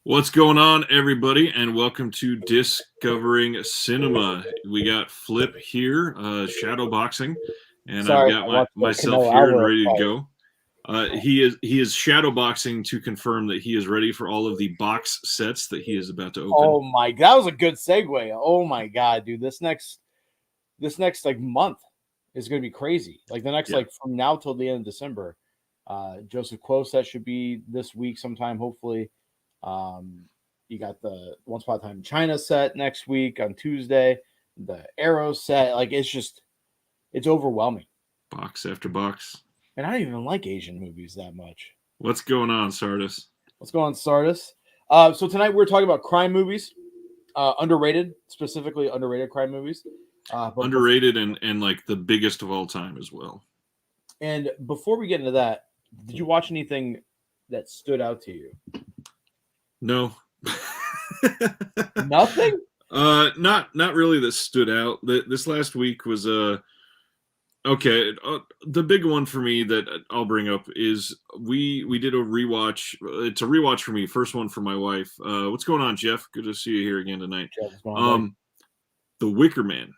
What's going on, everybody, and welcome to Discovering Cinema. We got Flip here, shadow boxing, and I've Sorry, got I watched the myself Canelo here and Alvarez ready to fight. go. He is shadow boxing to confirm that he is ready for all of the box sets that he is about to open. Oh my, that was a good segue. Oh my god, dude, this next like month is gonna be crazy. Like the next like from now till the end of December. Joseph Quo set should be this week sometime, hopefully. You got the Once Upon a Time in China set next week on Tuesday. The Arrow set, like it's overwhelming. Box after box. And I don't even like Asian movies that much. What's going on, Sardis? What's going on, Sardis? So tonight we're talking about crime movies, underrated, specifically underrated crime movies. Underrated and like the biggest of all time as well. And before we get into that, did you watch anything that stood out to you? No. Nothing? Not really that stood out. This last week was okay. The big one for me that I'll bring up is we did a rewatch. It's a rewatch for me. First one for my wife. What's going on, Jeff? Good to see you here again tonight. Jeff, what's going on, The Wicker Man.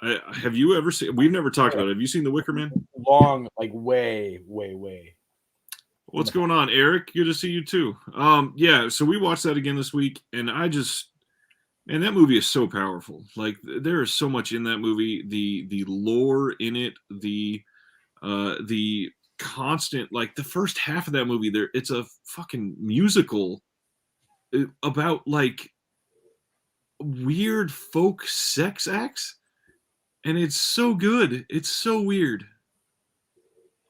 Have you ever seen? We've never talked about it. Have you seen The Wicker Man? Long, like way. What's going on, Eric? Good to see you too. Yeah. So we watched that again this week, and man, that movie is so powerful. Like there is so much in that movie. The lore in it, the constant, like the first half of that movie, it's a fucking musical about like weird folk sex acts, and it's so good. It's so weird.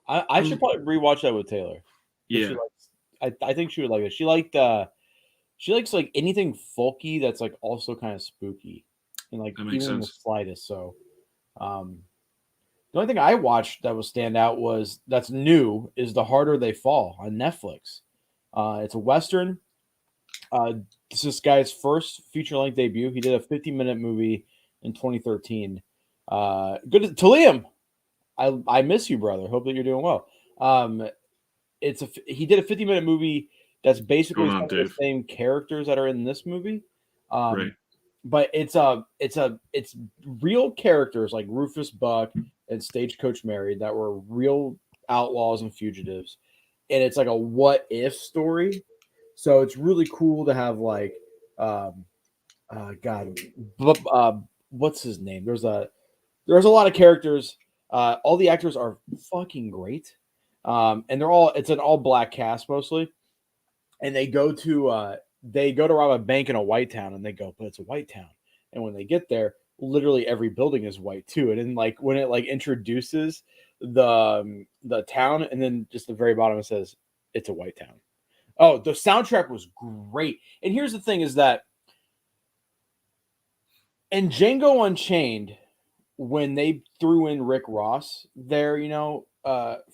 I should probably rewatch that with Taylor. Yeah. I think she would like it. She likes like anything folky that's like also kind of spooky and like even in the slightest. So the only thing I watched that will stand out that's new is The Harder They Fall on Netflix. It's a Western. This is this guy's first feature-length debut. He did a 50-minute movie in 2013. Good to Liam. I miss you, brother. Hope that you're doing well. He did a 50-minute movie that's basically the same characters that are in this movie. Right. But it's real characters like Rufus Buck and Stagecoach Mary that were real outlaws and fugitives. And it's like a what if story. So it's really cool to have like what's his name? There's a lot of characters. All the actors are fucking great. And it's an all black cast mostly. And they go to rob a bank in a white town, and they go, but it's a white town. And when they get there, literally every building is white too. And then like when it like introduces the town, and then just the very bottom it says it's a white town. Oh, the soundtrack was great. And here's the thing is that in Django Unchained, when they threw in Rick Ross there,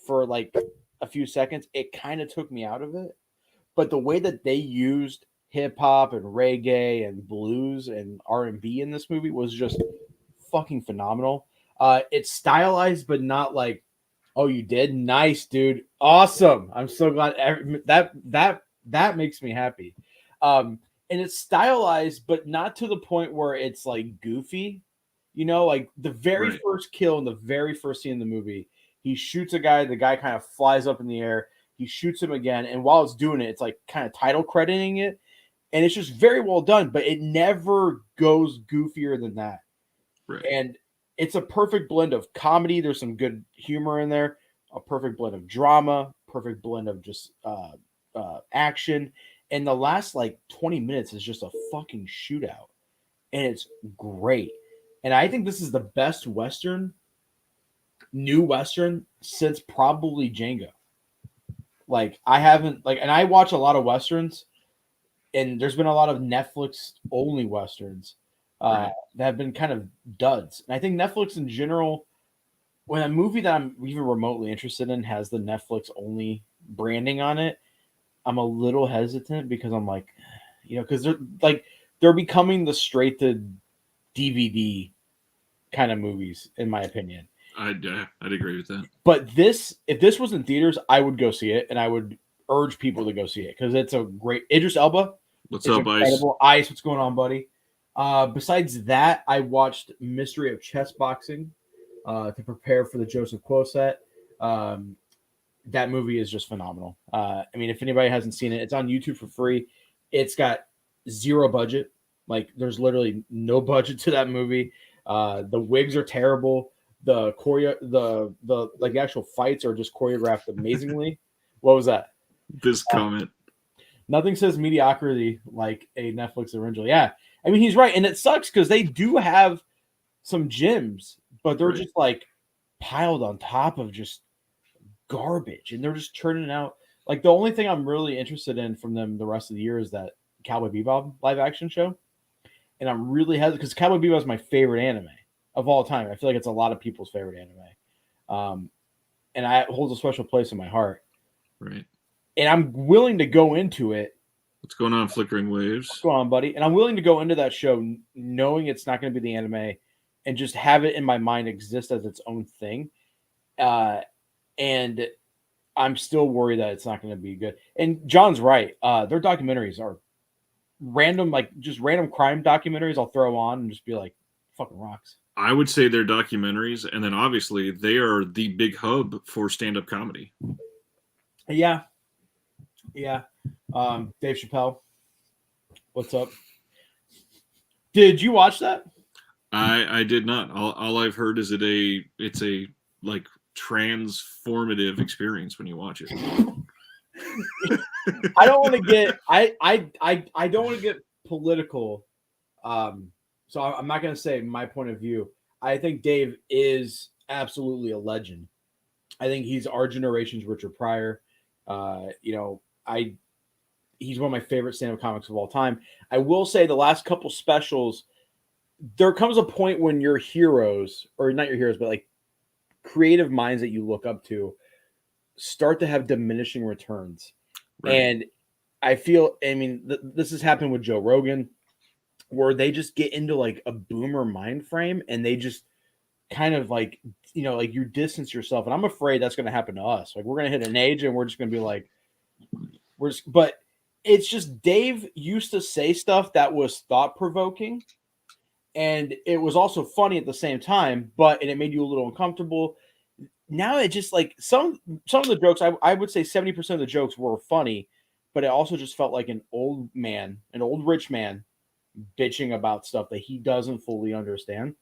for like a few seconds, it kind of took me out of it. But the way that they used hip hop and reggae and blues and R&B in this movie was just fucking phenomenal. It's stylized, but not like, oh, you did? Nice, dude. Awesome. I'm so glad that makes me happy. And it's stylized, but not to the point where it's like goofy. Like the very first kill in the very first scene in the movie, he shoots a guy. The guy kind of flies up in the air. He shoots him again. And while it's doing it, it's like kind of title crediting it. And it's just very well done, but it never goes goofier than that. Right. And it's a perfect blend of comedy. There's some good humor in there, a perfect blend of drama, perfect blend of just action. And the last like 20 minutes is just a fucking shootout. And it's great. And I think this is the best new Western since probably Django. Like I haven't and I watch a lot of Westerns, and there's been a lot of Netflix only Westerns that have been kind of duds. And I think Netflix in general, when a movie that I'm even remotely interested in has the Netflix only branding on it, I'm a little hesitant because I'm like, because they're becoming the straight to DVD kind of movies, in my opinion. I'd agree with that. But if this was in theaters, I would go see it, and I would urge people to go see it because it's a great Idris Elba, What's It's up, incredible. Ice, what's going on, buddy? Besides that, I watched Mystery of Chess Boxing to prepare for the Joseph Quo-set. That movie is just phenomenal. I mean, if anybody hasn't seen it, it's on YouTube for free. It's got zero budget. Like, there's literally no budget to that movie. The wigs are terrible. The actual fights are just choreographed amazingly. What was that? This comment. Nothing says mediocrity like a Netflix original. Yeah, I mean, he's right, and it sucks because they do have some gems, but they're just like piled on top of just garbage, and they're just churning out. Like, the only thing I'm really interested in from them the rest of the year is that Cowboy Bebop live action show, and I'm really hesitant because Cowboy Bebop is my favorite anime of all time. I feel like it's a lot of people's favorite anime, and it holds a special place in my heart. Right. And I'm willing to go into it. What's going on, Flickering Waves? What's going on, buddy? And I'm willing to go into that show knowing it's not going to be the anime and just have it in my mind exist as its own thing. And I'm still worried that it's not going to be good. And John's right. Their documentaries are random, like just random crime documentaries I'll throw on and just be like, fucking rocks. I would say they're documentaries, and then obviously they are the big hub for stand-up comedy. Yeah. Yeah. Dave Chappelle. What's up? Did you watch that? I did not. All I've heard is it's a like transformative experience when you watch it. I don't want to get I don't want to get political. So I'm not going to say my point of view. I think Dave is absolutely a legend. I think he's our generation's Richard Pryor. He's one of my favorite stand-up comics of all time. I will say the last couple specials, there comes a point when your heroes, or not your heroes, but like creative minds that you look up to, start to have diminishing returns. Right. And I feel, I mean, this has happened with Joe Rogan, where they just get into like a boomer mind frame and they just kind of like, like you distance yourself. And I'm afraid that's going to happen to us. Like, we're going to hit an age and we're just going to be like, but it's just Dave used to say stuff that was thought provoking, and it was also funny at the same time, and it made you a little uncomfortable. Now it just like some of the jokes, I would say 70% of the jokes were funny, but it also just felt like an old rich man bitching about stuff that he doesn't fully understand.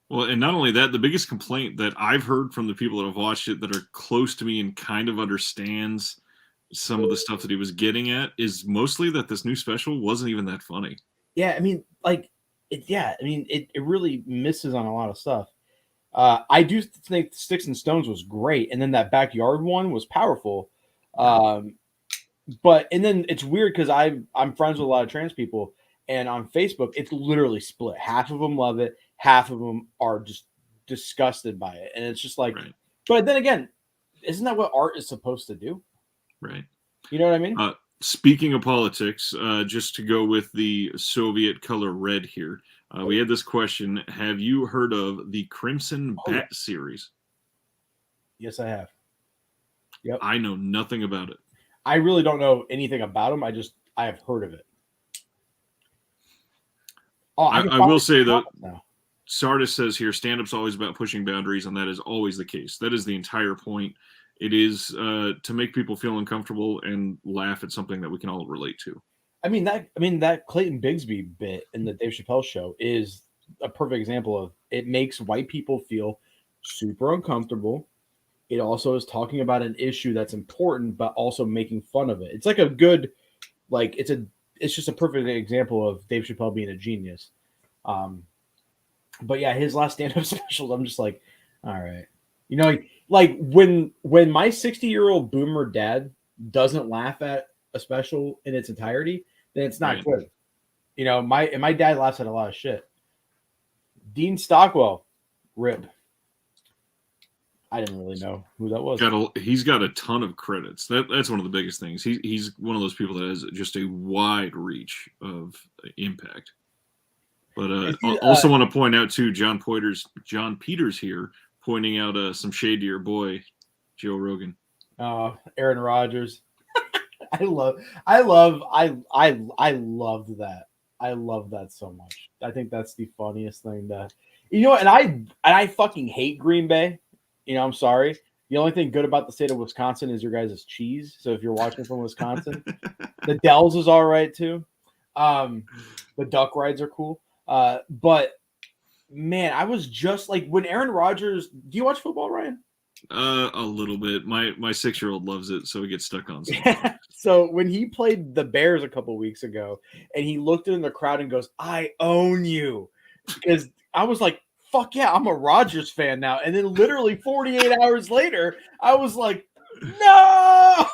Well, and not only that, the biggest complaint that I've heard from the people that have watched it that are close to me and kind of understands some of the stuff that he was getting at is mostly that this new special wasn't even that funny. Yeah, I mean, it really misses on a lot of stuff. I do think Sticks and Stones was great, and then that backyard one was powerful. And then it's weird because I'm friends with a lot of trans people, and on Facebook it's literally split. Half of them love it, half of them are just disgusted by it, and it's just like. Right. But then again, isn't that what art is supposed to do? Right. You know what I mean? Speaking of politics, just to go with the Soviet color red here, we had this question. Have you heard of the Crimson Bat series? Yes, I have. Yep. I know nothing about it. I really don't know anything about them. I have heard of it. Oh, I will say though, Sardis says here, stand-up's always about pushing boundaries, and that is always the case. That is the entire point. It is to make people feel uncomfortable and laugh at something that we can all relate to. I mean that Clayton Bigsby bit in the Dave Chappelle show is a perfect example of it makes white people feel super uncomfortable. It also is talking about an issue that's important, but also making fun of it. It's like a good, like it's just a perfect example of Dave Chappelle being a genius. But yeah, his last stand-up specials, I'm just like, all right, like when my 60-year-old boomer dad doesn't laugh at a special in its entirety, then it's not good. My dad laughs at a lot of shit. Dean Stockwell, rip. I didn't really know who that was. He's got a ton of credits. That's one of the biggest things. He's one of those people that has just a wide reach of impact. But I also want to point out too, John Peters here pointing out some shade to your boy Joe Rogan. Aaron Rodgers. love that. I love that so much. I think that's the funniest thing that and I fucking hate Green Bay. I'm sorry. The only thing good about the state of Wisconsin is your guys' cheese. So if you're watching from Wisconsin, the Dells is all right too. The duck rides are cool. But man, I was just like when Aaron Rodgers. Do you watch football, Ryan? A little bit. My 6-year-old loves it, so he gets stuck on something. So when he played the Bears a couple weeks ago, and he looked in the crowd and goes, "I own you," because I was like, "Fuck yeah, I'm a Rodgers fan now." And then literally 48 hours later, I was like, "No."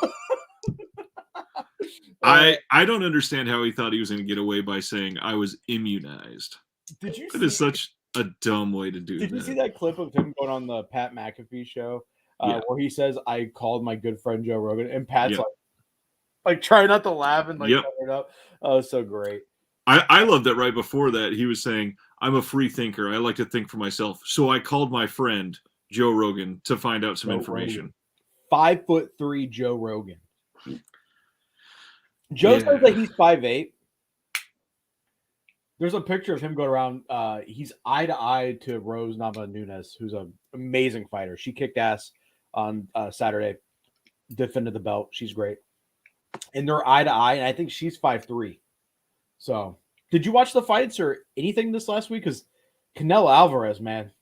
I don't understand how he thought he was going to get away by saying I was immunized. Did you? That is such a dumb way to do that. Did you see that clip of him going on the Pat McAfee show where he says, "I called my good friend Joe Rogan," and Pat's like trying not to laugh and cover it up. Oh, so great. I love that right before that he was saying, "I'm a free thinker. I like to think for myself. So I called my friend Joe Rogan to find out some information." 5'3" Joe Rogan. Joe says that he's 5'8". There's a picture of him going around. He's eye to eye to Rose Namajunas, who's an amazing fighter. She kicked ass on Saturday, defended the belt. She's great. And they're eye to eye, and I think she's 5'3". So, did you watch the fights or anything this last week? Because Canelo Alvarez, man.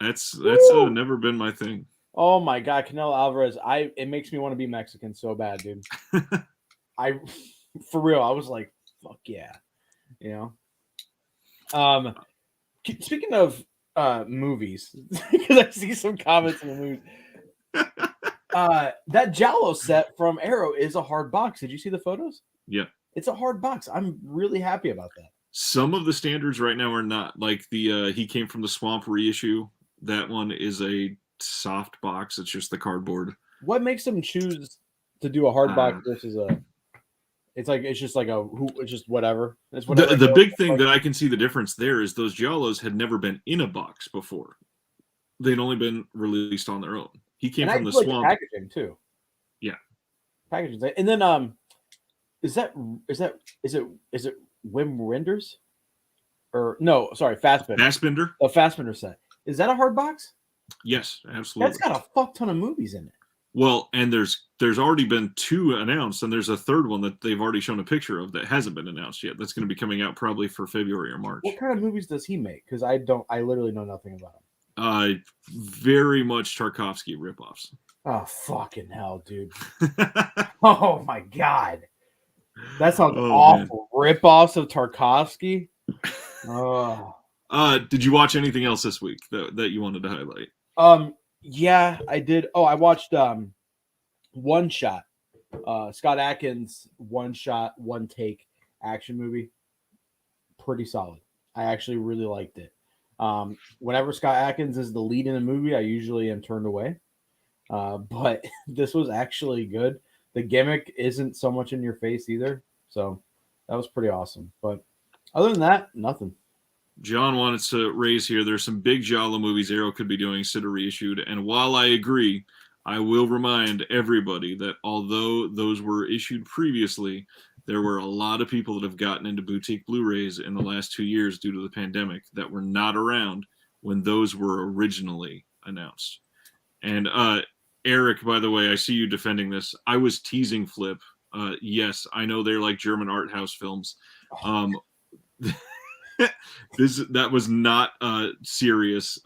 That's never been my thing. Oh, my God. Canelo Alvarez. It makes me want to be Mexican so bad, dude. For real, I was like, fuck yeah. Speaking of movies, because I see some comments in the movies. That Giallo set from Arrow is a hard box. Did you see the photos? Yeah. It's a hard box. I'm really happy about that. Some of the standards right now are not. Like the He Came from the Swamp reissue. That one is a soft box. It's just the cardboard. What makes them choose to do a hard box versus a... It's just whatever. It's whatever. The big thing that I can see the difference there is those Giallos had never been in a box before. They'd only been released on their own. He Came from the Swamp. Packaging too. Yeah. Packaging. And then is it Wim Wenders? Or no, sorry, Fassbender. Fassbender? A Fassbender set. Is that a hard box? Yes, absolutely. That's got a fuck ton of movies in it. Well, and there's already been 2 announced, and there's a third one that they've already shown a picture of that hasn't been announced yet. That's going to be coming out probably for February or March. What kind of movies does he make? Because I literally know nothing about him. Very much Tarkovsky ripoffs. Oh, fucking hell, dude. Oh, my God. That sounds awful. Man. Ripoffs of Tarkovsky? Oh. Did you watch anything else this week that you wanted to highlight? Yeah, I did. Oh, I watched One Shot. Scott Adkins' one shot, one take action movie. Pretty solid. I actually really liked it. Whenever Scott Adkins is the lead in a movie, I usually am turned away. But this was actually good. The gimmick isn't so much in your face either. So that was pretty awesome. But other than that, nothing. John wanted to raise here, there's some big Giallo movies Arrow could be doing instead of reissued. And while I agree, I will remind everybody that although those were issued previously, there were a lot of people that have gotten into boutique Blu-rays in the last 2 years due to the pandemic that were not around when those were originally announced. And Eric, by the way, I see you defending this. I was teasing Flip. Yes, I know they're like German art house films. That was not serious.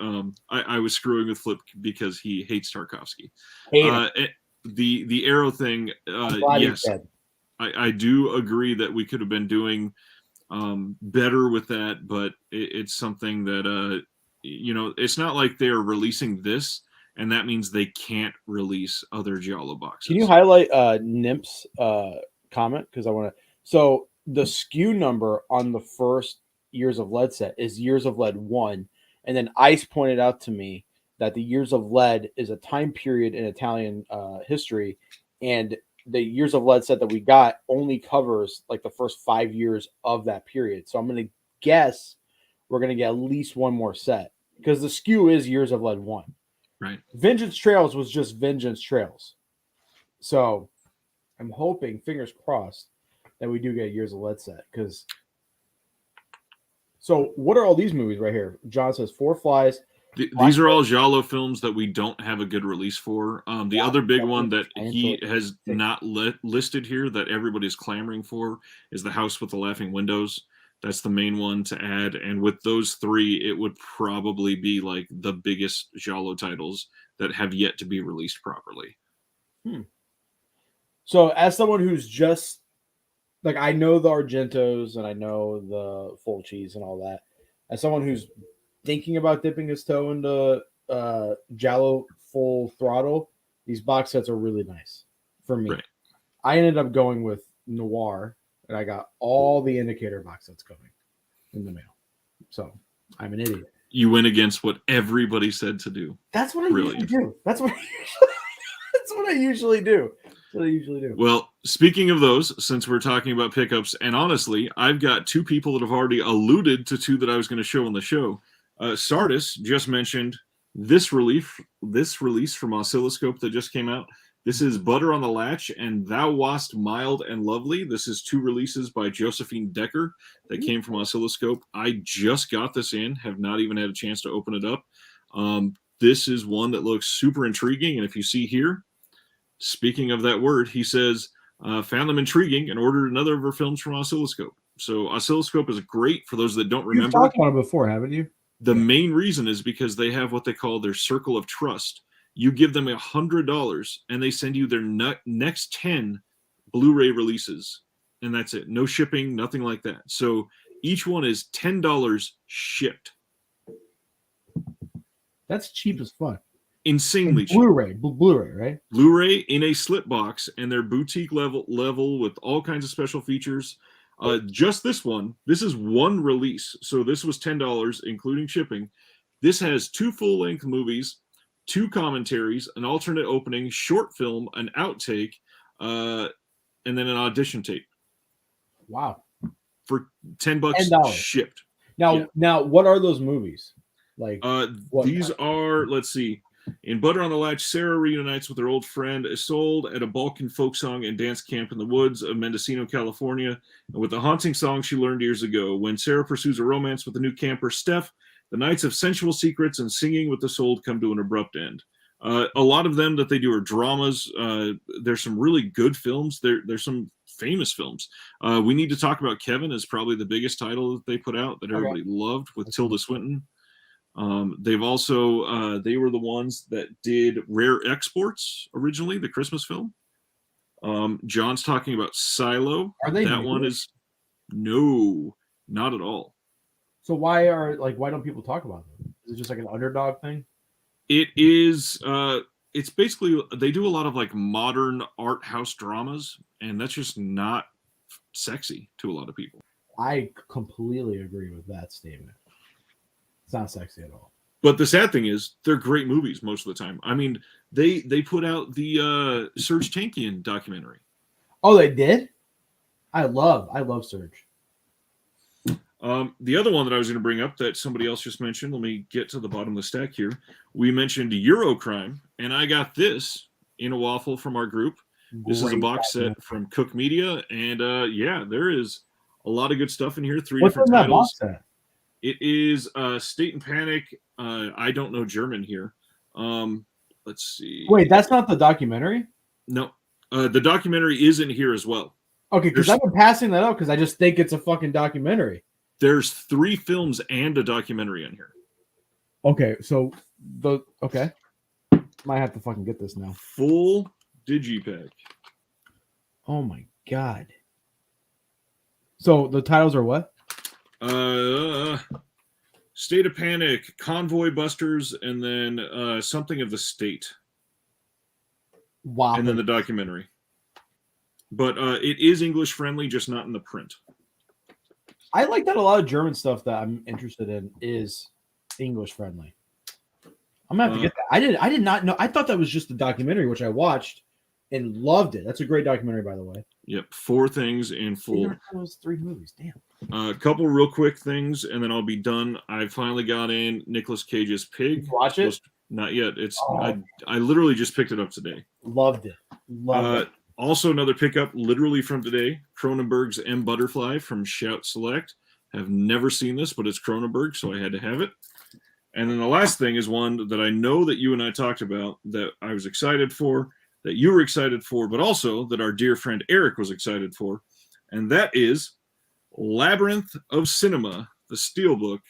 I was screwing with Flip because he hates Tarkovsky. The Arrow thing, yes, I do agree that we could have been doing better with that, but it's something that it's not like they're releasing this, and that means they can't release other Giallo boxes. Can you highlight Nimp's comment? Because I want to. So the SKU number on the first Years of Lead set is Years of Lead 1, and then Ice pointed out to me that the Years of Lead is a time period in Italian history, and the Years of Lead set that we got only covers like the first 5 years of that period. So I'm going to guess we're going to get at least one more set because the SKU is Years of Lead 1. Right. Vengeance Trails was just Vengeance Trails. So I'm hoping, fingers crossed, that we do get Years of Lead set. Because so, what are all these movies right here? John says Four Flies. These are all Giallo films that we don't have a good release for. The other big one that he has not listed here that everybody's clamoring for is The House with the Laughing Windows. That's the main one to add. And with those three, it would probably be like the biggest Giallo titles that have yet to be released properly. So as someone who's just, like, I know the Argentos and I know the Fulcis and all that. As someone who's thinking about dipping his toe into Giallo Full Throttle, these box sets are really nice for me. Right. I ended up going with Noir, and I got all the Indicator box sets coming in the mail. So I'm an idiot. You went against what everybody said to do. That's what I usually do. That's what I usually do. Well, speaking of those, since we're talking about pickups, and honestly, I've got two people that have already alluded to two that I was going to show on the show. Sardis just mentioned this release from Oscilloscope that just came out. This is Butter on the Latch and Thou Wast Mild and Lovely. This is two releases by Josephine Decker that came from Oscilloscope. I just got this in, have not even had a chance to open it up. This is one that looks super intriguing. And if you see here, speaking of that word, he says, found them intriguing and ordered another of her films from Oscilloscope. So Oscilloscope is great for those that don't remember. You've talked about it before, haven't you? The main reason is because they have what they call their circle of trust. You give them $100 and they send you their next 10 Blu-ray releases. And that's it. No shipping, nothing like that. So each one is $10 shipped. That's cheap as fuck. Insanely cheap. Blu-ray, right? Blu-ray in a slip box, and they're boutique level with all kinds of special features. Just this one, this is one release. So this was $10, including shipping. This has 2 full-length movies, 2 commentaries, an alternate opening, short film, an outtake, and then an audition tape. Wow. For $10 shipped. Now, what are those movies? Like these are, let's see. In Butter on the Latch, Sarah reunites with her old friend Isolde at a Balkan folk song and dance camp in the woods of Mendocino, California, and with a haunting song she learned years ago. When Sarah pursues a romance with the new camper, Steph, the nights of sensual secrets and singing with Isolde come to an abrupt end. A lot of them that they do are dramas. There's some really good films. There's some famous films. We Need to Talk About Kevin is probably the biggest title that they put out that everybody loved with Tilda Swinton. They've also they were the ones that did Rare Exports originally, the Christmas film. John's talking about Silo. Are they that one is no, not at all. So why don't people talk about them? Is it just like an underdog thing? It is it's basically they do a lot of like modern art house dramas, and that's just not sexy to a lot of people. I completely agree with that statement. It's not sexy at all. But the sad thing is, they're great movies most of the time. I mean, they put out the Serge Tankian documentary. Oh, they did? I love Serge. The other one that I was going to bring up that somebody else just mentioned, let me get to the bottom of the stack here. We mentioned Eurocrime, and I got this in a waffle from our group. This is a box set from Cook Media, and yeah, there is a lot of good stuff in here. 3 different titles. Box set? It is State and Panic. I don't know German here. Let's see. Wait, that's not the documentary? No. The documentary is in here as well. Okay, because I've been passing that up because I just think it's a fucking documentary. There's 3 films and a documentary in here. Okay, so might have to fucking get this now. Full digipack. Oh my god. So the titles are what? State of Panic, Convoy Busters, and then Something of the State. Wow. And then the documentary. But it is English friendly, just not in the print. I like that a lot of German stuff that I'm interested in is English friendly. I'm gonna have to get that. I did not know. I thought that was just a documentary, which I watched and loved it. That's a great documentary, by the way. Yep, 4 things in full. Those 3 movies, damn. A couple real quick things, and then I'll be done. I finally got in Nicolas Cage's Pig. Watch it? Not yet. It's I literally just picked it up today. Loved it. Loved it. Also, another pickup literally from today, Cronenberg's M. Butterfly from Shout Select. Have never seen this, but it's Cronenberg, so I had to have it. And then the last thing is one that I know that you and I talked about that I was excited for, that you were excited for, but also that our dear friend Eric was excited for. And that is Labyrinth of Cinema, the Steelbook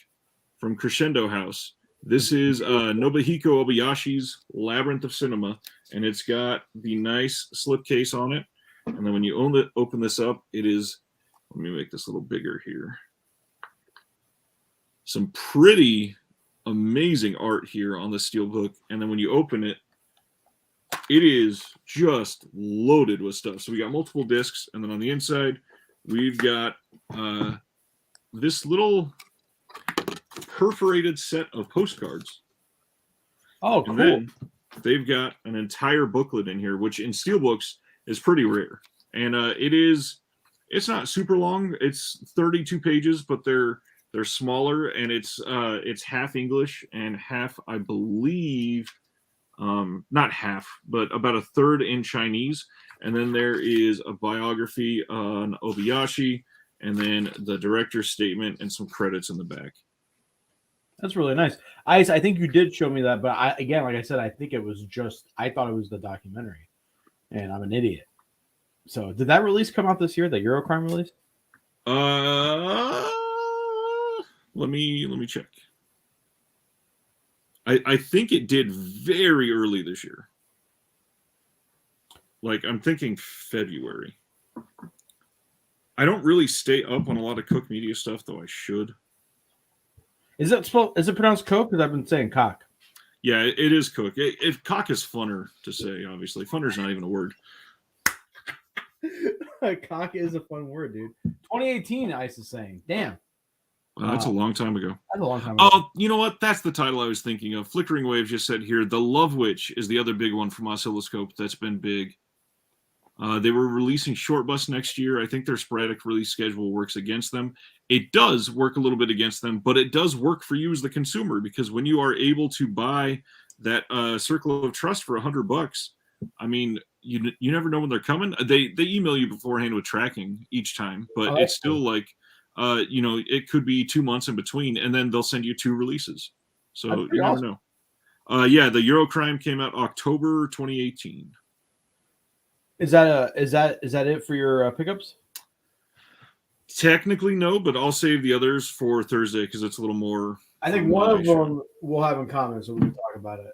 from Crescendo House. This is Nobuhiko Obayashi's Labyrinth of Cinema, and it's got the nice slipcase on it. And then when you open this up, it is, let me make this a little bigger here. Some pretty amazing art here on the Steelbook. And then when you open it, it is just loaded with stuff. So we got multiple discs, and then on the inside, we've got this little perforated set of postcards. Oh, cool. And then they've got an entire booklet in here, which in steelbooks is pretty rare. And it's not super long. It's 32 pages, but they're smaller, and it's half English and half, I believe, not half, but about a third in Chinese. And then there is a biography on Obayashi, and then the director's statement and some credits in the back. That's really nice. I think you did show me that, but again, like I said, I think it was I thought it was the documentary, and I'm an idiot. So did that release come out this year, the Eurocrime release? Let me check. I think it did very early this year. Like, I'm thinking February. I don't really stay up on a lot of Cook Media stuff, though I should. Is it pronounced Coke? Because I've been saying cock. Yeah, it is Cook. Cock is funner to say, obviously. Funner's not even a word. Cock is a fun word, dude. 2018, Ice is saying. Damn. Wow, that's a long time ago. That's a long time ago. Oh, you know what? That's the title I was thinking of. Flickering Waves just said here, The Love Witch is the other big one from Oscilloscope that's been big. They were releasing Short Bus next year. I think their sporadic release schedule works against them. It does work a little bit against them, but it does work for you as the consumer, because when you are able to buy that Circle of Trust for $100, I mean, you never know when they're coming. They email you beforehand with tracking each time, but it's still like, it could be 2 months in between, and then they'll send you 2 releases. So you never know. The Eurocrime came out October 2018. Is that it for your pickups? Technically, no, but I'll save the others for Thursday because it's a little more. I think one of them we'll have in common, so we can talk about it.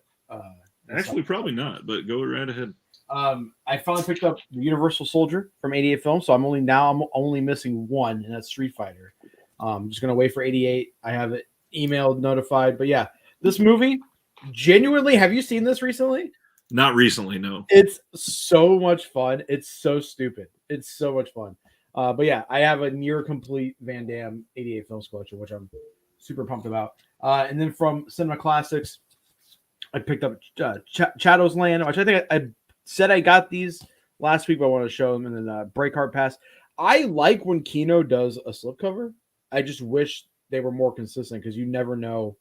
Actually, probably not, but go right ahead. I finally picked up the Universal Soldier from 88 Films, so I'm only missing one, and that's Street Fighter. I'm just gonna wait for 88. I have it emailed, notified, but yeah, this movie, genuinely, have you seen this recently? Not recently, no. It's so much fun. It's so stupid. It's so much fun. But yeah, I have a near complete Van Damme 88 Films collection, which I'm super pumped about. And then from Cinema Classics, I picked up Shadow's Land, which I think I said I got these last week, but I want to show them. And then Breakheart Pass. I like when Kino does a slipcover. I just wish they were more consistent, because you never know.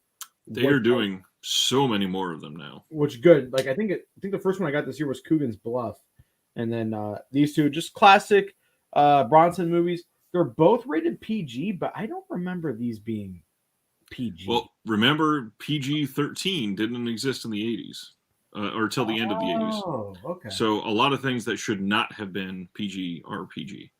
They are doing so many more of them now. Which good. Like I think the first one I got this year was Coogan's Bluff, and then these two just classic Bronson movies. They're both rated PG, but I don't remember these being PG. Well, remember PG-13 didn't exist in the 80s or till the end of the 80s. Oh, okay. So a lot of things that should not have been PG are PG.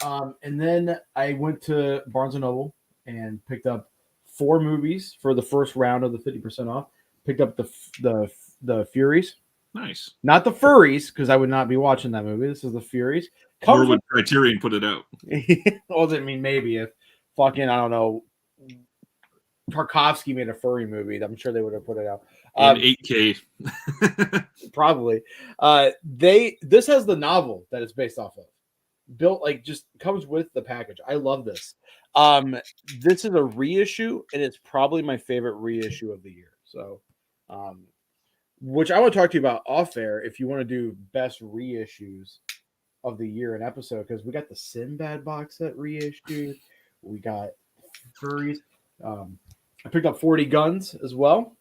And then I went to Barnes & Noble and picked up 4 movies for the first round of the 50% off. Picked up the Furies. Nice. Not the Furries, because I would not be watching that movie. This is the Furies. Or would Criterion put it out? Well, I mean, maybe if fucking, I don't know, Tarkovsky made a furry movie, I'm sure they would have put it out. In 8K. Probably. This has the novel that it's based off of. Built, like, just comes with the package. I love this. This is a reissue, and it's probably my favorite reissue of the year. So, which I want to talk to you about off air if you want to do best reissues of the year an episode, because we got the Sinbad box set reissued. We got Furries. I picked up 40 Guns as well.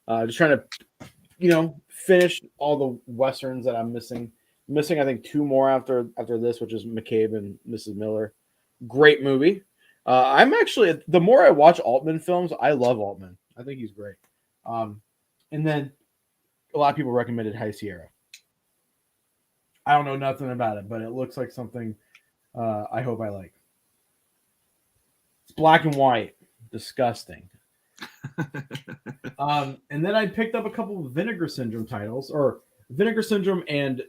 Just trying to, finish all the Westerns that I'm missing Missing, I think, 2 more after this, which is McCabe and Mrs Miller. Great movie. I'm actually, the more I watch Altman films, I love Altman. I think he's great. And then a lot of people recommended High Sierra. I don't know nothing about it, but it looks like something I hope I like. It's black and white. Disgusting. And then I picked up a couple of Vinegar Syndrome titles, or Vinegar Syndrome and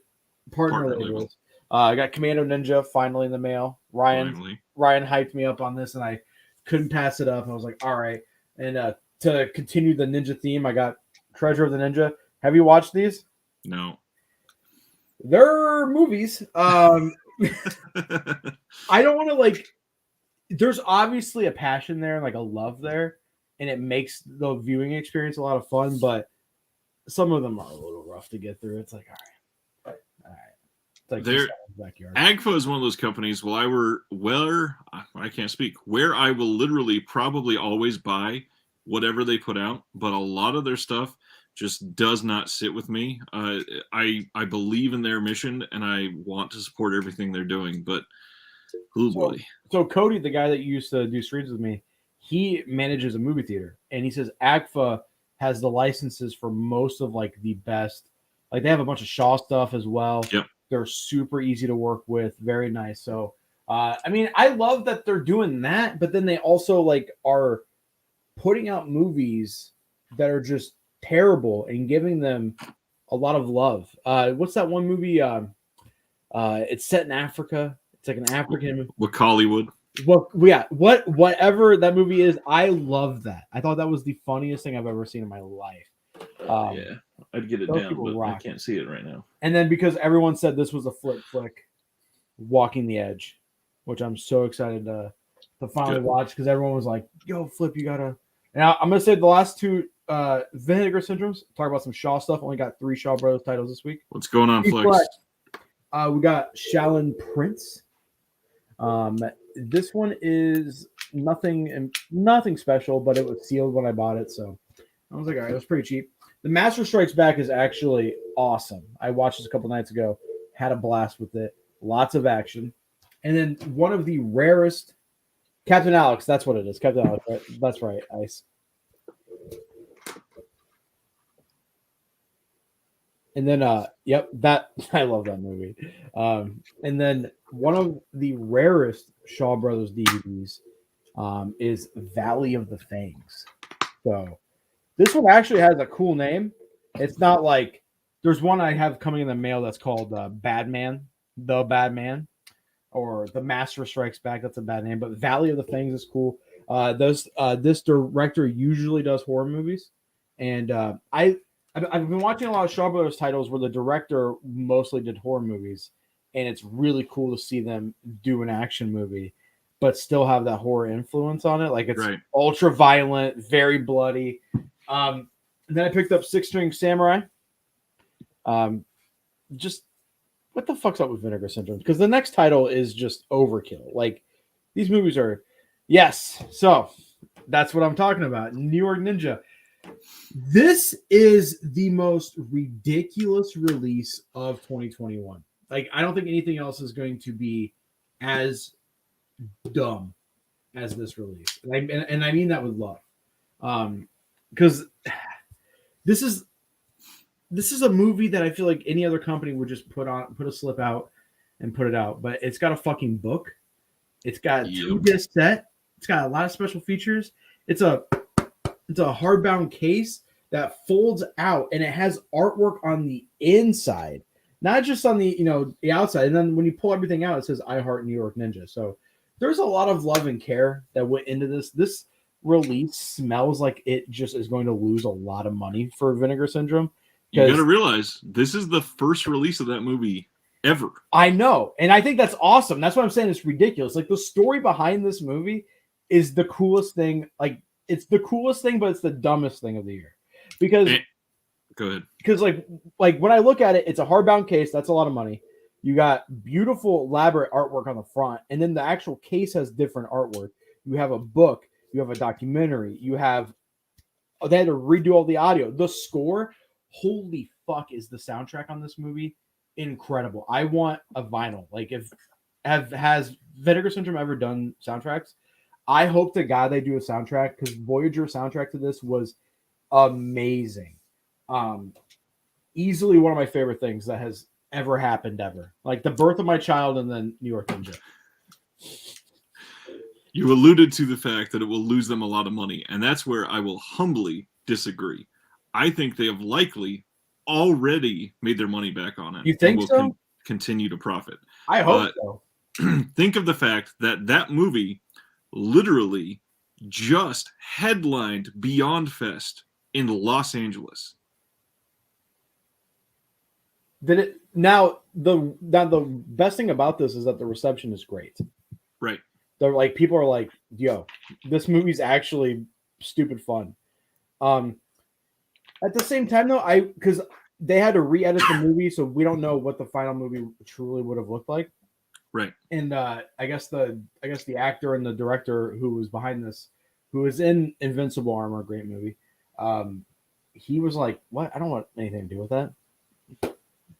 partner labels. I got Commando Ninja finally in the mail. Ryan hyped me up on this, and I couldn't pass it up. And I was like, all right. And to continue the ninja theme, I got Treasure of the Ninja. Have you watched these? No. They're movies. I don't want to like. There's obviously a passion there and like a love there, and it makes the viewing experience a lot of fun. But some of them are a little rough to get through. It's like, all right. It's like backyard. Agfa is one of those companies. Where I will literally probably always buy whatever they put out, but a lot of their stuff just does not sit with me. I believe in their mission and I want to support everything they're doing, but boy. So Cody, the guy that used to do streams with me, he manages a movie theater, and he says Agfa has the licenses for most of like the best. Like they have a bunch of Shaw stuff as well. Yep. They're super easy to work with, very nice. So I mean, I love that they're doing that, but then they also like are putting out movies that are just terrible and giving them a lot of love. What's that one movie? It's set in Africa. It's like an African Hollywood. Well, yeah, whatever that movie is, I love that. I thought that was the funniest thing I've ever seen in my life. Yeah, I'd get it down, but I can't see it right now. And then because everyone said this was a flick, Walking the Edge, which I'm so excited to finally watch because everyone was like, "Yo, Flip, you gotta." And I'm gonna say the last two Vinegar Syndromes. Talk about some Shaw stuff. Only got 3 Shaw Brothers titles this week. What's going on, Flex? We got Shaolin Prince. This one is nothing special, but it was sealed when I bought it, so I was like, all right, it was pretty cheap. The Master Strikes Back is actually awesome. I watched this a couple nights ago, had a blast with it, lots of action, and then one of the rarest Captain Alex. That's what it is, Captain Alex. Right? That's right, Ice. And then, that I love that movie. And then one of the rarest Shaw Brothers DVDs is Valley of the Fangs. So this one actually has a cool name. It's not like there's one I have coming in the mail that's called Bad Man, The Bad Man, or The Master Strikes Back. That's a bad name, but Valley of the Fangs is cool. This director usually does horror movies, and I've been watching a lot of Shaw Brothers titles where the director mostly did horror movies, and it's really cool to see them do an action movie, but still have that horror influence on it. Like it's ultra violent, very bloody. And then I picked up 6 String Samurai. Just what the fuck's up with Vinegar Syndrome? Because the next title is just overkill. Like these movies are, yes. So that's what I'm talking about. New York Ninja. This is the most ridiculous release of 2021. Like, I don't think anything else is going to be as dumb as this release. And I mean that with love. Because this is a movie that I feel like any other company would just put a slip out and put it out. But it's got a fucking book. It's got 2-disc set. It's got a lot of special features. It's a hardbound case that folds out, and it has artwork on the inside, not just on the the outside. And then when you pull everything out, it says "I Heart New York Ninja." So there's a lot of love and care that went into this. This release smells like it just is going to lose a lot of money for Vinegar Syndrome. You got to realize this is the first release of that movie ever. I know, and I think that's awesome. That's what I'm saying. It's ridiculous. Like the story behind this movie is the coolest thing. Like. It's the coolest thing, but it's the dumbest thing of the year. Because go ahead. Because like when I look at it, it's a hardbound case. That's a lot of money. You got beautiful, elaborate artwork on the front, and then the actual case has different artwork. You have a book. You have a documentary. You have they had to redo all the audio. The score, holy fuck, is the soundtrack on this movie incredible. I want a vinyl. Like, has Vinegar Syndrome ever done soundtracks? I hope to God they do a soundtrack, because Voyager soundtrack to this was amazing. Easily one of my favorite things that has ever happened ever. Like the birth of my child and then New York Ninja. You alluded to the fact that it will lose them a lot of money, and that's where I will humbly disagree. I think they have likely already made their money back on it. You think and will so? Continue to profit. I hope so. Think of the fact that that movie literally just headlined Beyond Fest in Los Angeles. Did it now the best thing about this is that the reception is great. Right. They're like, people are like, yo, this movie's actually stupid fun. At the same time though, because they had to re-edit the movie, so we don't know what the final movie truly would have looked like. Right. And I guess the actor and the director who was behind this, who was in Invincible Armor, great movie, he was like, what? I don't want anything to do with that.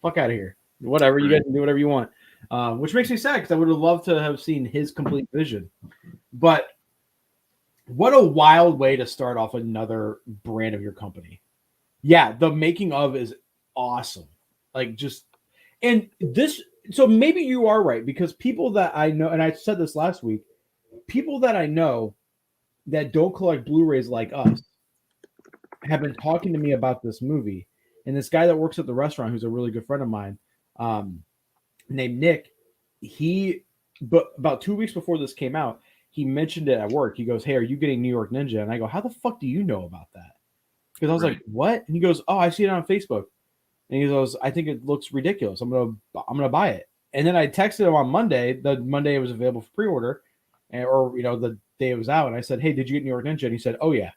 Fuck out of here. Whatever, you guys can do whatever you want. Which makes me sad, because I would have loved to have seen his complete vision. But what a wild way to start off another brand of your company. Yeah, the making of is awesome. Like, just, and this, so maybe you are right, because people that I know, and I said this last week, people that I know that don't collect Blu-rays like us have been talking to me about this movie. And this guy that works at the restaurant, who's a really good friend of mine, named Nick, but about 2 weeks before this came out, he mentioned it at work. He goes, hey, are you getting New York Ninja? And I go, how the fuck do you know about that? Because I was like, what? And he goes, oh, I see it on Facebook. And he goes, I think it looks ridiculous. I'm gonna buy it. And then I texted him on Monday. The Monday it was available for pre-order, or the day it was out. And I said, hey, did you get New York Ninja? And he said, oh yeah.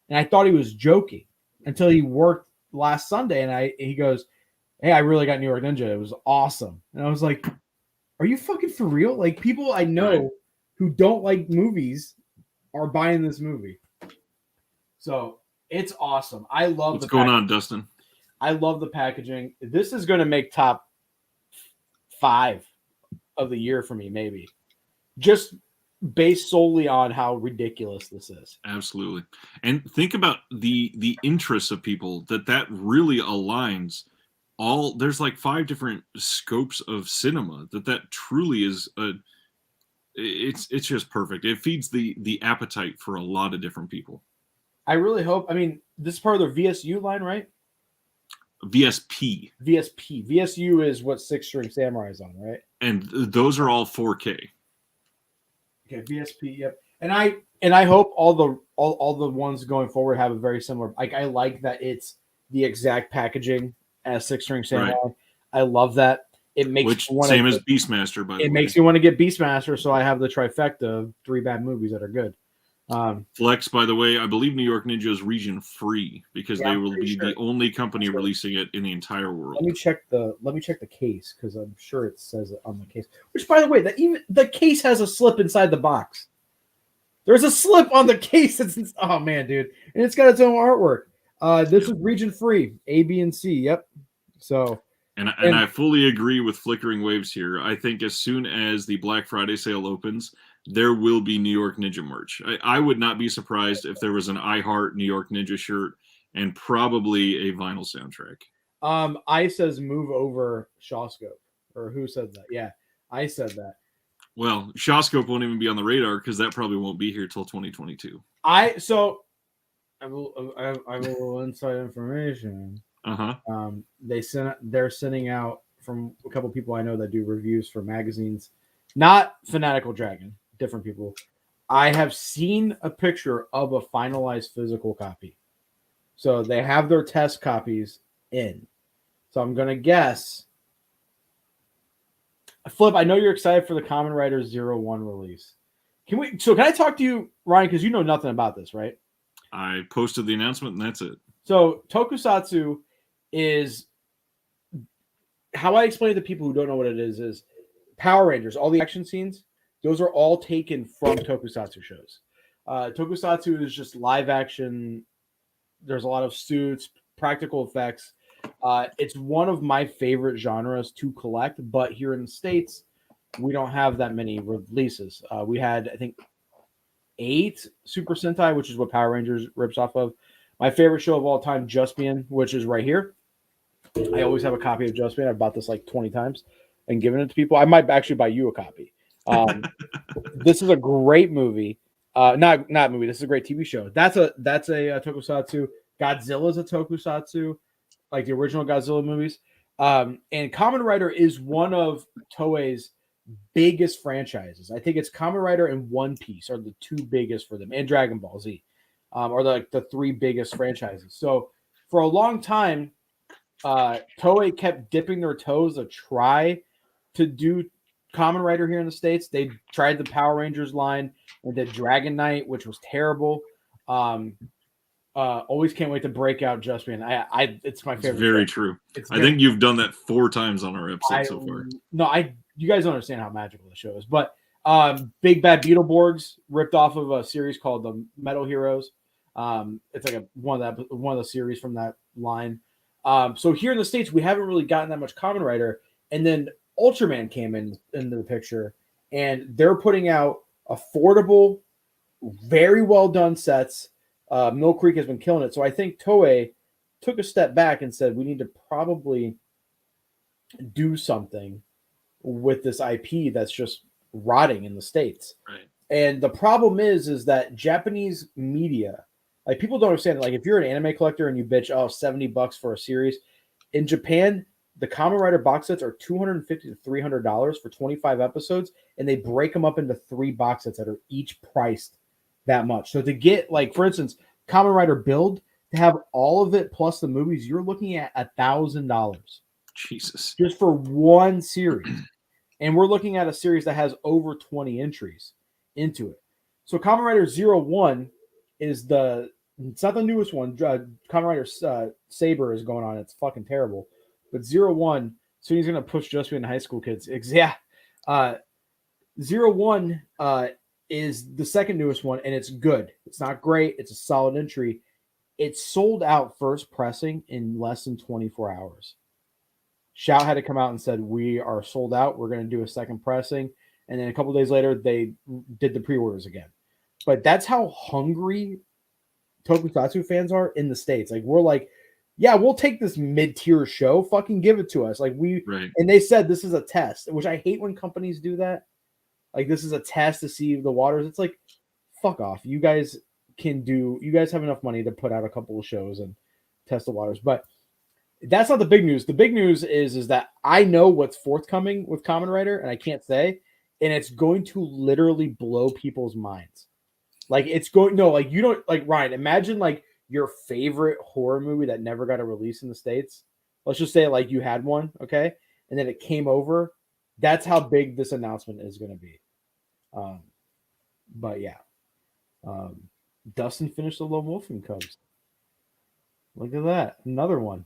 And I thought he was joking until he worked last Sunday, and he goes, hey, I really got New York Ninja. It was awesome. And I was like, are you fucking for real? Like, people I know who don't like movies are buying this movie. So it's awesome. I love what's going on, Dustin. I love the packaging. This is going to make top 5 of the year for me, maybe, just based solely on how ridiculous this is. Absolutely. And think about the interests of people that really aligns. There's like 5 different scopes of cinema that truly is it's just perfect. It feeds the appetite for a lot of different people. I really hope. I mean, this is part of their VSU line, right? VSP. VSU is what Six String Samurai is on, right? And those are all 4K. Okay, VSP. Yep. And I hope all the ones going forward have a very similar. Like, I like that it's the exact packaging as Six String Samurai. Right. I love that. It makes same as Beastmaster, by the way. It makes me want to get Beastmaster, so I have the trifecta of 3 bad movies that are good. Flex, by the way, I believe New York Ninja is region free, because they will be the only company releasing it in the entire world. Let me check the case, because I'm sure it says it on the case. Which, by the way, the case has a slip inside the box. There's a slip on the case. Oh man, dude, and it's got its own artwork. This is region free, A, B, and C. Yep. So. And I fully agree with Flickering Waves here. I think as soon as the Black Friday sale opens, there will be New York Ninja merch. I would not be surprised if there was an I Heart New York Ninja shirt and probably a vinyl soundtrack. I says move over Shawscope, or who said that? Yeah, I said that. Well, Shawscope won't even be on the radar, because that probably won't be here till 2022. I have a little inside information. They're sending out, from a couple people I know that do reviews for magazines, not Fanatical Dragon, different people. I have seen a picture of a finalized physical copy. So they have their test copies in. So I'm going to guess. Flip, I know you're excited for the Kamen Rider 01 release. Can I talk to you, Ryan, because you know nothing about this, right? I posted the announcement, and that's it. So Tokusatsu is, how I explain it to people who don't know what it is Power Rangers, all the action scenes, those are all taken from Tokusatsu shows. Tokusatsu is just live action. There's a lot of suits, practical effects. It's one of my favorite genres to collect, but here in the States, we don't have that many releases. We had, I think, 8 Super Sentai, which is what Power Rangers rips off of. My favorite show of all time, Juspian, which is right here. I always have a copy of Juspian. I've bought this like 20 times and given it to people. I might actually buy you a copy. This is a great movie. Not movie. This is a great TV show. That's a tokusatsu. Godzilla's a tokusatsu, like the original Godzilla movies. And Kamen Rider is one of Toei's biggest franchises. I think it's Kamen Rider and One Piece are the 2 biggest for them, and Dragon Ball Z are the 3 biggest franchises. So for a long time, Toei kept dipping their toes to try to do Kamen Rider here in the States. They tried the Power Rangers line and did Dragon Knight, which was terrible. Always can't wait to break out Juspian. It's my favorite. It's very show. true. I think you've done that 4 times on our episode so far. No, you guys don't understand how magical the show is. But Big Bad Beetleborgs ripped off of a series called the Metal Heroes. It's like one of the series from that line. So here in the States, we haven't really gotten that much Kamen Rider. And then Ultraman came into the picture, and they're putting out affordable, very well done sets. Mill Creek has been killing it. So I think Toei took a step back and said, we need to probably do something with this IP that's just rotting in the States. Right. And the problem is that Japanese media, like, people don't understand, like, if you're an anime collector and you bitch, $70 for a series, in Japan, the Kamen Rider box sets are $250 to $300 for 25 episodes, and they break them up into 3 box sets that are each priced that much. So to get, like, for instance, Kamen Rider Build, to have all of it plus the movies, you're looking at $1,000. Jesus. Just for one series. And we're looking at a series that has over 20 entries into it. So Kamen Rider 01 is it's not the newest one. Kamen Rider Saber is going on. It's fucking terrible. But 01, so he's going to push Juspian in high school kids. Yeah. 01 is the second newest one, and it's good. It's not great. It's a solid entry. It sold out first pressing in less than 24 hours. Shout had to come out and said, we are sold out. We're going to do a second pressing. And then a couple days later, they did the pre-orders again. But that's how hungry Tokusatsu fans are in the States. Like, we're like, yeah, we'll take this mid-tier show. Fucking give it to us. Like, right. And they said this is a test, which I hate when companies do that. Like, this is a test to see the waters. It's like, fuck off. You guys have enough money to put out a couple of shows and test the waters. But that's not the big news. The big news is that I know what's forthcoming with Kamen Rider, and I can't say, and it's going to literally blow people's minds. Like, you don't, like, Ryan, imagine, like, your favorite horror movie that never got a release in the States. Let's just say, like, you had one, okay? And then it came over. That's how big this announcement is going to be. But yeah. Dustin finished the Lone Wolf and Cubs. Look at that. Another one.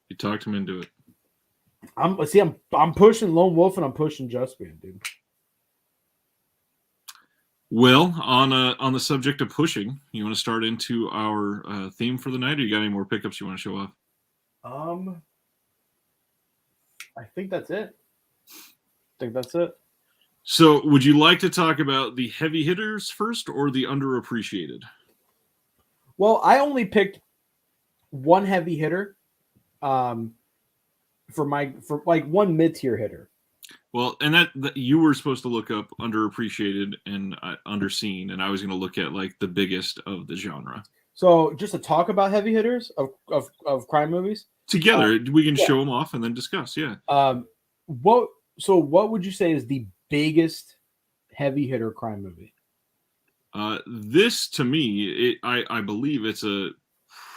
You talked him into it. I'm pushing Lone Wolf and I'm pushing Juspian, dude. Well, on the subject of pushing, you want to start into our theme for the night, or you got any more pickups you want to show off? I think that's it. So, would you like to talk about the heavy hitters first, or the underappreciated? Well, I only picked one heavy hitter, for one mid-tier hitter. Well, and that you were supposed to look up underappreciated and underseen, and I was going to look at, like, the biggest of the genre. So, just to talk about heavy hitters of crime movies together, we can show them off and then discuss. Yeah. What would you say is the biggest heavy hitter crime movie? This, to me, I believe it's a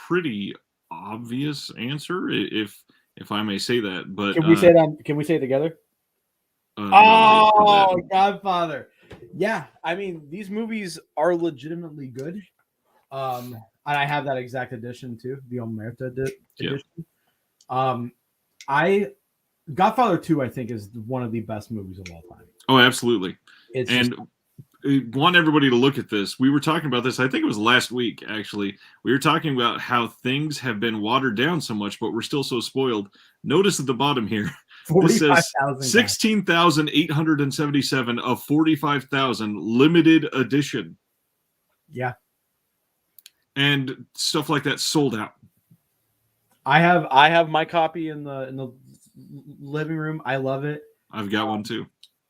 pretty obvious answer, if I may say that. But can we say that? Can we say it together? Godfather. Yeah, I mean, these movies are legitimately good. And I have that exact edition too, the Omerta edition. Yeah. Godfather 2, I think, is one of the best movies of all time. Oh, absolutely. want everybody to look at this. We were talking about this, I think it was last week, actually. We were talking about how things have been watered down so much, but we're still so spoiled. Notice at the bottom here, this says 16,877 of 45,000 limited edition. Yeah. And stuff like that sold out. I have my copy in the living room. I love it. I've got one too.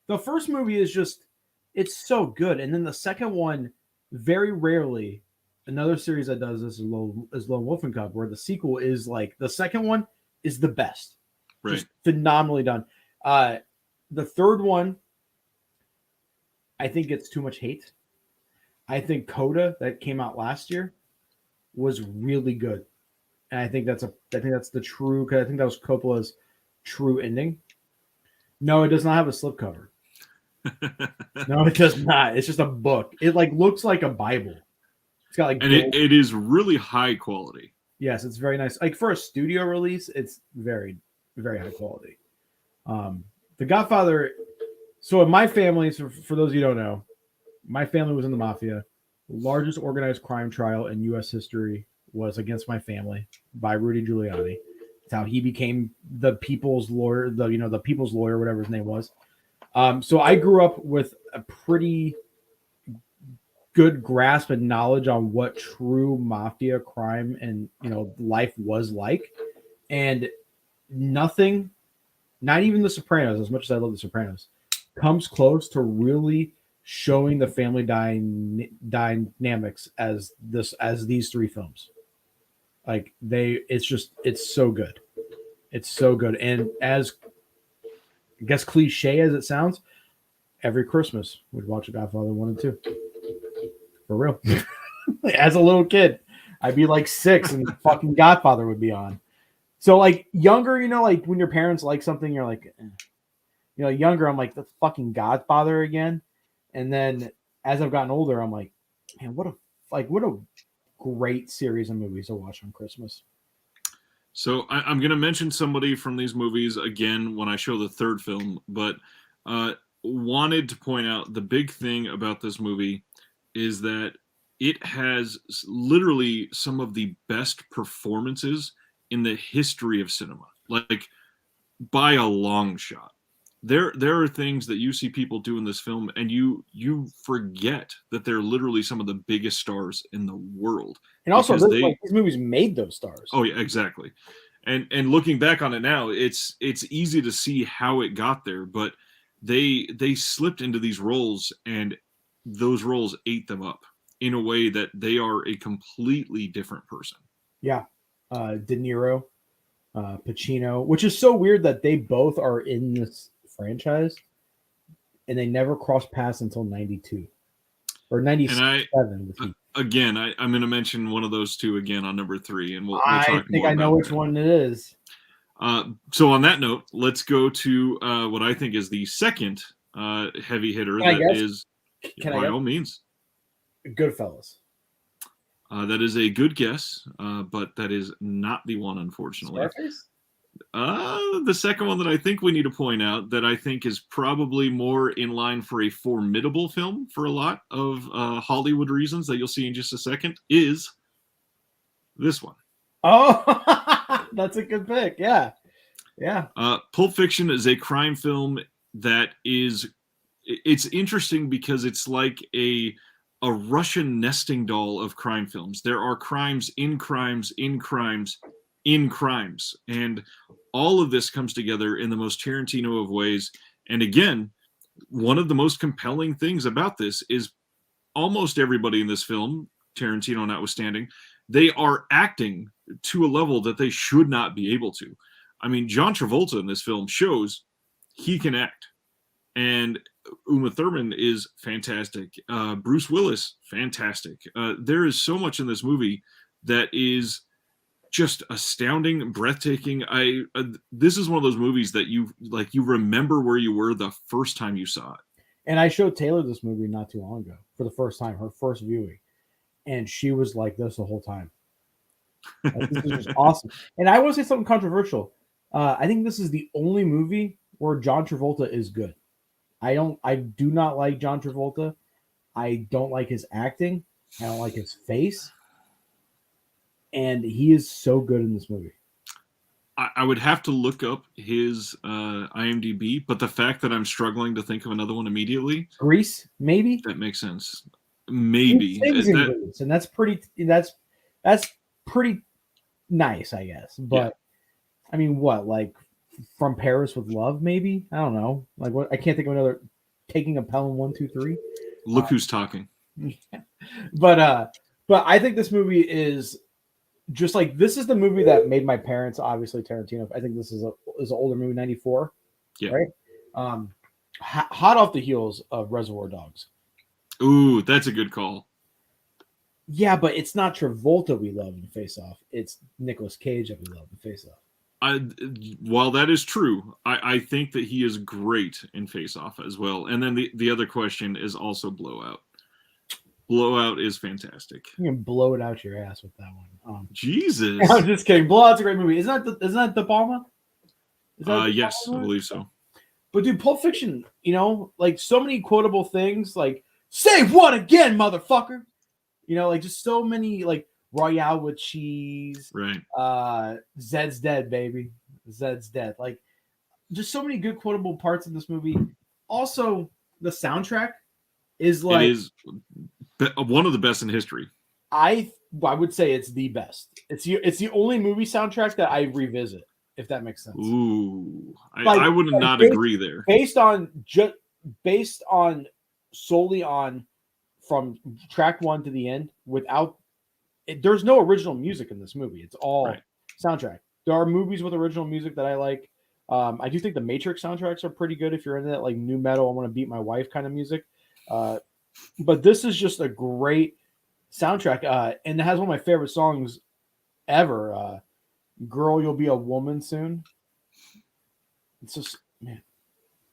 The first movie is just, it's so good. And then the second one, very rarely, another series that does this is Lone Wolf and Cub, where the sequel is like, the second one is the best. Right. Just phenomenally done. The third one, I think gets too much hate. I think Coda, that came out last year, was really good. And I think that's the true, because I think that was Coppola's true ending. No, it does not have a slipcover. No, it does not. It's just a book. It like looks like a Bible. It's got like, and it is really high quality. Yes, it's very nice. Like for a studio release, it's very, very high quality. The Godfather. So in my family, so for those of you who don't know, my family was in the mafia. The largest organized crime trial in U.S. history was against my family by Rudy Giuliani. It's how he became the people's lawyer, the people's lawyer, whatever his name was. So I grew up with a pretty good grasp and knowledge on what true mafia crime and life was like, and nothing, not even The Sopranos, as much as I love The Sopranos, comes close to really showing the family dynamics as these three films. Like it's so good. It's so good. And as I guess cliche as it sounds, every Christmas we'd watch Godfather 1 and 2. For real. As a little kid, I'd be like 6 and fucking Godfather would be on. So like younger, like when your parents like something, you're like, younger, I'm like, the fucking Godfather again. And then as I've gotten older, I'm like, man, what a great series of movies to watch on Christmas. So I'm going to mention somebody from these movies again when I show the third film, but wanted to point out the big thing about this movie is that it has literally some of the best performances in the history of cinema, like by a long shot. There are things that you see people do in this film, and you forget that they're literally some of the biggest stars in the world. And also, these movies made those stars. Oh yeah, exactly. And looking back on it now, it's easy to see how it got there, but they slipped into these roles, and those roles ate them up in a way that they are a completely different person. Yeah, De Niro, Pacino, which is so weird that they both are in this franchise and they never crossed paths until 92 or 97. I'm going to mention one of those two again on number 3, and we'll talk more. I think I know which one it is. So on that note, let's go to what I think is the second heavy hitter. By all means, Goodfellas. That is a good guess, but that is not the one, unfortunately. Scarface? The second one that I think we need to point out that I think is probably more in line for a formidable film for a lot of Hollywood reasons that you'll see in just a second is this one. Oh, that's a good pick. Yeah. Yeah. Pulp Fiction is a crime film that it's interesting because it's like a Russian nesting doll of crime films. There are crimes in crimes in crimes in crimes, and all of this comes together in the most Tarantino of ways. And again, one of the most compelling things about this is almost everybody in this film, Tarantino notwithstanding, they are acting to a level that they should not be able to. I mean, John Travolta in this film shows he can act, and Uma Thurman is fantastic. Bruce Willis, fantastic. There is so much in this movie that is just astounding, breathtaking. This is one of those movies that you remember where you were the first time you saw it. And I showed Taylor this movie not too long ago for the first time, her first viewing, and she was like this the whole time. Like, this is just awesome. And I will say something controversial. I think this is the only movie where John Travolta is good. I do not like John Travolta. I don't like his acting. I don't like his face. And he is so good in this movie. I would have to look up his IMDb, but the fact that I'm struggling to think of another one immediately, Grease, maybe that makes sense. Maybe he sings in Grease, and that's pretty nice, I guess. But yeah. I mean, what, like From Paris with Love? Maybe, I don't know. Like what? I can't think of another. Taking a Pelham 1, 2, 3. Look who's talking. But I think this movie is. Just like this is the movie that made my parents, obviously Tarantino. I think this is an older movie, 94. Yeah. Right. Hot off the heels of Reservoir Dogs. Ooh, that's a good call. Yeah, but it's not Travolta we love in Face Off. It's Nicolas Cage that we love in Face Off. While that is true, I think that he is great in Face Off as well. And then the other question is also Blowout. Blowout is fantastic. You can blow it out your ass with that one. Jesus. I'm just kidding. Blowout's a great movie. Isn't that De Palma? Yes, I believe so. But dude, Pulp Fiction, like so many quotable things, like say what again, motherfucker? Like just so many, like Royale with cheese. Right. Zed's dead, baby. Zed's dead. Like just so many good quotable parts in this movie. Also, the soundtrack is like it is one of the best in history. I would say it's the best. It's the only movie soundtrack that I revisit, if that makes sense. Ooh, I would not agree there. Based on solely on from track 1 to the end, there's no original music in this movie. It's all soundtrack. There are movies with original music that I like. I do think the Matrix soundtracks are pretty good if you're into that like new metal, I want to beat my wife kind of music. But this is just a great soundtrack, and it has one of my favorite songs ever. "Girl, You'll Be a Woman Soon." It's just, man.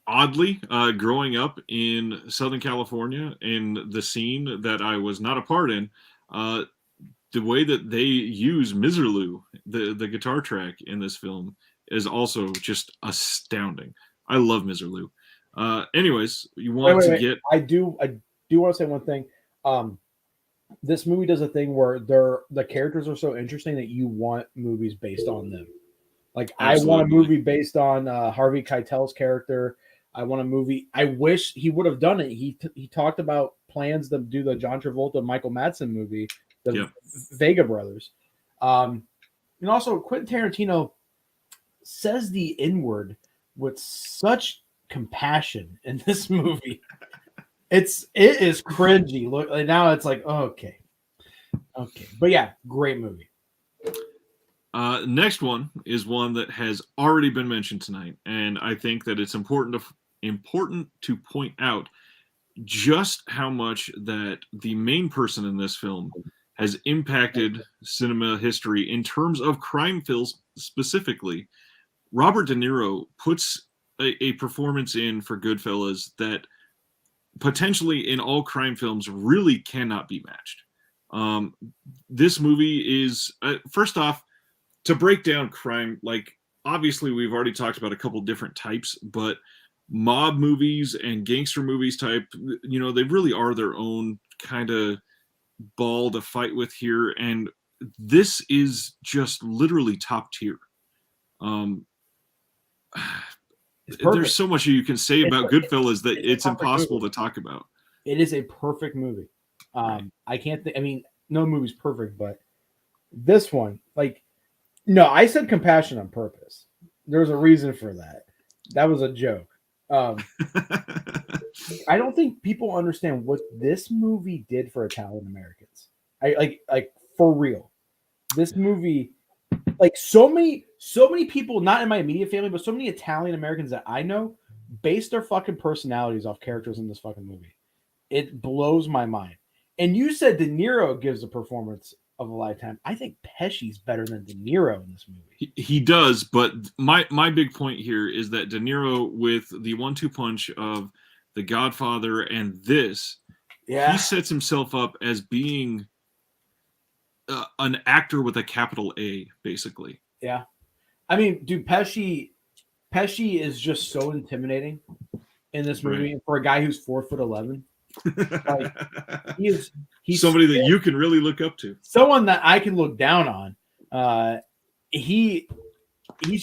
Oddly, growing up in Southern California, in the scene that I was not a part in, the way that they use Miserlou, the guitar track in this film, is also just astounding. I love Miserlou. Anyways, you want to get... I do want to say one thing. This movie does a thing where the characters are so interesting that you want movies based on them. Like absolutely. I want a movie based on Harvey Keitel's character. I want a movie. I wish he would have done it. He talked about plans to do the John Travolta Michael Madsen movie, the Vega Brothers. And also Quentin Tarantino says the N-word with such compassion in this movie. It is cringy. Look, now it's like, okay, but yeah, great movie. Next one is one that has already been mentioned tonight, and I think that it's important to point out just how much that the main person in this film has impacted cinema history in terms of crime films specifically. Robert De Niro puts a performance in for Goodfellas that potentially in all crime films really cannot be matched. This movie is, first off, to break down crime, like obviously we've already talked about a couple different types, but mob movies and gangster movies type, they really are their own kind of ball to fight with here. And this is just literally top tier. There's so much you can say about Goodfellas that it's impossible to talk about. It is a perfect movie. I can't think. I mean, no movie's perfect, but this one, no, I said compassion on purpose. There's a reason for that. That was a joke. I don't think people understand what this movie did for Italian Americans. I like for real. This movie, so many people, not in my immediate family, but so many Italian Americans that I know base their fucking personalities off characters in this fucking movie. It blows my mind. And you said De Niro gives a performance of a lifetime. I think Pesci's better than De Niro in this movie. He does, but my big point here is that De Niro, with the 1-2 punch of The Godfather and this, he sets himself up as being an actor with a capital A, basically. Yeah. I mean, dude, Pesci is just so intimidating in this movie for a guy who's 4'11". Like he's somebody that you can really look up to. Someone that I can look down on. He's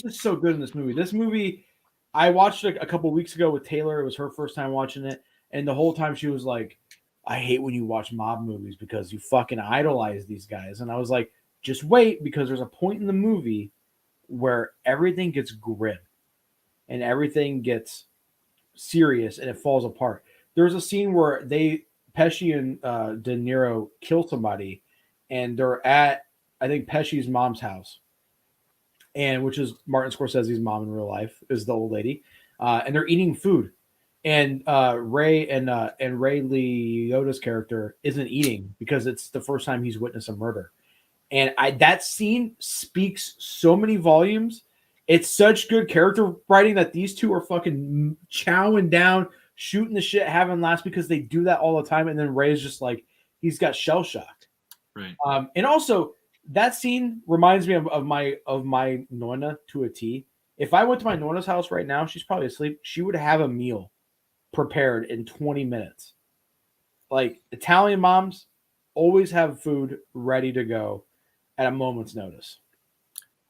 just so good in this movie. This movie, I watched it a couple weeks ago with Taylor. It was her first time watching it, and the whole time she was like, "I hate when you watch mob movies because you fucking idolize these guys." And I was like, "Just wait, because there's a point in the movie where everything gets grim and everything gets serious and it falls apart." There's a scene where Pesci and De Niro kill somebody, and they're at, I think, Pesci's mom's house, and which is Martin Scorsese's mom in real life, is the old lady, and they're eating food, and Ray Liotta's character isn't eating because it's the first time he's witnessed a murder, and that scene speaks so many volumes. It's such good character writing that these two are fucking chowing down, shooting the shit, having laughs, because they do that all the time. And then Ray's just like, he's got shell shock. Right. And also that scene reminds me of my nonna to a T. If I went to my nonna's house right now, she's probably asleep. She would have a meal prepared in 20 minutes. Like, Italian moms always have food ready to go at a moment's notice.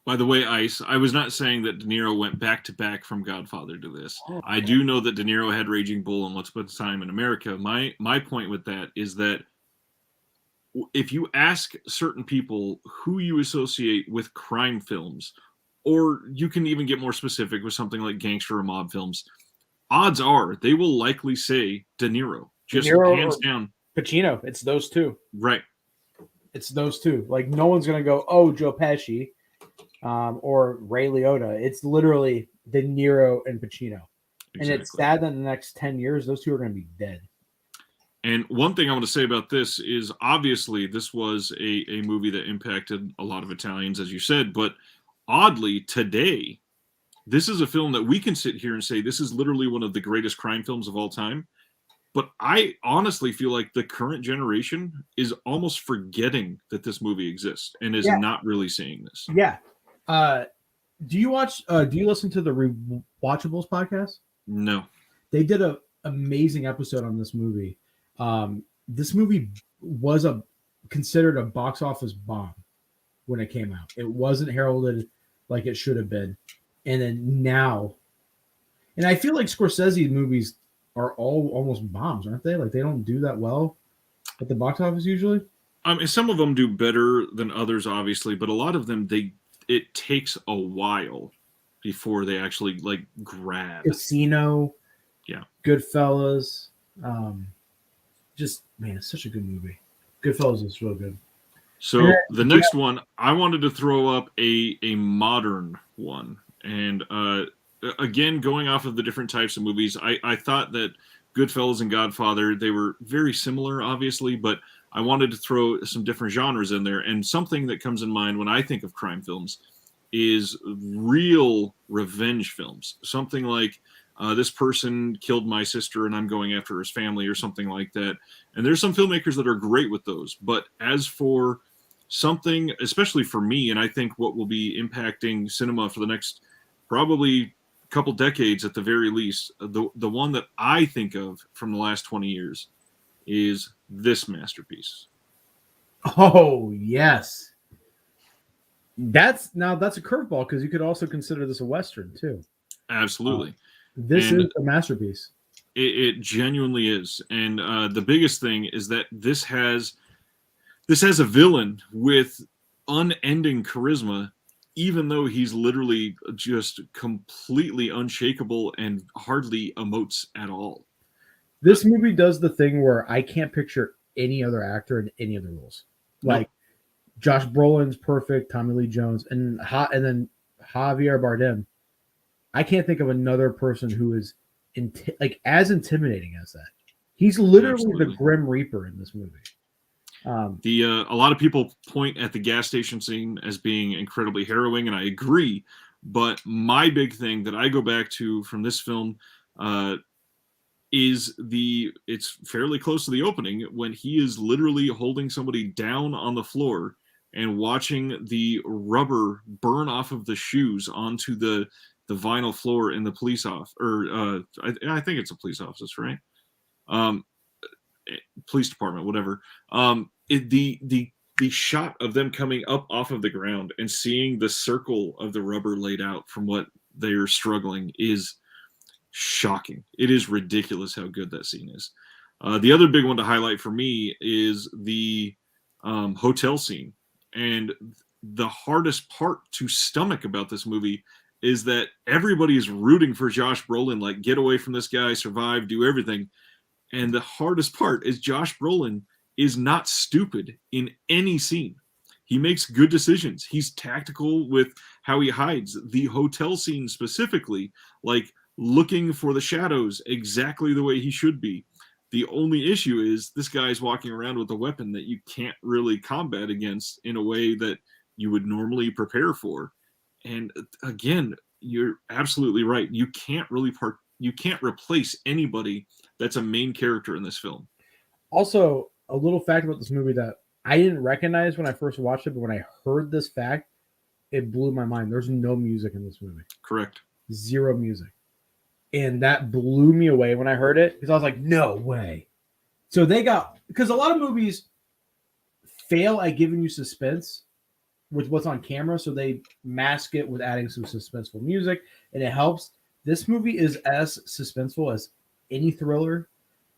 By the way, Ice, I was not saying that De Niro went back to back from Godfather to this. I do know that De Niro had Raging Bull and Once Upon a Time in America. My point with that is that if you ask certain people who you associate with crime films, or you can even get more specific with something like gangster or mob films, odds are they will likely say De Niro. Just De Niro, hands down. Pacino. It's those two. Right. It's those two. Like, no one's going to go, oh, Joe Pesci. Or Ray Liotta. It's literally De Niro and Pacino. Exactly. And it's sad that in the next 10 years, those two are going to be dead. And one thing I want to say about this is, obviously, this was a movie that impacted a lot of Italians, as you said, but oddly, today, this is a film that we can sit here and say, this is literally one of the greatest crime films of all time. But I honestly feel like the current generation is almost forgetting that this movie exists and is not really seeing this. Yeah. Do you listen to the Rewatchables podcast? No. They did an amazing episode on this movie. This movie was considered a box office bomb when it came out. It wasn't heralded like it should have been. And then now, and I feel like Scorsese movies are all almost bombs, aren't they? Like, they don't do that well at the box office usually. Some of them do better than others, obviously, but a lot of them, it takes a while before they actually like grab. Casino, yeah, Goodfellas, just, man, it's such a good movie. Goodfellas is real good. So the next one, I wanted to throw up a modern one, and again, going off of the different types of movies, I thought that Goodfellas and Godfather, they were very similar, obviously, but I wanted to throw some different genres in there. And something that comes in mind when I think of crime films is real revenge films. Something like this person killed my sister and I'm going after his family, or something like that. And there's some filmmakers that are great with those. But as for something, especially for me, and I think what will be impacting cinema for the next probably couple decades at the very least, the one that I think of from the last 20 years is this masterpiece. Oh, yes. That's a curveball, because you could also consider this a Western too. Absolutely. This is a masterpiece. It genuinely is. And the biggest thing is that this has a villain with unending charisma, even though he's literally just completely unshakable and hardly emotes at all. This movie does the thing where I can't picture any other actor in any other roles. Like, Josh Brolin's perfect, Tommy Lee Jones, and then Javier Bardem. I can't think of another person who is as intimidating as that. He's literally the Grim Reaper in this movie. A lot of people point at the gas station scene as being incredibly harrowing, and I agree. But my big thing that I go back to from this film is it's fairly close to the opening, when he is literally holding somebody down on the floor and watching the rubber burn off of the shoes onto the vinyl floor in the police office, or I think it's a police office, right? police department, whatever. The shot of them coming up off of the ground and seeing the circle of the rubber laid out from what they're struggling is shocking. It is ridiculous how good that scene is. The other big one to highlight for me is the hotel scene. And the hardest part to stomach about this movie is that everybody is rooting for Josh Brolin, like, get away from this guy, survive, do everything. And the hardest part is Josh Brolin is not stupid in any scene. He makes good decisions. He's tactical with how he hides. The hotel scene specifically, like looking for the shadows exactly the way he should be. The only issue is this guy's walking around with a weapon that you can't really combat against in a way that you would normally prepare for. And again, you're absolutely right. You can't replace anybody that's a main character in this film. Also, a little fact about this movie that I didn't recognize when I first watched it, but when I heard this fact, it blew my mind. There's no music in this movie. Correct. Zero music. And that blew me away when I heard it, because I was like, no way. So they got, because a lot of movies fail at giving you suspense with what's on camera, so they mask it with adding some suspenseful music, and it helps. This movie is as suspenseful as any thriller,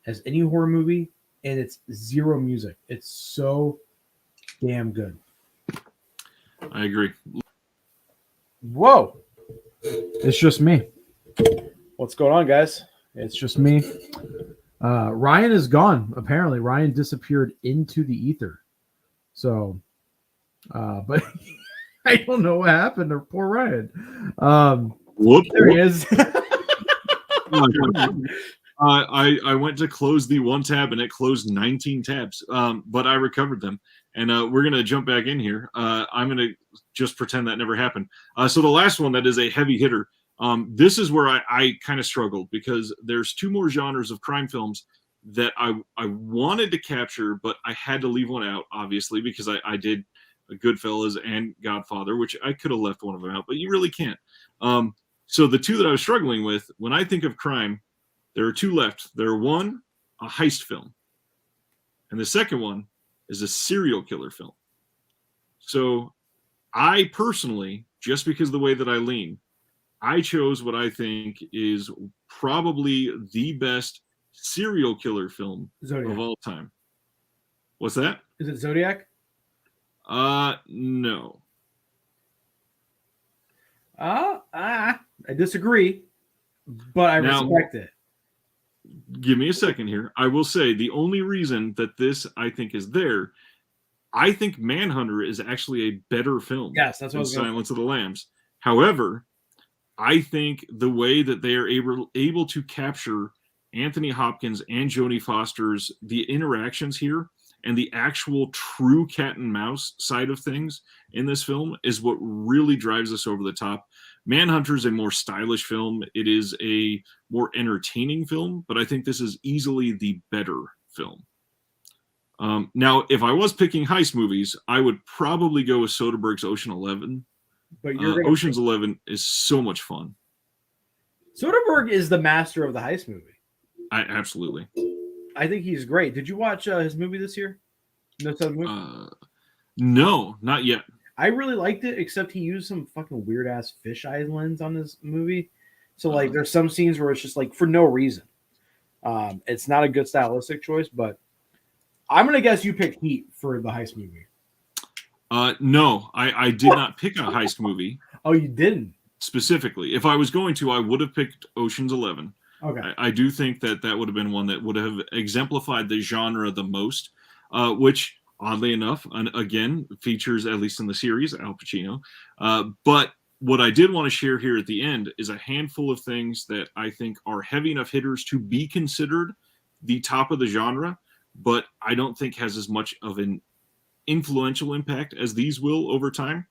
as any horror movie, and it's zero music. It's so damn good. I agree. Whoa. It's just me. What's going on, guys? It's just me. Ryan is gone. Apparently, Ryan disappeared into the ether. So, but I don't know what happened to poor Ryan. Whoop, there he is. I went to close the one tab and it closed 19 tabs, but I recovered them. And we're going to jump back in here. I'm going to just pretend that never happened. So the last one that is a heavy hitter, this is where I kind of struggled, because there's two more genres of crime films that I wanted to capture, but I had to leave one out, obviously, because I did Goodfellas and Godfather, which I could have left one of them out, but you really can't. So the two that I was struggling with, when I think of crime, there are two left. There one, a heist film, and the second one is a serial killer film. So I personally, just because of the way that I lean, I chose what I think is probably the best serial killer film Zodiac. of all time. What's that? Is it Zodiac? No. I disagree, but I respect it. Give me a second here. I will say the only reason that this, I think, is there, I think Manhunter is actually a better film. Yes, that's what I was going to say. Silence of the Lambs. However, I think the way that they are able to capture Anthony Hopkins and Jodie Foster's the interactions here and the actual true cat and mouse side of things in this film is what really drives us over the top. Manhunter is a more stylish film. It is a more entertaining film, but I think this is easily the better film. Now, if I was picking heist movies, I would probably go with Soderbergh's Ocean 11. But Ocean's 11 is so much fun. Soderbergh is the master of the heist movie. Absolutely. I think he's great. Did you watch his movie this year? No, not yet. I really liked it, except he used some fucking weird ass fisheye lens on this movie. So like, there's some scenes where it's just like for no reason. It's not a good stylistic choice, but I'm gonna guess you picked Heat for the heist movie. No, I did not pick a heist movie. Oh, you didn't? Specifically. If I was going to, I would have picked Ocean's 11. Okay. I do think that would have been one that would have exemplified the genre the most, which, oddly enough, again, features, at least in the series, Al Pacino. But what I did want to share here at the end is a handful of things that I think are heavy enough hitters to be considered the top of the genre, but I don't think has as much of an influential impact as these will over time.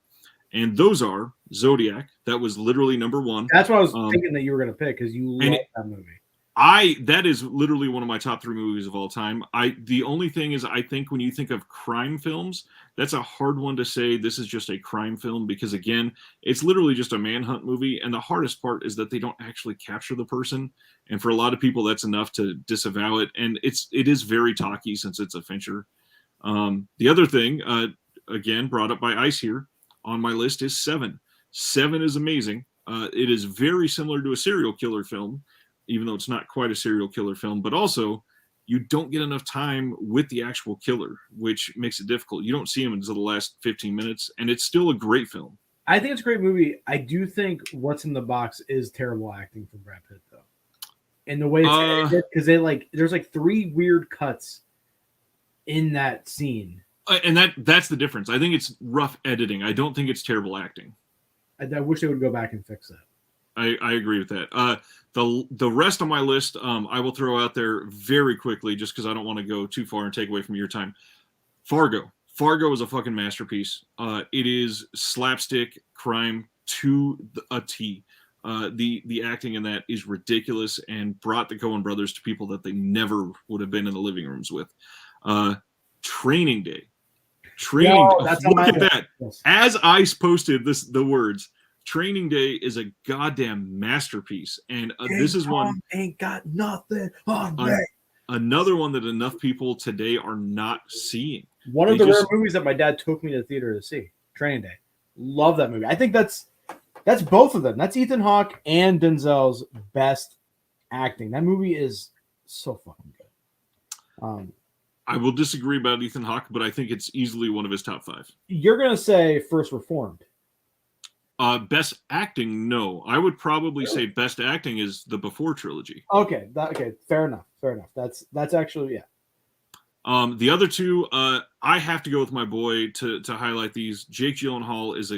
And those are Zodiac. That was literally number one. That's what I was thinking that you were going to pick, because you love that movie. That is literally one of my top 3 movies of all time. The only thing is, I think when you think of crime films, that's a hard one to say this is just a crime film, because again, it's literally just a manhunt movie, and the hardest part is that they don't actually capture the person, and for a lot of people that's enough to disavow it, and it is very talky since it's a Fincher. The other thing, again brought up by Ice here on my list, is Seven. Seven is amazing. It is very similar to a serial killer film, even though it's not quite a serial killer film, but also you don't get enough time with the actual killer, which makes it difficult. You don't see him until the last 15 minutes, and it's still a great film. I think it's a great movie. I do think What's in the Box is terrible acting from Brad Pitt, though. And the way it's edited, because there's like 3 weird cuts in that scene. And that's the difference. I think it's rough editing. I don't think it's terrible acting. I wish they would go back and fix that. I agree with that. The rest of my list, I will throw out there very quickly, just because I don't want to go too far and take away from your time. Fargo. Fargo is a fucking masterpiece. It is slapstick crime to a T. The acting in that is ridiculous and brought the Coen brothers to people that they never would have been in the living rooms with. Training Day. Look at that. Yes. As Ice posted the words, Training Day is a goddamn masterpiece, and this is one ain't got nothing on me. Another one that enough people today are not seeing. One of the rare movies that my dad took me to the theater to see. Training Day, love that movie. I think that's both of them. That's Ethan Hawke and Denzel's best acting. That movie is so fucking good. I will disagree about Ethan Hawke, but I think it's easily one of his top 5. You're gonna say First Reformed. Best acting, no. I would probably say best acting is the Before trilogy. Okay, fair enough. That's actually, yeah. The other 2, I have to go with my boy to highlight these. Jake Gyllenhaal is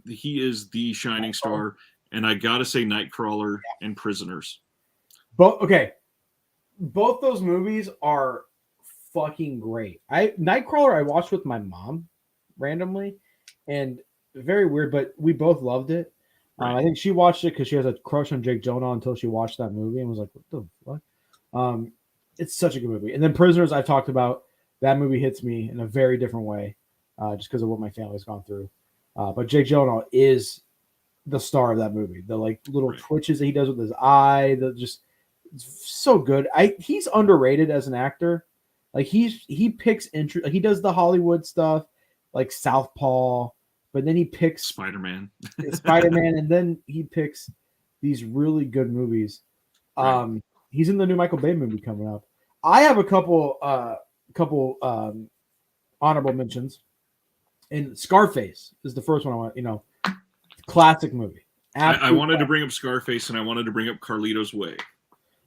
he is the shining star, and I gotta say Nightcrawler and Prisoners. Both those movies are fucking great. Nightcrawler I watched with my mom randomly, and very weird, but we both loved it. Right. I think she watched it because she has a crush on Jake Gyllenhaal until she watched that movie and was like, "What the fuck?" It's such a good movie. And then Prisoners, I've talked about. That movie hits me in a very different way, just because of what my family's gone through. But Jake Gyllenhaal is the star of that movie. The little twitches that he does with his eye, it's so good. He's underrated as an actor. Like he picks interest. He does the Hollywood stuff, like Southpaw. But then he picks Spider-Man, and then he picks these really good movies. He's in the new Michael Bay movie coming up. I have a couple honorable mentions. And Scarface is the first one I want. Classic movie. I wanted to bring up Scarface, and I wanted to bring up Carlito's Way.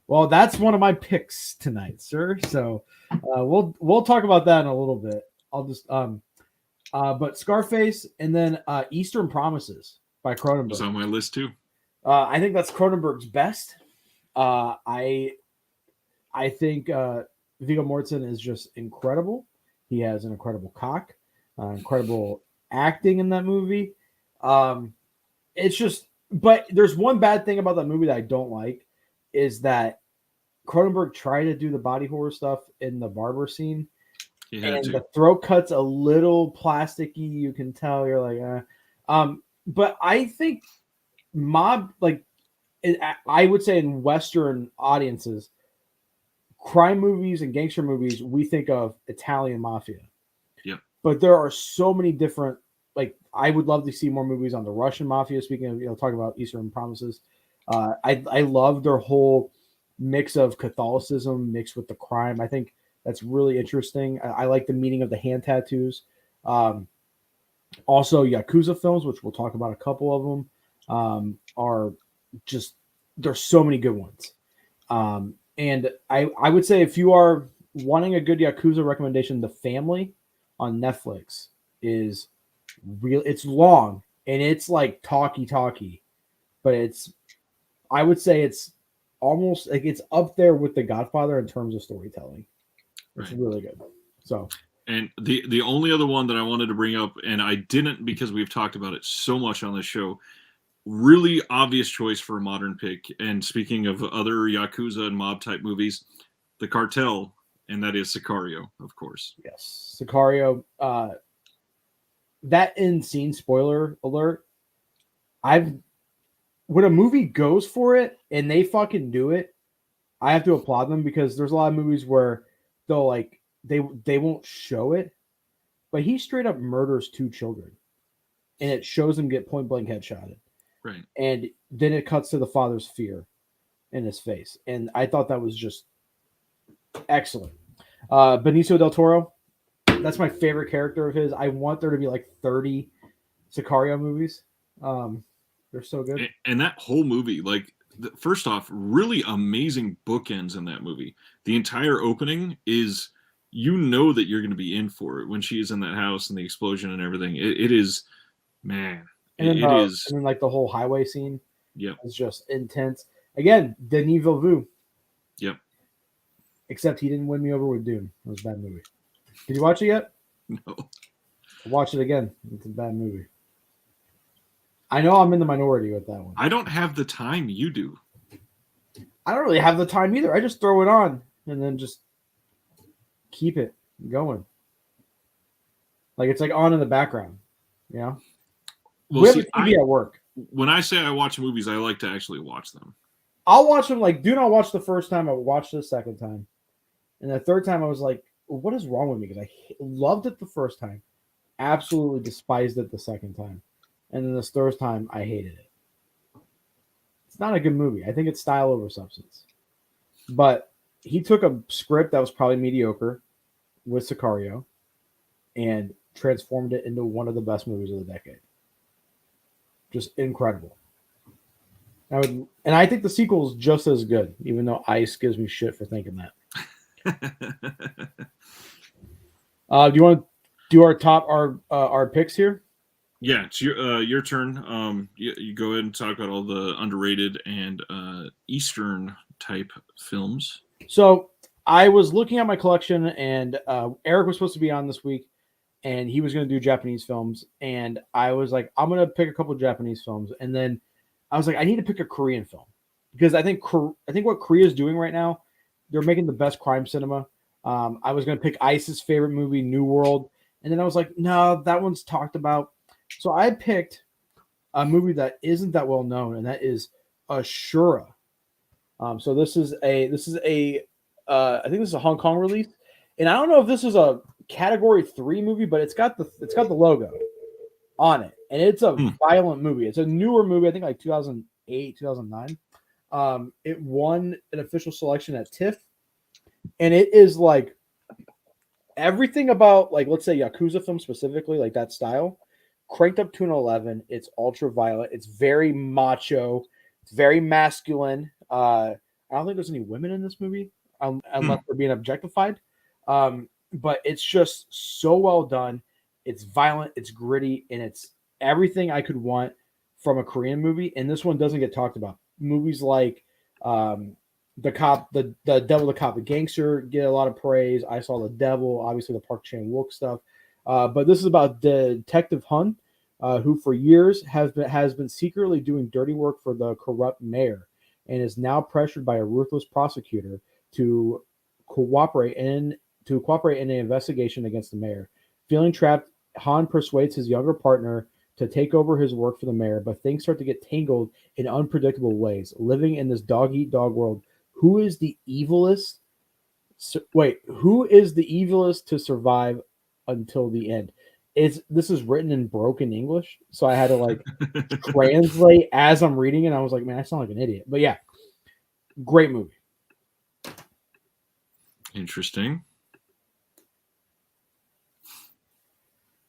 Well, that's one of my picks tonight, sir. So we'll talk about that in a little bit. I'll just but Scarface, and then Eastern Promises by Cronenberg. It's on my list too. I think that's Cronenberg's best. I think Viggo Mortensen is just incredible. He has an incredible cock, incredible acting in that movie. It's just, but there's one bad thing about that movie that I don't like, is that Cronenberg tried to do the body horror stuff in the barber scene. And the throat cut's a little plasticky. You can tell. You're like, but I think I would say in Western audiences, crime movies and gangster movies, we think of Italian mafia. Yeah. But there are so many different, I would love to see more movies on the Russian mafia. Speaking of, talking about Eastern Promises, I love their whole mix of Catholicism mixed with the crime. I think that's really interesting. I like the meaning of the hand tattoos. Also, Yakuza films, which we'll talk about a couple of them, are just, there's so many good ones. And I would say if you are wanting a good Yakuza recommendation, The Family on Netflix is real. It's long and it's like talky, but I would say it's almost like it's up there with The Godfather in terms of storytelling. It's really good. So, and the only other one that I wanted to bring up, and I didn't because we've talked about it so much on this show, really obvious choice for a modern pick. And speaking of other Yakuza and mob type movies, The Cartel, and that is Sicario, of course. Yes, Sicario. That end scene, spoiler alert. When a movie goes for it and they fucking do it, I have to applaud them, because there's a lot of movies where they'll like they won't show it, but he straight up murders 2 children, and it shows him get point blank headshotted. Right. And then it cuts to the father's fear in his face. And I thought that was just excellent. Benicio Del Toro, that's my favorite character of his. I want there to be like 30 Sicario movies. They're so good. And that whole movie, like, first off, really amazing bookends in that movie. The entire opening is, you know that you're going to be in for it when she is in that house and the explosion and everything. It is, man. And then, it is. And then like the whole highway scene. Yep. It's just intense. Again, Denis Villeneuve. Yep. Except he didn't win me over with Dune. It was a bad movie. Did you watch it yet? No. Watch it again. It's a bad movie. I know I'm in the minority with that one. I don't have the time you do. I don't really have the time either. I just throw it on and then just keep it going. Like it's like on in the background. You know? Well, we have see, a TV at work. When I say I watch movies, I like to actually watch them. I'll watch them like Dune. I watched the first time. I watched it the second time. And the third time I was like, what is wrong with me? Because I loved it the first time. Absolutely despised it the second time. And then this third time, I hated it. It's not a good movie. I think it's style over substance. But he took a script that was probably mediocre with Sicario and transformed it into one of the best movies of the decade. Just incredible. And I think the sequel is just as good, even though Ice gives me shit for thinking that. Do you want to do our picks here? Yeah, it's your turn. You go ahead and talk about all the underrated and Eastern type films. So I was looking at my collection, and Eric was supposed to be on this week, and he was going to do Japanese films, and I was like, I'm going to pick a couple of Japanese films, and then I was like, I need to pick a Korean film, because I think what Korea is doing right now, they're making the best crime cinema. I was going to pick Ice's favorite movie, New World, and then I was like, no, that one's talked about. So I picked a movie that isn't that well known, and that is Shura. So this is a I think this is a Hong Kong release, and I don't know if this is a Category 3 movie, but it's got the logo on it, and it's a violent movie. It's a newer movie, I think like 2008, 2009. It won an official selection at TIFF, and it is like everything about, like, let's say Yakuza film specifically, like that style, cranked up to an 11. It's ultra violent. It's very macho. It's very masculine. I don't think there's any women in this movie unless they're being objectified. But it's just so well done. It's violent. It's gritty, and it's everything I could want from a Korean movie. And this one doesn't get talked about. Movies like the Devil, the Cop, the Gangster get a lot of praise. I Saw the Devil, obviously the Park Chan-wook stuff. But this is about Detective Hun, who for years has been secretly doing dirty work for the corrupt mayor, and is now pressured by a ruthless prosecutor to cooperate in an investigation against the mayor. Feeling trapped, Han persuades his younger partner to take over his work for the mayor, but things start to get tangled in unpredictable ways. Living in this dog-eat-dog world, who is the evilest? Who is the evilest to survive until the end? This is written in broken English, so I had to like translate as I'm reading it. I was like, man, I sound like an idiot. But yeah, great movie. Interesting.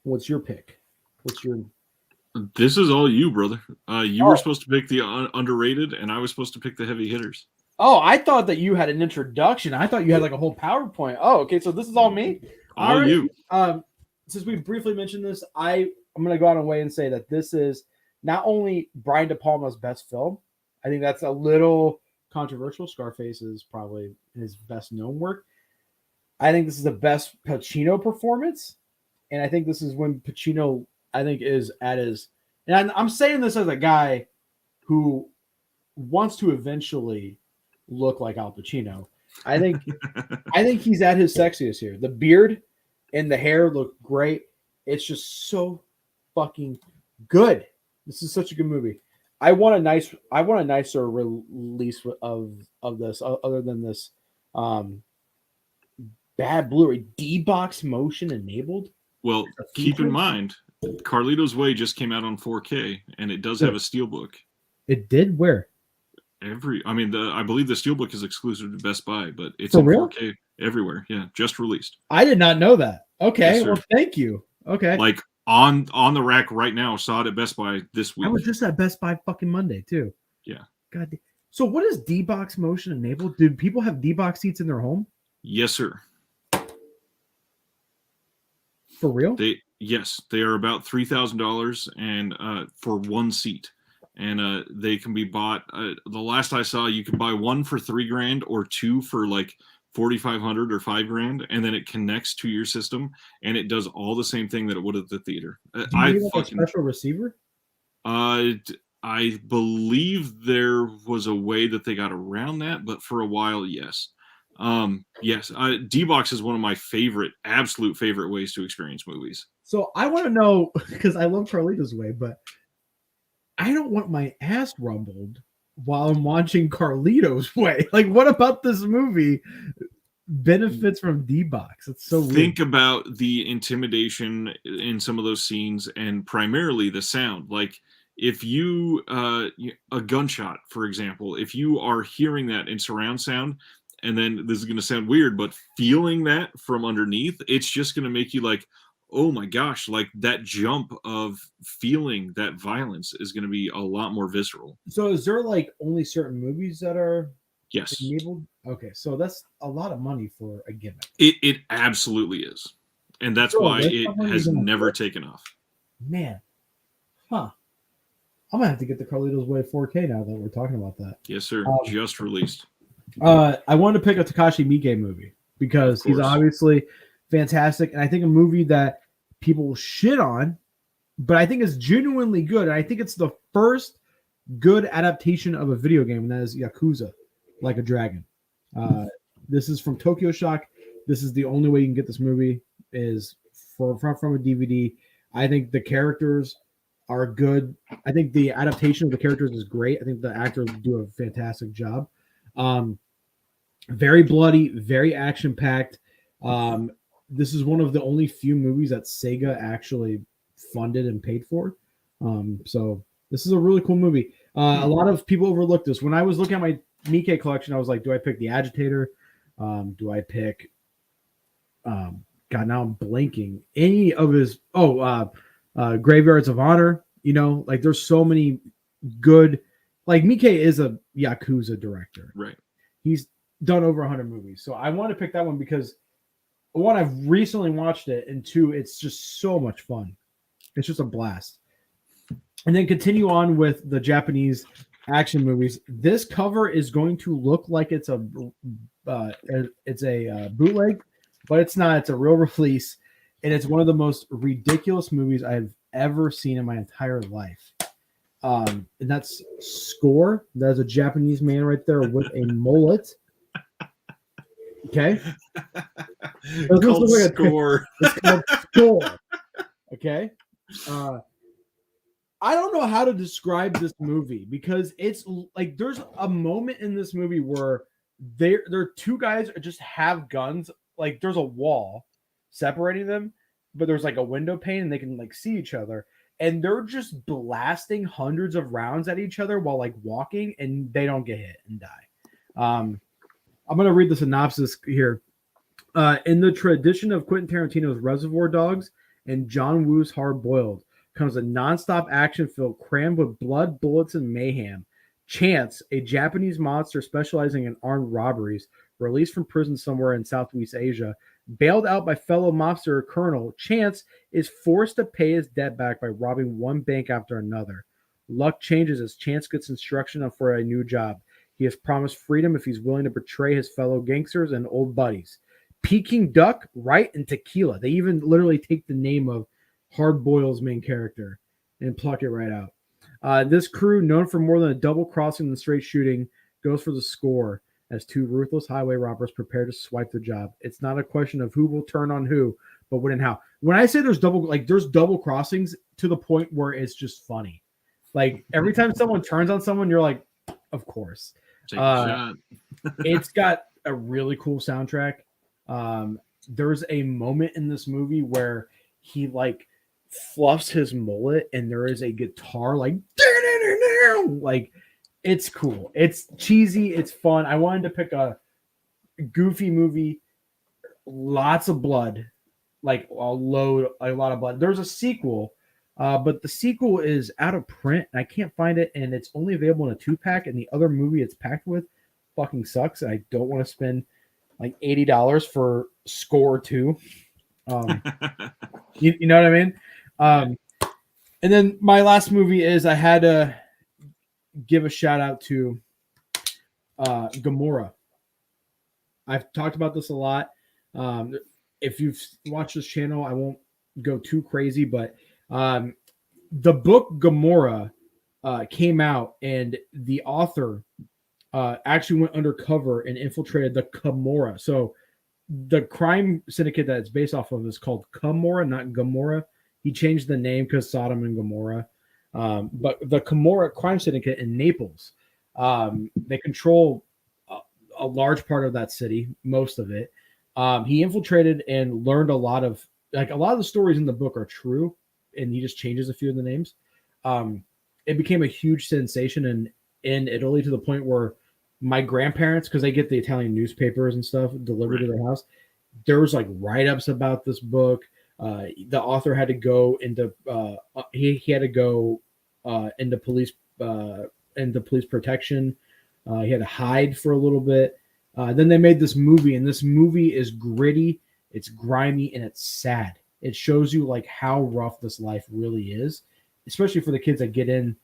What's your pick? This is all you, brother. You were supposed to pick the underrated, and I was supposed to pick the heavy hitters. Oh, I thought that you had an introduction. I thought you had like a whole PowerPoint. Oh, okay. So this is all me. All right. You. Since we briefly mentioned this, I'm going to go out and way and say that this is not only Brian De Palma's best film. I think that's a little controversial. Scarface is probably his best known work. I think this is the best Pacino performance. And I think this is when Pacino, I think, is at his, and I'm saying this as a guy who wants to eventually look like Al Pacino. I think he's at his sexiest here. The beard and the hair look great. It's just so fucking good. This is such a good movie. I want a nicer release of this other than this bad Blu-ray D-Box motion enabled. Well, keep in mind, Carlito's Way just came out on 4K, and it does have a steelbook. It did? Where? I believe the steelbook is exclusive to Best Buy, but it's For in real? 4K everywhere. Yeah, just released. I did not know that. Okay, Yes, well, thank you. Okay. Like on the rack right now. Saw it at Best Buy this week. I was just at Best Buy fucking Monday too. Yeah. God. So what is D-Box motion enabled? Do people have D-Box seats in their home? Yes, sir. For real? They are about $3,000 and for one seat. And they can be bought. The last I saw, you could buy one for $3,000 or two for like $4,500 or $5,000, and then it connects to your system and it does all the same thing that it would at the theater. Do you need a special receiver? I believe there was a way that they got around that, but for a while, yes. Yes, D-Box is one of my absolute favorite ways to experience movies. So I want to know, because I love Carlito's Way, but I don't want my ass rumbled while I'm watching Carlito's Way. Like, what about this movie benefits from D-Box? It's so weird. Think about the intimidation in some of those scenes, and primarily the sound. Like, if you a gunshot, for example, if you are hearing that in surround sound, and then this is going to sound weird, but feeling that from underneath, it's just going to make you like, oh my gosh, like that jump of feeling that violence is going to be a lot more visceral. So is there like only certain movies that are yes enabled? Okay, so that's a lot of money for a gimmick. It absolutely is, and that's why it has never taken off. Man, huh? I'm gonna have to get the Carlito's Way 4K now that we're talking about that. Yes, sir. Just released. I wanted to pick a Takashi Miike movie because he's obviously fantastic, and I think a movie that people shit on, but I think is genuinely good. And I think it's the first good adaptation of a video game, and that is Yakuza Like a Dragon. This is from Tokyo Shock. This is the only way you can get this movie is from a DVD. I think the characters are good. I think the adaptation of the characters is great. I think the actors do a fantastic job. Very bloody, very action-packed. This is one of the only few movies that Sega actually funded and paid for. So this is a really cool movie. A lot of people overlooked this. When I was looking at my Miike collection, I was like, do I pick The Agitator? Do I pick God, now I'm blanking. Any of his Graveyards of Honor, like there's so many good, like Miike is a Yakuza director. Right. He's done over 100 movies. So I want to pick that one because one, I've recently watched it, and two, it's just so much fun. It's just a blast. And then continue on with the Japanese action movies. This cover is going to look like it's a bootleg, but it's not. It's a real release, and it's one of the most ridiculous movies I've ever seen in my entire life. And that's Score. That's a Japanese man right there with a mullet. Okay. It's called Score. It's called Score. Okay. I don't know how to describe this movie because it's like there's a moment in this movie where there are two guys that just have guns. Like there's a wall separating them, but there's like a window pane and they can like see each other. And they're just blasting hundreds of rounds at each other while like walking, and they don't get hit and die. I'm going to read the synopsis here. In the tradition of Quentin Tarantino's Reservoir Dogs and John Woo's Hard Boiled comes a nonstop action film crammed with blood, bullets, and mayhem. Chance, a Japanese monster specializing in armed robberies, released from prison somewhere in Southeast Asia, bailed out by fellow mobster Colonel, Chance is forced to pay his debt back by robbing one bank after another. Luck changes as Chance gets instruction for a new job. He is promised freedom if he's willing to betray his fellow gangsters and old buddies. Peking duck, right, and tequila. They even literally take the name of Hard Boil's main character and pluck it right out. This crew, known for more than a double crossing and straight shooting, goes for the score as two ruthless highway robbers prepare to swipe the job. It's not a question of who will turn on who, but when and how. When I say there's double crossings to the point where it's just funny. Like every time someone turns on someone, you're like, of course. Take a shot. It's got a really cool soundtrack. There's a moment in this movie where he like fluffs his mullet and there is a guitar like it's cool. It's cheesy. It's fun. I wanted to pick a goofy movie, lots of blood, like a lot of blood. There's a sequel, but the sequel is out of print and I can't find it, and it's only available in a 2-pack, and the other movie it's packed with fucking sucks. And I don't want to spend like $80 for Score 2. You know what I mean? And then my last movie is I had to give a shout out to Gamora. I've talked about this a lot. If you've watched this channel, I won't go too crazy, but the book Gamora came out, and the author actually went undercover and infiltrated the Camorra. So the crime syndicate that it's based off of is called Camorra, not Gamora. He changed the name because Sodom and Gomorrah. But the Camorra crime syndicate in Naples, they control a large part of that city, most of it. He infiltrated and learned a lot of the stories in the book are true, and he just changes a few of the names. It became a huge sensation in Italy to the point where my grandparents, because they get the Italian newspapers and stuff delivered to their house, there was like write-ups about this book. The author had to go into he had to go into police protection. He had to hide for a little bit. Then they made this movie, and this movie is gritty, it's grimy, and it's sad. It shows you like how rough this life really is, especially for the kids that get in.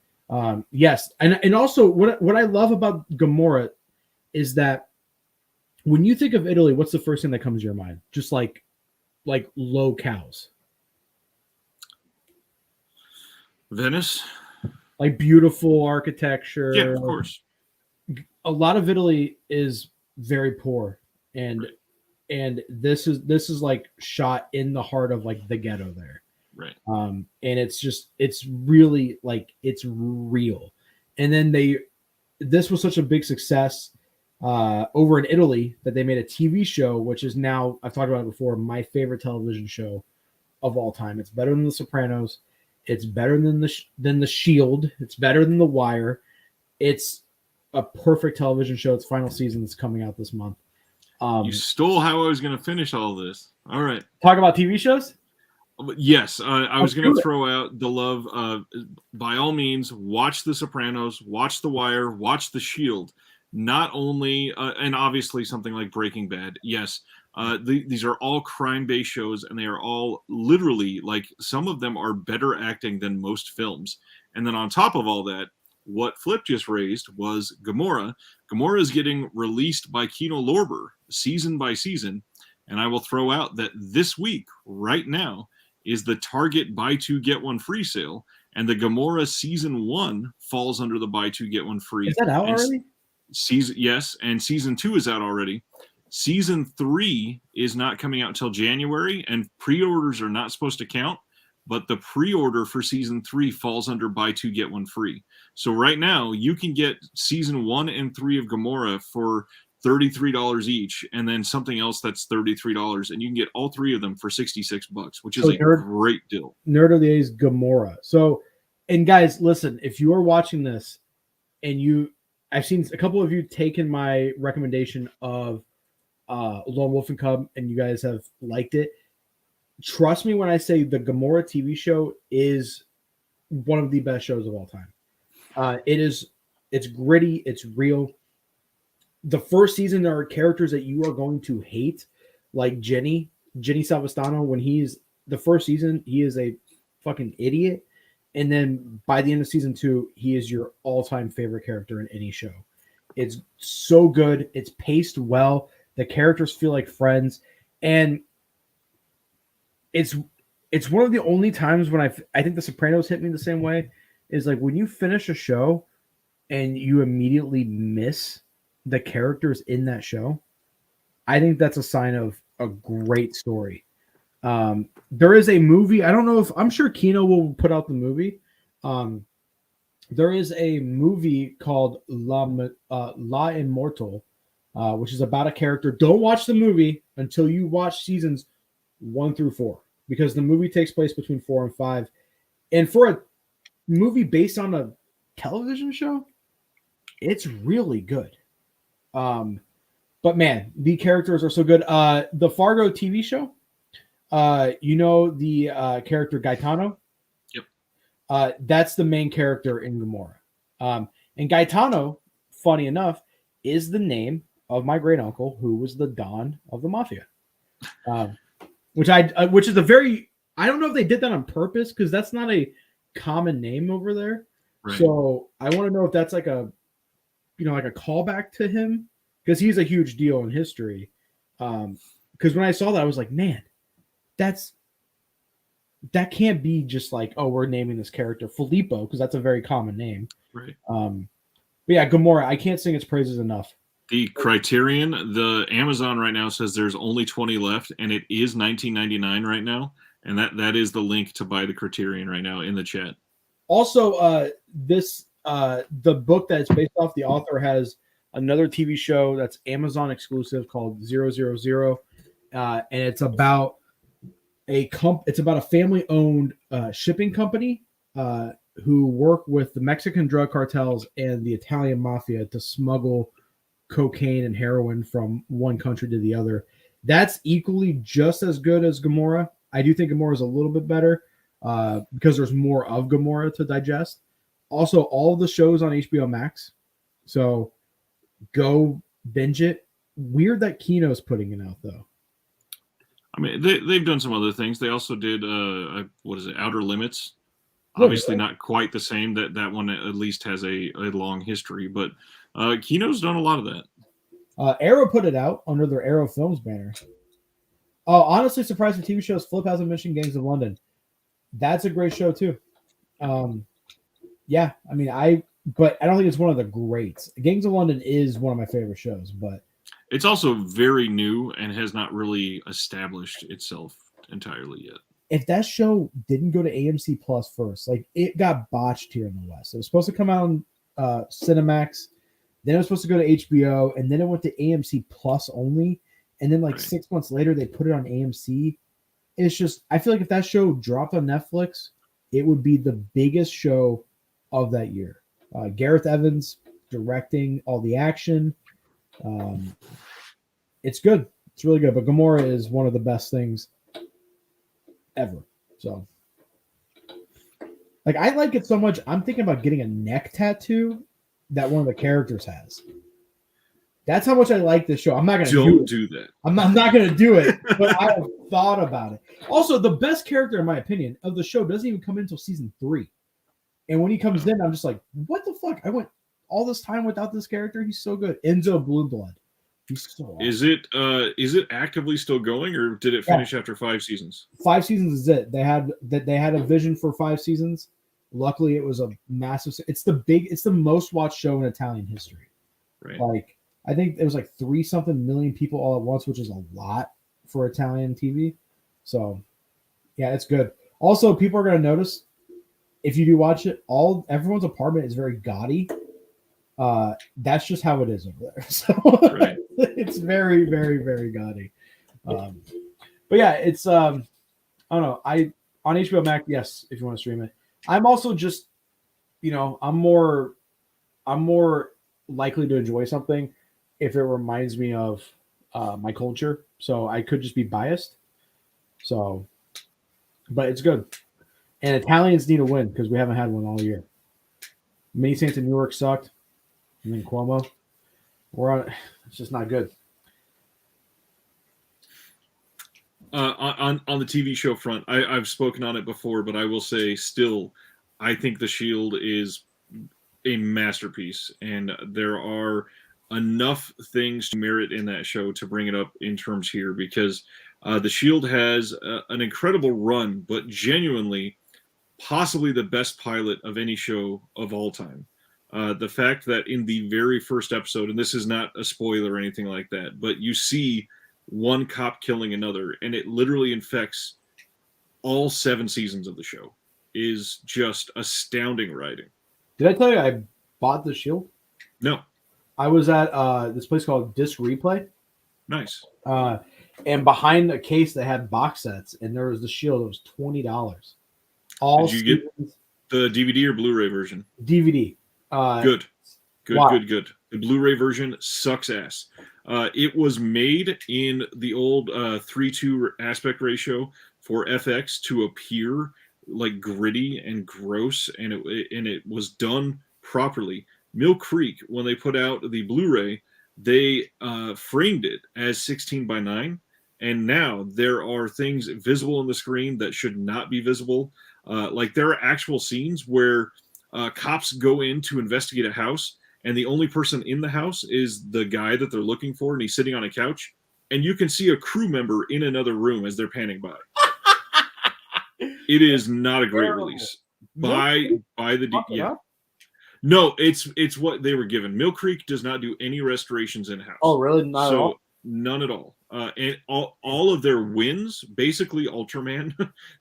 Yes, and also what I love about Gamora is that when you think of Italy, what's the first thing that comes to your mind? Just like locales. Venice, like beautiful architecture. Yeah, of course. A lot of Italy is very poor, and this is like shot in the heart of like the ghetto there. Right. And it's really like it's real. And then this was such a big success over in Italy that they made a TV show, which is now, I've talked about it before, my favorite television show of all time. It's better than The Sopranos. It's better than the Shield. It's better than The Wire. It's a perfect television show. Its final season is coming out this month. You stole how I was going to finish all this. All right. Talk about TV shows? Yes, I was going to throw out the love. By all means, watch The Sopranos, watch The Wire, watch The Shield. Not only, and obviously something like Breaking Bad. Yes, these are all crime-based shows, and they are all literally, like, some of them are better acting than most films. And then on top of all that, what Flip just raised was Gamora. Gamora is getting released by Kino Lorber season by season, and I will throw out that this week, right now, is the Target buy two get one free sale, and the Gamora season 1 falls under the buy two get one free. Is that out already? Yes, and season 2 is out already. Season 3 is not coming out until January, and pre-orders are not supposed to count, but the pre-order for season 3 falls under buy two get one free. So right now you can get season 1 and 3 of Gamora for $33 each, and then something else that's $33, and you can get all 3 of them for $66, which is a great deal. Nerd of the Days Gamora. So, and guys, listen, if you are watching this and I've seen a couple of you taken my recommendation of Lone Wolf and Cub, and you guys have liked it. Trust me when I say the Gamora TV show is one of the best shows of all time. It's gritty, it's real. The first season, there are characters that you are going to hate, like Jenny Salvestano. When he's the first season, he is a fucking idiot. And then by the end of season 2, he is your all-time favorite character in any show. It's so good. It's paced well. The characters feel like friends. And it's one of the only times when I think The Sopranos hit me the same way. is like when you finish a show and you immediately miss the characters in that show, I think that's a sign of a great story. There is a movie. I don't know if I'm sure Kino will put out the movie. There is a movie called La Immortal, which is about a character. Don't watch the movie until you watch seasons 1 through 4, because the movie takes place between 4 and 5. And for a movie based on a television show, it's really good. But man, the characters are so good. The Fargo TV show, the character Gaetano? Yep. That's the main character in Gomorrah. And Gaetano, funny enough, is the name of my great uncle who was the Don of the Mafia. Which is a very, I don't know if they did that on purpose, because that's not a common name over there. Right. So I want to know if that's like a callback to him, because he's a huge deal in history. Because when I saw that, I was like, man, that can't be just like, oh, we're naming this character Filippo, because that's a very common name. Right. But yeah, Gomorrah, I can't sing its praises enough. The Criterion, the Amazon right now says there's only 20 left, and it is $19.99 right now. And that is the link to buy the Criterion right now in the chat. Also, the book that it's based off, the author has another TV show that's Amazon exclusive called 000, and it's about a family-owned shipping company who work with the Mexican drug cartels and the Italian mafia to smuggle cocaine and heroin from one country to the other. That's equally just as good as Gomorrah. I do think Gomorrah is a little bit better because there's more of Gomorrah to digest. Also, all of the shows on HBO Max, so go binge it. Weird that Kino's putting it out, though. I mean, they've done some other things. They also did, Outer Limits. Obviously not quite the same. That one at least has a long history, but Kino's done a lot of that. Arrow put it out under their Arrow Films banner. Oh, honestly, surprising TV shows. Flip hasn't mentioned Gangs of London. That's a great show too. Yeah, I mean, but I don't think it's one of the greats. Gangs of London is one of my favorite shows, but it's also very new and has not really established itself entirely yet. If that show didn't go to AMC Plus first, like it got botched here in the West. It was supposed to come out on Cinemax, then it was supposed to go to HBO, and then it went to AMC Plus only. And then 6 months later, they put it on AMC. It's just, I feel like if that show dropped on Netflix, it would be the biggest show of that year. Gareth Evans directing all the action. It's good. It's really good. But Gomorrah is one of the best things ever. So, I like it so much. I'm thinking about getting a neck tattoo that one of the characters has. That's how much I like this show. I'm not going to do that. I'm not going to do it, but I have thought about it. Also, the best character, in my opinion, of the show doesn't even come in until season 3. And when he comes in, I'm just like, what the fuck? I went all this time without this character. He's so good. Enzo Blueblood. He's so awesome. Is it actively still going, or did it finish after 5 seasons? 5 seasons is it. They had a vision for 5 seasons. Luckily, it was a massive. It's the most watched show in Italian history. Right. I think it was 3-something million people all at once, which is a lot for Italian TV. So, yeah, it's good. Also, people are going to notice if you do watch it, everyone's apartment is very gaudy. That's just how it is over there. So it's very, very, very gaudy. But yeah, it's I don't know. On HBO Max, yes, if you want to stream it. I'm also just, I'm more likely to enjoy something if it reminds me of my culture. So I could just be biased. So, but it's good. And Italians need a win because we haven't had one all year. Many Saints in New York sucked. And then Cuomo. It's just not good. On the TV show front, I've spoken on it before, but I will say still, I think The Shield is a masterpiece, and there are enough things to merit in that show to bring it up in terms here, because The Shield has an incredible run, but genuinely, possibly the best pilot of any show of all time. The fact that in the very first episode, and this is not a spoiler or anything like that, but you see one cop killing another, and it literally infects all 7 seasons of the show, is just astounding writing. Did I tell you I bought the Shield? No. I was at this place called Disc Replay. Nice. And behind the case, they had box sets, and there was the Shield. It was $20. All Did you get the DVD or Blu-ray version? DVD. Good. Wow. The Blu-ray version sucks ass. It was made in the old 3:2 aspect ratio for FX to appear like gritty and gross, and it was done properly. Mill Creek, when they put out the Blu-ray, they framed it as 16:9, and now there are things visible on the screen that should not be visible. Like there are actual scenes where cops go in to investigate a house, and the only person in the house is the guy that they're looking for, and he's sitting on a couch, and you can see a crew member in another room as they're panning by. It is not a great release by the yeah. No, it's what they were given. Mill Creek does not do any restorations in house. Oh, really? Not at all? None at all. And all of their wins, basically Ultraman,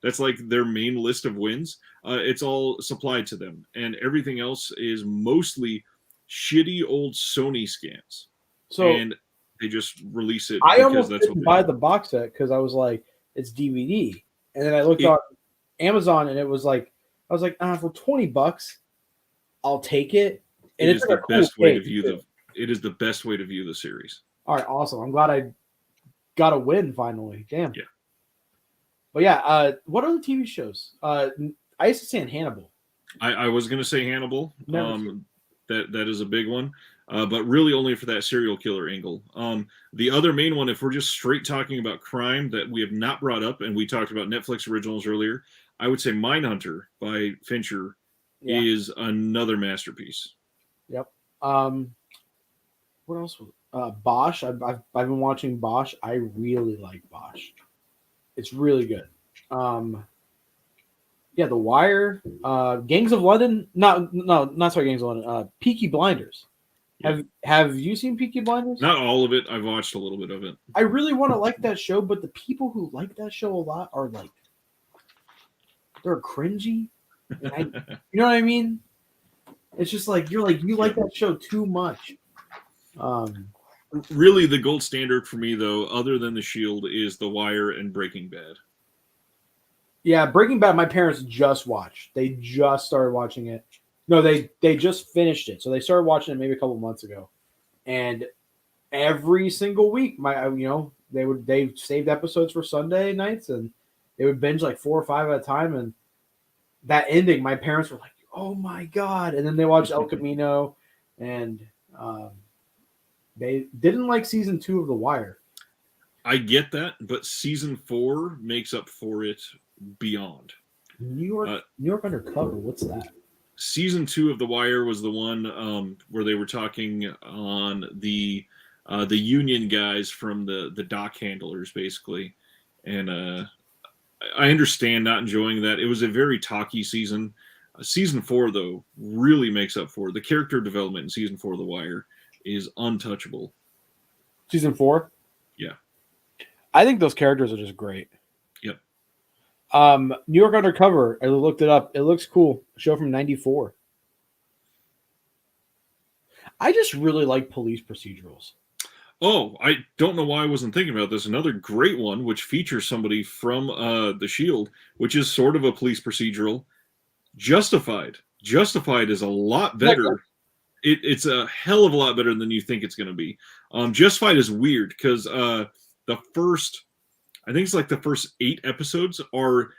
that's like their main list of wins. It's all supplied to them, and everything else is mostly shitty old Sony scans. So and they just release it. I almost didn't buy the box set because I was like, it's DVD, and then I looked on Amazon, and it was like, I was like, for $20, I'll take it. And it's the best way to view It is the best way to view the series. All right, awesome. I'm glad I got a win finally. Damn. Yeah. But yeah, what are the TV shows? I used to say Hannibal. I was going to say Hannibal. That is a big one, but really only for that serial killer angle. The other main one, if we're just straight talking about crime that we have not brought up, and we talked about Netflix originals earlier, I would say Mindhunter by Fincher is another masterpiece. Yep. What else? Bosch. I've been watching Bosch. I really like Bosch. It's really good. Yeah, The Wire, Gangs of London. Not sorry, Gangs of London. Peaky Blinders. Yeah. Have you seen Peaky Blinders? Not all of it. I've watched a little bit of it. I really want to like that show, but the people who like that show a lot are like, they're cringy. And you know what I mean? It's just like you like that show too much. Really, the gold standard for me, though, other than The Shield, is The Wire and Breaking Bad. Yeah, Breaking Bad, my parents just watched. They just started watching it. No, they just finished it. So they started watching it maybe a couple months ago. And every single week, they saved episodes for Sunday nights, and they would binge like 4 or 5 at a time. And that ending, my parents were like, "Oh my God." And then they watched El Camino, and they didn't like season 2 of The Wire. I get that, but season 4 makes up for it beyond. New York Undercover, what's that? Season 2 of The Wire was the one where they were talking on the union guys from the dock handlers, basically. And I understand not enjoying that. It was a very talky season. Season 4, though, really makes up for it. The character development in season 4 of The Wire is untouchable. Season 4? Yeah. I think those characters are just great. Yep. New York Undercover, I looked it up. It looks cool. A show from 94. I just really like police procedurals. Oh, I don't know why I wasn't thinking about this. Another great one, which features somebody from The Shield, which is sort of a police procedural, Justified. Justified is a lot better. It's a hell of a lot better than you think it's going to be. Justified is weird because the first 8 episodes are,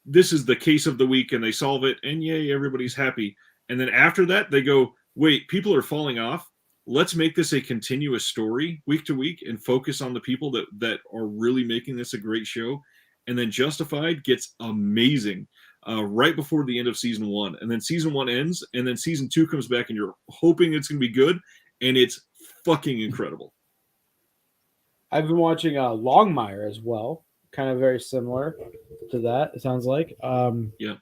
this is the case of the week, and they solve it, and yay, everybody's happy. And then after that, they go, wait, people are falling off. Let's make this a continuous story week to week and focus on the people that are really making this a great show. And then Justified gets amazing right before the end of season 1. And then season 1 ends, and then season 2 comes back, and you're hoping it's going to be good, and it's fucking incredible. I've been watching Longmire as well. Kind of very similar to that, it sounds like. Yeah.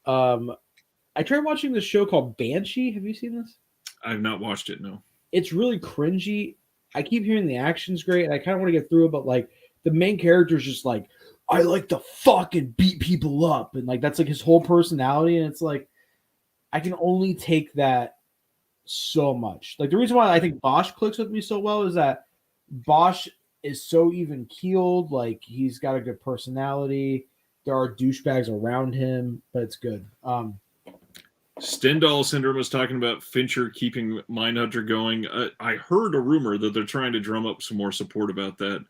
I tried watching this show called Banshee. Have you seen this? I've not watched it. No. It's really cringy. I keep hearing the action's great, and I kind of want to get through it, but like the main character is just like, I like to fucking beat people up, and like that's like his whole personality, and it's like I can only take that so much. Like the reason why I think Bosch clicks with me so well is that Bosch is so even keeled. Like he's got a good personality. There are douchebags around him, but it's good. Stendhal Syndrome was talking about Fincher keeping Mindhunter going. I heard a rumor that they're trying to drum up some more support about that.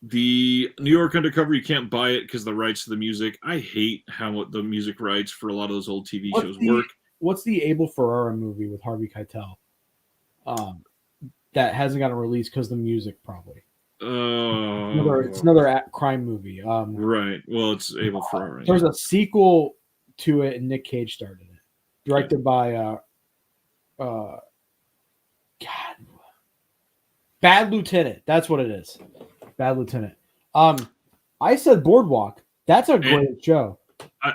The New York Undercover, you can't buy it because the rights to the music. I hate how the music rights for a lot of those old TV shows work. What's the Abel Ferrara movie with Harvey Keitel? That hasn't gotten released because of the music, probably. It's another crime movie. Right. Well, it's Abel Ferrara. There's a sequel to it, and Nick Cage started it. Directed by Bad Lieutenant. That's what it is. Bad Lieutenant. I said Boardwalk. That's a great show.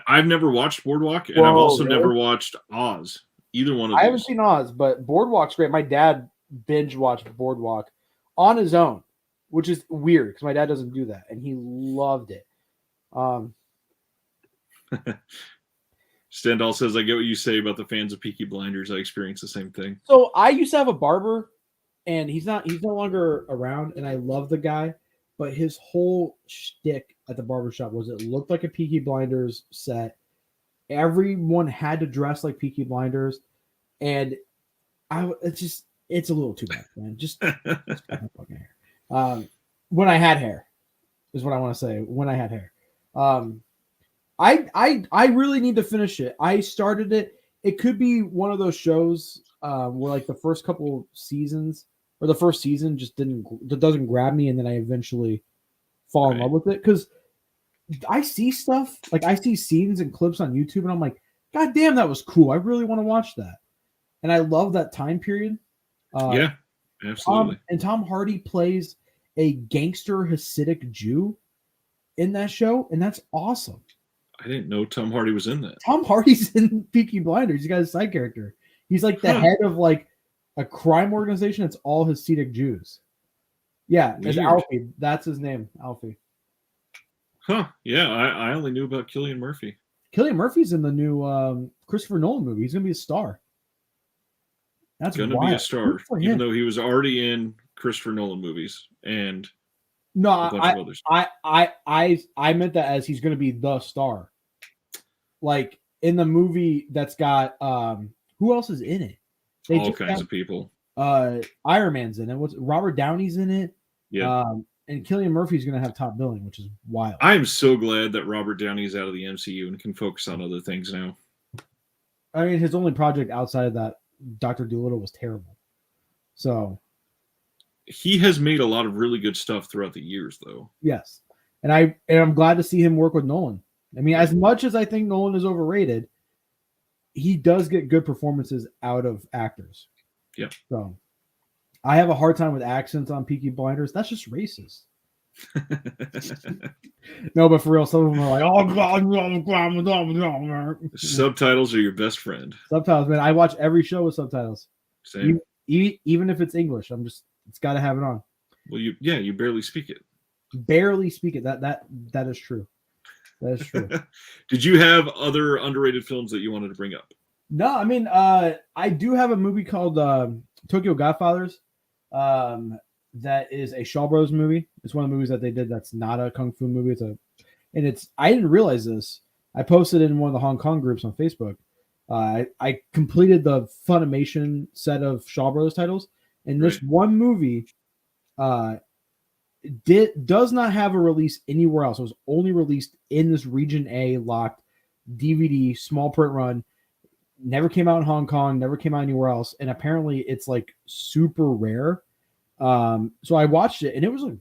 I've never watched Boardwalk, and I've also never watched Oz. Either one of those. I haven't seen Oz, but Boardwalk's great. My dad binge watched Boardwalk on his own, which is weird because my dad doesn't do that, and he loved it. Stendhal says, I get what you say about the fans of Peaky Blinders. I experienced the same thing. So I used to have a barber, and he's no longer around, and I love the guy, but his whole shtick at the barbershop was it looked like a Peaky Blinders set. Everyone had to dress like Peaky Blinders, and it's a little too much, man. Just cut my fucking hair. When I had hair is what I want to say. When I had hair. I really need to finish it. I started it. It could be one of those shows where like the first couple seasons or the first season just doesn't grab me, and then I eventually fall in love with it because I see stuff like I see scenes and clips on YouTube, and I'm like, God damn, that was cool. I really want to watch that, and I love that time period. Yeah, absolutely. And Tom Hardy plays a gangster Hasidic Jew in that show, and that's awesome. I didn't know Tom Hardy was in that. Tom Hardy's in Peaky Blinders. He's got a side character. He's like the head of like a crime organization. It's all Hasidic Jews. Yeah, it's Alfie. That's his name, Alfie. Huh. Yeah, I only knew about Cillian Murphy. Cillian Murphy's in the new Christopher Nolan movie. He's going to be a star. That's going to be a star, even though he was already in Christopher Nolan movies and a bunch of others. I meant that as he's going to be the star. Like in the movie that's got who else is in it? All kinds of people. Iron Man's in it. Robert Downey's in it? Yeah. And Cillian Murphy's going to have top billing, which is wild. I'm so glad that Robert Downey's out of the MCU and can focus on other things now. I mean, his only project outside of that, Dr. Dolittle, was terrible. So he has made a lot of really good stuff throughout the years, though. Yes, and I'm glad to see him work with Nolan. I mean, as much as I think Nolan is overrated, he does get good performances out of actors. Yeah. So I have a hard time with accents on Peaky Blinders. That's just racist. No, but for real, some of them are like, oh, subtitles are your best friend. Subtitles, man. I watch every show with subtitles. Same. Even if it's English, it's got to have it on. Well, you barely speak it. Barely speak it. That is true. That is true. Did you have other underrated films that you wanted to bring up? No, I mean, I do have a movie called Tokyo Godfathers. That is a Shaw Brothers movie. It's one of the movies that they did that's not a kung fu movie. I didn't realize this. I posted it in one of the Hong Kong groups on Facebook. I completed the Funimation set of Shaw Brothers titles, and this one movie does not have a release anywhere else. It was only released in this Region A locked DVD, small print run. Never came out in Hong Kong, never came out anywhere else, and apparently it's like super rare. So I watched it, and it was a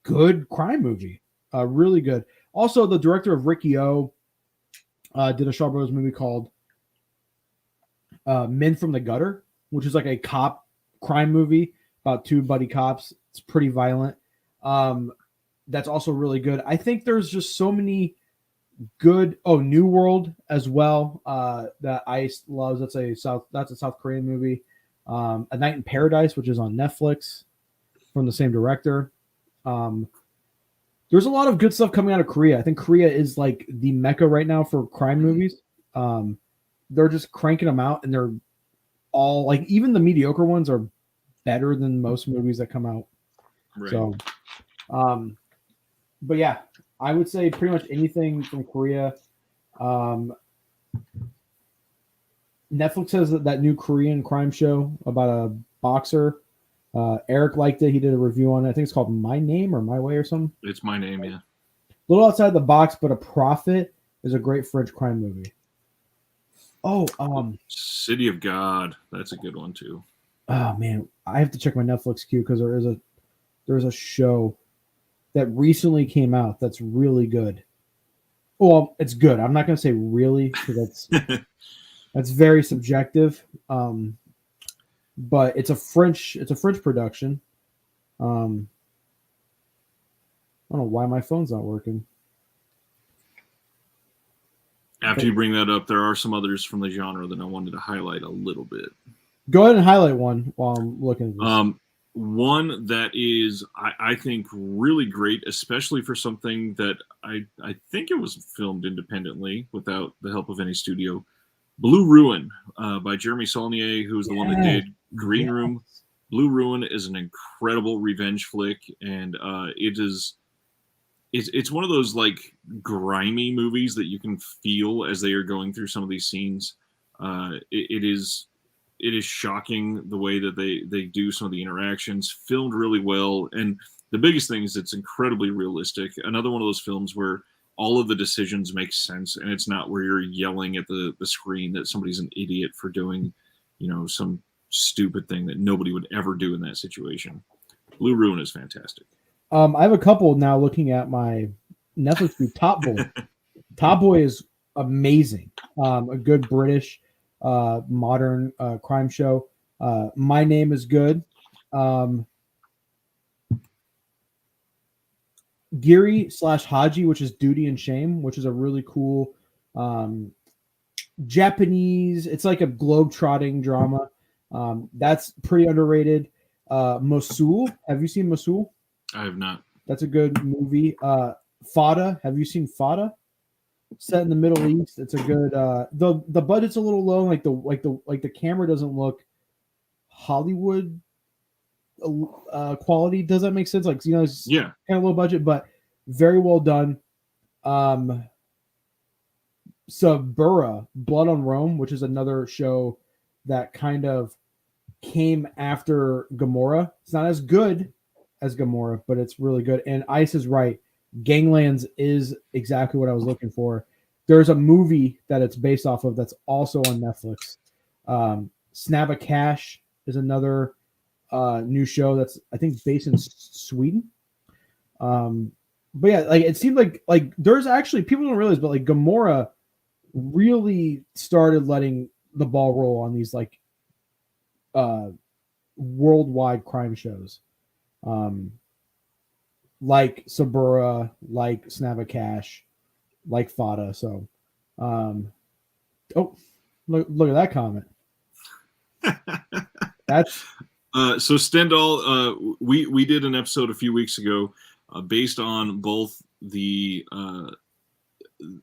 good crime movie, really good. Also, the director of Ricky O did a Shaw Brothers movie called Men from the Gutter, which is like a cop crime movie about two buddy cops. It's pretty violent. That's also really good. I think there's just so many Good. Oh, New World as well. That Ice loves. That's a South Korean movie. A Night in Paradise, which is on Netflix, from the same director. There's a lot of good stuff coming out of Korea. I think Korea is like the mecca right now for crime movies. They're just cranking them out, and they're all like, even the mediocre ones are better than most movies that come out. Right. So, but yeah, I would say pretty much anything from Korea. Netflix has that new Korean crime show about a boxer. Eric liked it. He did a review on it. I think it's called My Name or My Way or something. It's My Name, yeah. A little outside the box, but A Prophet is a great French crime movie. Oh, City of God. That's a good one too. Oh man, I have to check my Netflix queue because there's a show that recently came out that's really good. Well, it's good. I'm not gonna say really because that's very subjective. But it's a French production. I don't know why my phone's not working. After you bring that up, there are some others from the genre that I wanted to highlight a little bit. Go ahead and highlight one while I'm looking at this. One that is, I think, really great, especially for something that I think it was filmed independently without the help of any studio. Blue Ruin by Jeremy Saulnier, who's the one that did Green Room. Blue Ruin is an incredible revenge flick, and it's one of those like grimy movies that you can feel as they are going through some of these scenes. It is shocking the way that they do some of the interactions, filmed really well, and the biggest thing is it's incredibly realistic. Another one of those films where all of the decisions make sense, and it's not where you're yelling at the screen that somebody's an idiot for doing, some stupid thing that nobody would ever do in that situation. Blue Ruin is fantastic. I have a couple now looking at my Netflix view. Top Boy. Top Boy is amazing. A good British modern crime show. My Name is good. Giri / Haji, which is Duty and Shame, which is a really cool Japanese. It's like a globe-trotting drama. That's pretty underrated. Mosul. Have you seen Mosul? I have not. That's a good movie. Fada. Have you seen Fada? Set in the Middle East. It's a good. The budget's a little low. Like the camera doesn't look Hollywood quality. Does that make sense? Like, it's kind of low budget, but very well done. Suburra, Blood on Rome, which is another show that kind of came after Gomorrah. It's not as good as Gomorrah, but it's really good. And Ice is right. Ganglands is exactly what I was looking for. There's a movie that it's based off of that's also on Netflix. Snabba Cash is another new show that's, I think, based in Sweden. But yeah, like it seemed like there's actually, people don't realize, but like Gomorrah really started letting the ball roll on these like worldwide crime shows. Like Suburra, like Snabba Cash, like Fada. So, look at that comment. That's so Stendhal. We did an episode a few weeks ago based on both the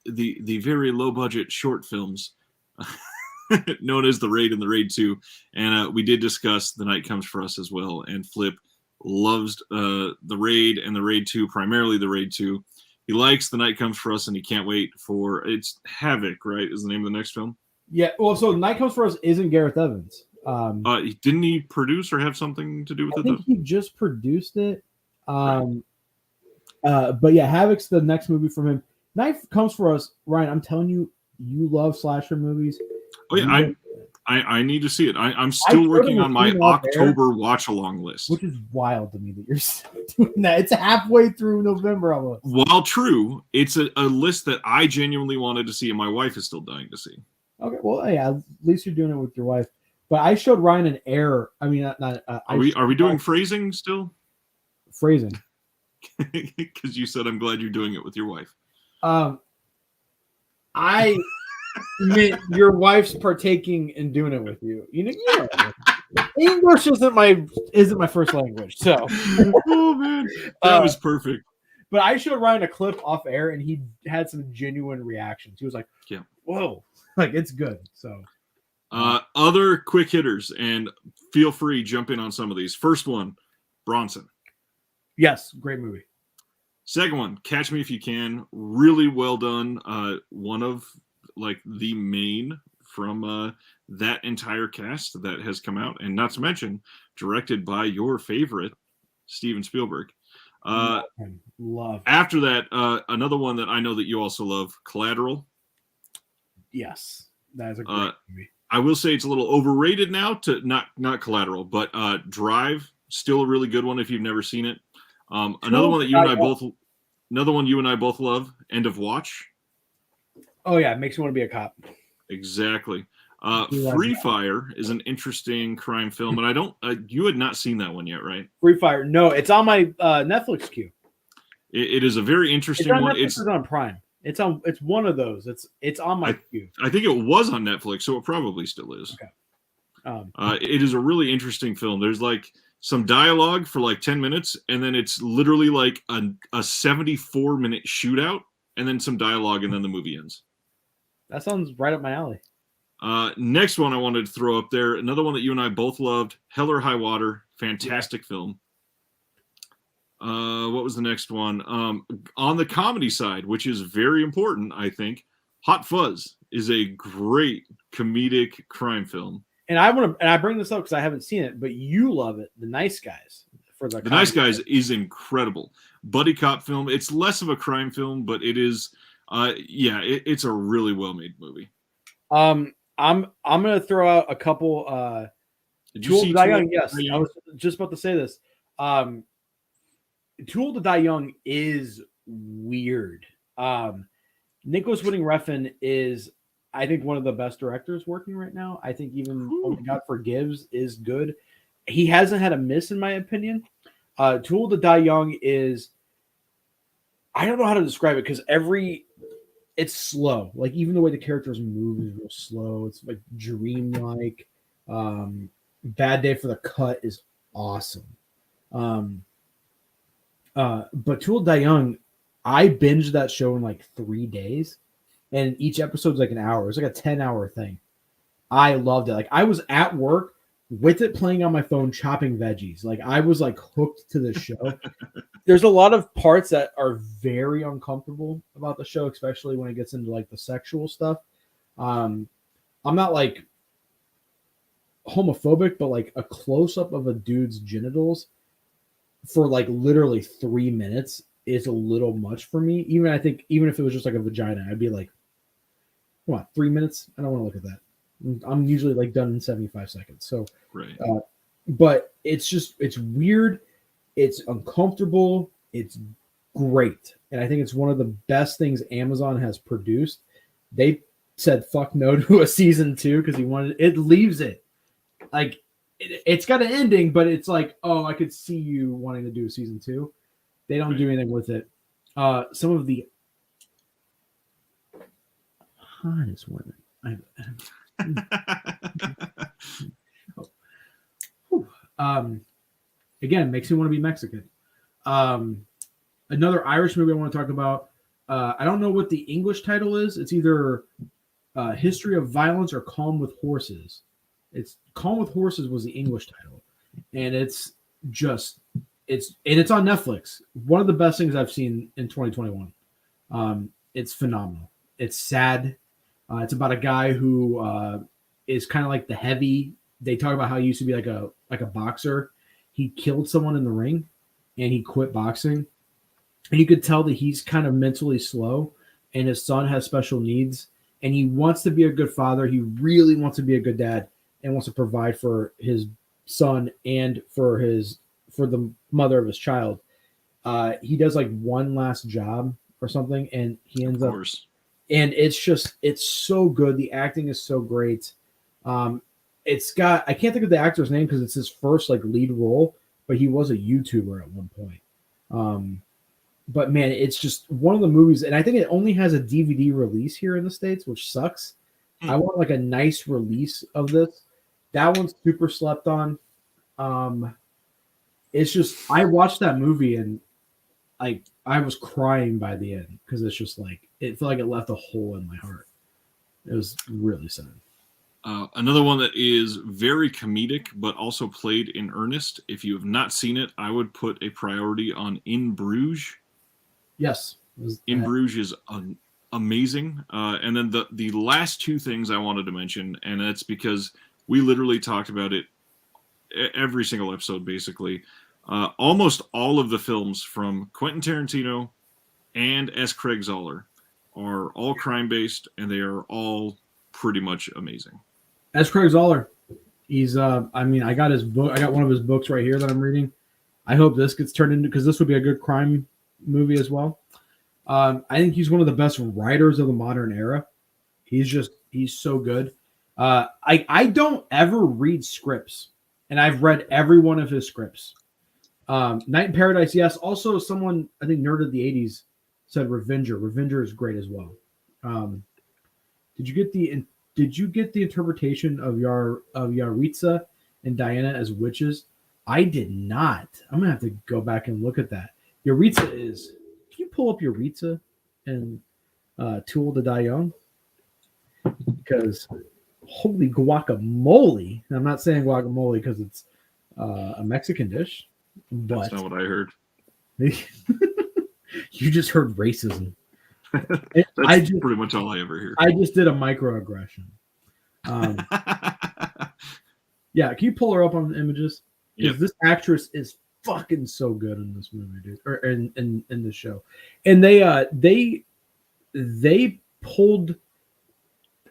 very low budget short films known as The Raid and The Raid 2, and we did discuss The Night Comes for Us as well. And Flip loves The Raid and The Raid 2, primarily The Raid 2. He likes The Night Comes for Us, and he can't wait for it's Havoc, right? Is the name of the next film? Yeah. Well, so Night Comes for Us isn't Gareth Evans. Didn't he produce or have something to do with it? I think he just produced it. Right. But yeah, Havoc's the next movie from him. Night Comes for Us, Ryan. I'm telling you, you love slasher movies. Oh yeah, I need to see it. I'm still working on my October watch-along list. Which is wild to me that you're still doing that. It's halfway through November almost. While true, it's a list that I genuinely wanted to see, and my wife is still dying to see. Okay, well, yeah, at least you're doing it with your wife. But I showed Ryan an error. I mean, not. Are we doing phrasing still? Phrasing. Because you said I'm glad you're doing it with your wife. I meant your wife's partaking in doing it with you. English isn't my first language, so Oh man, that was perfect. But I showed Ryan a clip off air, and he had some genuine reactions. He was like, Yeah. "Whoa, like it's good." So, other quick hitters, and feel free jump in on some of these. First one, Bronson. yes, great movie. Second one, Catch Me If You Can. Really well done. One of like the main from that entire cast that has come out, and not to mention directed by your favorite Steven Spielberg. Love. After that, another one that I know that you also love, Collateral. Yes, that is a great movie. I will say it's a little overrated now. To not Collateral, but Drive, still a really good one if you've never seen it. Another one you and I both love, End of Watch. Oh yeah, it makes me want to be a cop. Exactly. Free Fire is an interesting crime film, and I don't. You had not seen that one yet, right? Free Fire. No, it's on my Netflix queue. It is a very interesting one. Netflix, it's on Prime. It's one of those. It's on my queue. I think it was on Netflix, so it probably still is. Okay. It is a really interesting film. There's like some dialogue for like 10 minutes, and then it's literally like a 74-minute shootout, and then some dialogue, and then the movie ends. That sounds right up my alley. Next one I wanted to throw up there, another one that you and I both loved, Hell or High Water, fantastic film. What was the next one? On the comedy side, which is very important, I think, Hot Fuzz is a great comedic crime film. And I bring this up because I haven't seen it, but you love it. The Nice Guys. The Nice Guys is incredible. Buddy cop film. It's less of a crime film, but it is. It's a really well made movie. I'm gonna throw out a couple. Did you see Die Young? Yes, I was just about to say this. Too Old to Die Young is weird. Nicholas Winding Refn is, I think, one of the best directors working right now. I think even Only God Forgives is good. He hasn't had a miss, in my opinion. Too Old to Die Young is, I don't know how to describe it because it's slow. Like even the way the characters move is real slow. It's like dreamlike. Bad Day for the Cut is awesome. But Too Old to Die Young, I binged that show in like 3 days, and each episode's like an hour. It's like a 10-hour thing. I loved it. Like I was at work with it playing on my phone, chopping veggies. Like I was like hooked to the show. There's a lot of parts that are very uncomfortable about the show, especially when it gets into like the sexual stuff. I'm not like homophobic, but like a close-up of a dude's genitals for like literally 3 minutes is a little much for me. Even if it was just like a vagina, I'd be like, what, 3 minutes? I don't want to look at that. I'm usually like done in 75 seconds. So, right. But it's weird. It's uncomfortable. It's great. And I think it's one of the best things Amazon has produced. They said fuck no to a season 2 because it leaves it. Like it's got an ending, but it's like, oh, I could see you wanting to do a season 2. They don't do anything with it. Some of the hottest women again, makes me want to be Mexican. Another Irish movie I want to talk about. I don't know what the English title is. It's either History of Violence or Calm with Horses. It's Calm with Horses was the English title, and it's on Netflix. One of the best things I've seen in 2021. It's phenomenal. It's sad. It's about a guy who is kind of like the heavy. They talk about how he used to be like a boxer. He killed someone in the ring, and he quit boxing. And you could tell that he's kind of mentally slow, and his son has special needs, and he wants to be a good father. He really wants to be a good dad, and wants to provide for his son and for the mother of his child. He does like one last job or something, and he ends up. And it's so good. The acting is so great. It's got, I can't think of the actor's name because it's his first like lead role, but he was a YouTuber at one point. But man, it's just one of the movies, and I think it only has a DVD release here in the States, which sucks. I want like a nice release of this. That one's super slept on. It's just I watched that movie and I was crying by the end because it's just like it felt like it left a hole in my heart. It was really sad. Another one that is very comedic but also played in earnest. If you have not seen it, I would put a priority on In Bruges. Yes. In Bruges is amazing. And then the last two things I wanted to mention, and that's because we literally talked about it every single episode, basically. Almost all of the films from Quentin Tarantino and S. Craig Zoller are all crime-based, and they are all pretty much amazing. S. Craig Zoller, he's, I got his book. I got one of his books right here that I'm reading. I hope this gets turned into, because this would be a good crime movie as well. I think he's one of the best writers of the modern era. He's so good. I don't ever read scripts, and I've read every one of his scripts. Night in Paradise, yes. Also, someone I think nerded the 80s said Revenger. Revenger is great as well. Did you get the interpretation of Yaritza and Diana as witches? I did not. I'm gonna have to go back and look at that. Yaritza is. Can you pull up Yaritza and Too Old to Die Young? Because holy guacamole! And I'm not saying guacamole because it's a Mexican dish. But that's not what I heard. You just heard racism. That's pretty much all I ever hear. I just did a microaggression. Yeah, can you pull her up on the images? Because this actress is fucking so good in this movie, dude, or in the show. And they pulled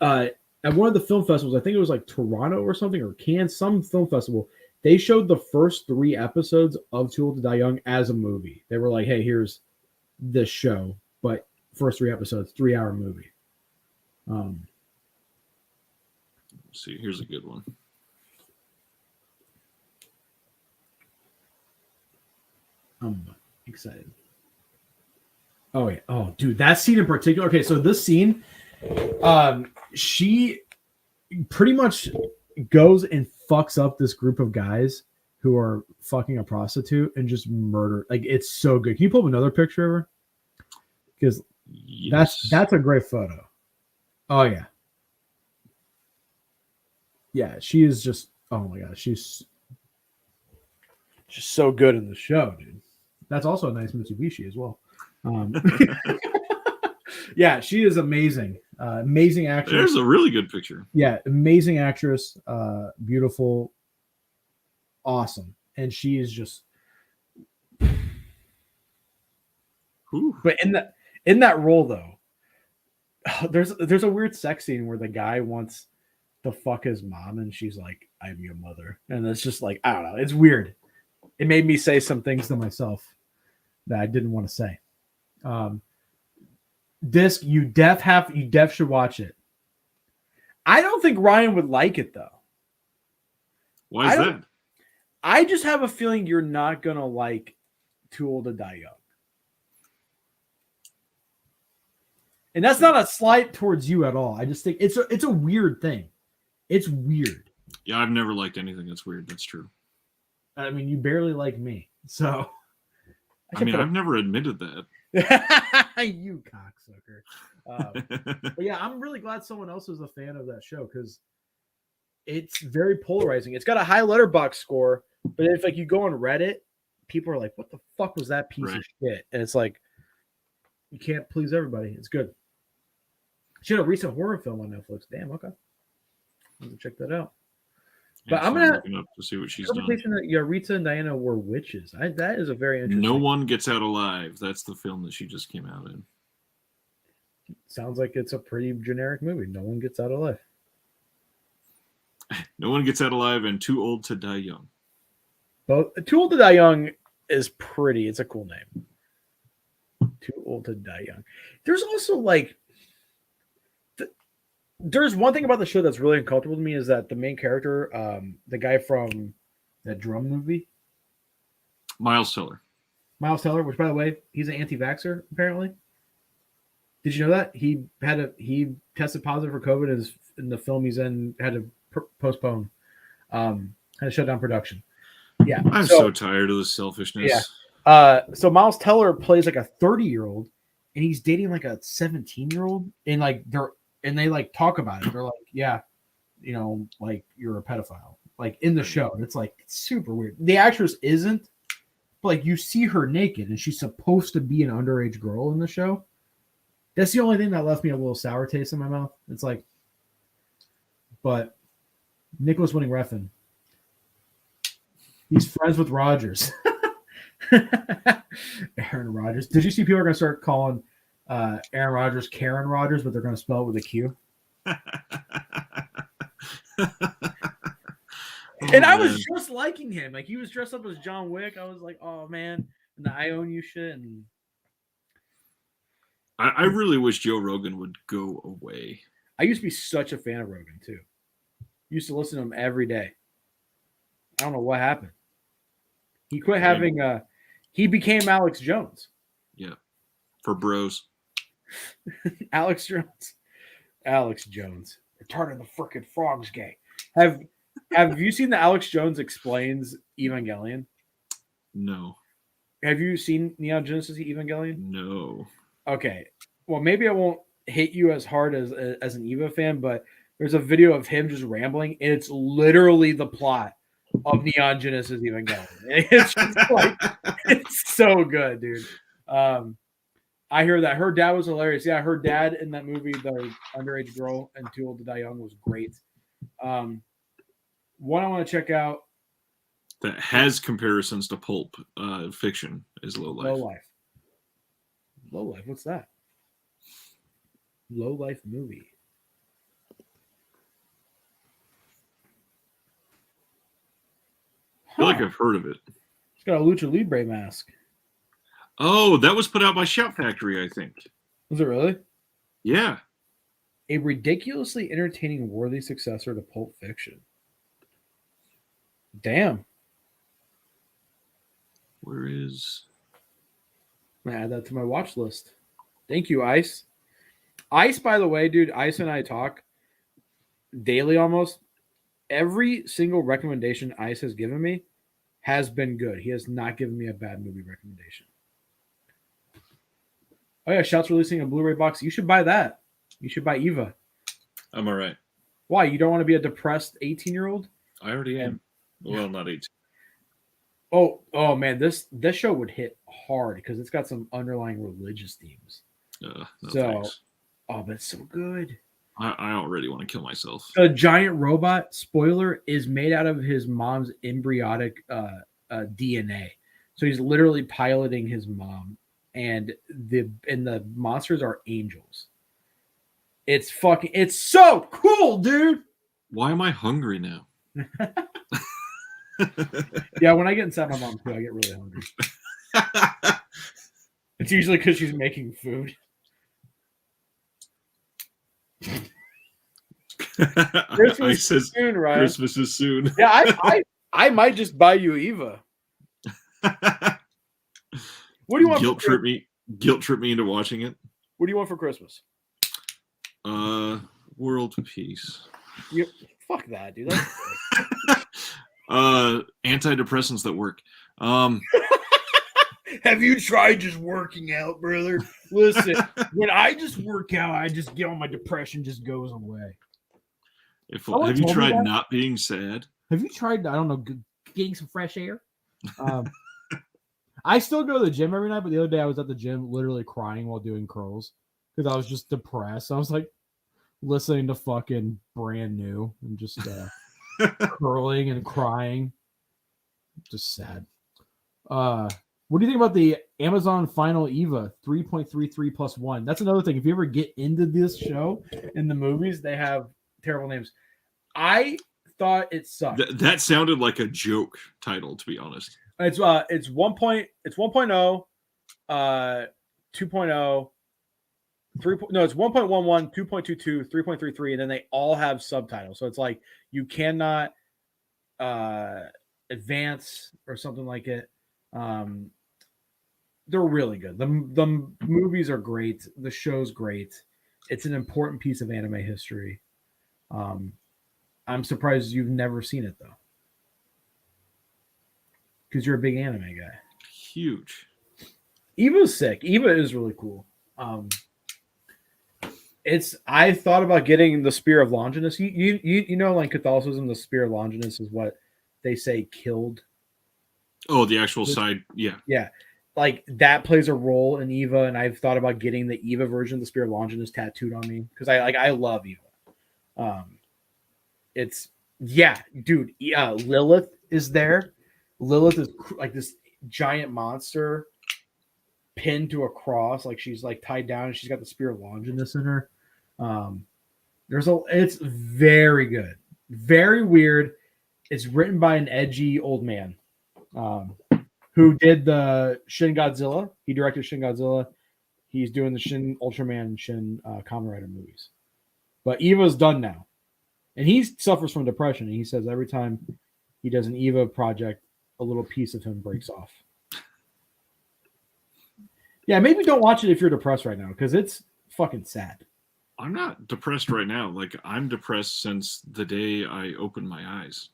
at one of the film festivals. I think it was like Toronto or something, or Cannes, some film festival. They showed the first 3 episodes of Too Old to Die Young as a movie. They were like, hey, here's this show, but first 3 episodes, 3-hour movie. Let's see, here's a good one. I'm excited. Oh, yeah. Oh, dude, that scene in particular. Okay, so this scene, she pretty much goes and fucks up this group of guys who are fucking a prostitute and just murder. Like, it's so good. Can you pull up another picture of her? Because that's a great photo. Oh yeah. Yeah, she is just, oh my god, she's just so good in the show, dude. That's also a nice Mitsubishi as well. Yeah, she is amazing. Amazing actress. There's a really good picture. Yeah, amazing actress. Beautiful. Awesome. And she is just. Ooh. But in that role though, there's a weird sex scene where the guy wants to fuck his mom and she's like, "I'm your mother," and it's just like, I don't know. It's weird. It made me say some things to myself that I didn't want to say. Disc, you def should watch it. I don't think Ryan would like it though. Why is that? I just have a feeling you're not gonna like Too Old to Die Young. And that's not a slight towards you at all. I just think it's a weird thing. It's weird. Yeah, I've never liked anything that's weird. That's true. I mean, you barely like me. So I've never admitted that. You cocksucker. But yeah, I'm really glad someone else is a fan of that show because it's very polarizing. It's got a high letterbox score, but if like you go on Reddit, people are like, "What the fuck was that piece of shit?" And it's like, you can't please everybody. It's good. She had a recent horror film on Netflix. Damn, okay. I'm gonna check that out. But I'm gonna looking up to see what she's done. That Yaritza and Diana were witches. That is a very interesting. No One Gets Out Alive. That's the film that she just came out in. Sounds like it's a pretty generic movie. No One Gets Out Alive. No One Gets Out Alive and Too Old to Die Young. Both Too Old to Die Young is pretty. It's a cool name. Too Old to Die Young. There's also like there's one thing about the show that's really uncomfortable to me is that the main character, the guy from that drum movie, Miles Teller. Miles Teller, which by the way, he's an anti-vaxxer apparently. Did you know that he tested positive for COVID in the film he's in, had to postpone, had to shut down production. Yeah, I'm so tired of this selfishness. Yeah. So Miles Teller plays like a 30-year-old, and he's dating like a 17-year-old, and like they like talk about it. They're like, yeah, you know, like you're a pedophile, like in the show. And it's like it's super weird. The actress isn't, but like you see her naked, and she's supposed to be an underage girl in the show. That's the only thing that left me a little sour taste in my mouth. It's like, but Nicholas Winding Refn, he's friends with Rogers. Aaron Rodgers. Did you see people are going to start calling Aaron Rodgers Karen Rodgers, but they're going to spell it with a Q? And I was just liking him. Like he was dressed up as John Wick. I was like, oh man, and the I own you shit. And I really wish Joe Rogan would go away. I used to be such a fan of Rogan too. Used to listen to him every day. I don't know what happened. He quit having he became Alex Jones. Yeah. For bros. Alex Jones. Retarded the frickin' frogs gay. Have you seen the Alex Jones Explains Evangelion? No. Have you seen Neon Genesis Evangelion? No. Okay. Well, maybe I won't hit you as hard as an Eva fan, but there's a video of him just rambling, and it's literally the plot of Neon Genesis Evangelion. It's just like it's so good, dude. I hear that her dad was hilarious. Yeah, her dad in that movie, the underage girl and Too Old to Die Young, was great. One I want to check out that has comparisons to Pulp Fiction is Low Life. Low Life. What's that? Low Life movie. I feel like I've heard of it. It's got a Lucha Libre mask. Oh, that was put out by Shout Factory, I think. Was it really? Yeah. A ridiculously entertaining, worthy successor to Pulp Fiction. Damn. Where is... I'm going to add that to my watch list. Thank you, Ice. Ice, by the way, dude, Ice and I talk daily almost. Every single recommendation Ice has given me has been good. He has not given me a bad movie recommendation. Oh, yeah, Shout's releasing a Blu-ray box. You should buy that. You should buy Eva. I'm all right. Why? You don't want to be a depressed 18-year-old? I already am. Well, not 18. Oh man, this show would hit hard because it's got some underlying religious themes. No, thanks. Oh, but it's so good. I already want to kill myself. The giant robot, spoiler, is made out of his mom's embryonic DNA. So he's literally piloting his mom, and the monsters are angels. It's so cool, dude. Why am I hungry now? Yeah, when I get inside my mom too, I get really hungry. It's usually because she's making food. Christmas is soon, Ryan. Christmas is soon. Yeah, I might just buy you Eva. What do you want? Guilt trip me into watching it. What do you want for Christmas? World peace. Fuck that, dude. Antidepressants that work. Have you tried just working out, brother? Listen, when I just work out, I just get all my depression just goes away. Have you tried not being sad? Have you tried, I don't know, getting some fresh air? I still go to the gym every night, but the other day I was at the gym literally crying while doing curls because I was just depressed. I was like listening to fucking Brand New and just curling and crying. Just sad. What do you think about the Amazon Final Eva 3.33 plus 1? That's another thing. If you ever get into this show in the movies, they have terrible names. I thought it sucked. That sounded like a joke title, to be honest. It's 1.0, 2.0, 3. No, it's 1.11, 2.22, 3.33, and then they all have subtitles. So it's like you cannot advance or something like it. they're really good. The movies are great. The show's great. It's an important piece of anime history. I'm surprised you've never seen it though, because you're a big anime guy. Huge. Eva's sick. Eva is really cool. I thought about getting the Spear of Longinus. You know, like Catholicism, the Spear of Longinus is what they say killed. Oh, the actual side, yeah. Yeah. Like that plays a role in Eva, and I've thought about getting the Eva version of the Spear of Longinus tattooed on me because I love Eva. Dude. Lilith is there. Lilith is like this giant monster pinned to a cross, like she's like tied down, and she's got the Spear of Longinus in her. It's very good, very weird. It's written by an edgy old man. Who did the Shin Godzilla? He directed Shin Godzilla. He's doing the Shin Ultraman and Shin Kamen Rider movies. But Eva's done now. And he suffers from depression. And he says every time he does an Eva project, a little piece of him breaks off. Yeah, maybe don't watch it if you're depressed right now, because it's fucking sad. I'm not depressed right now. Like, I'm depressed since the day I opened my eyes.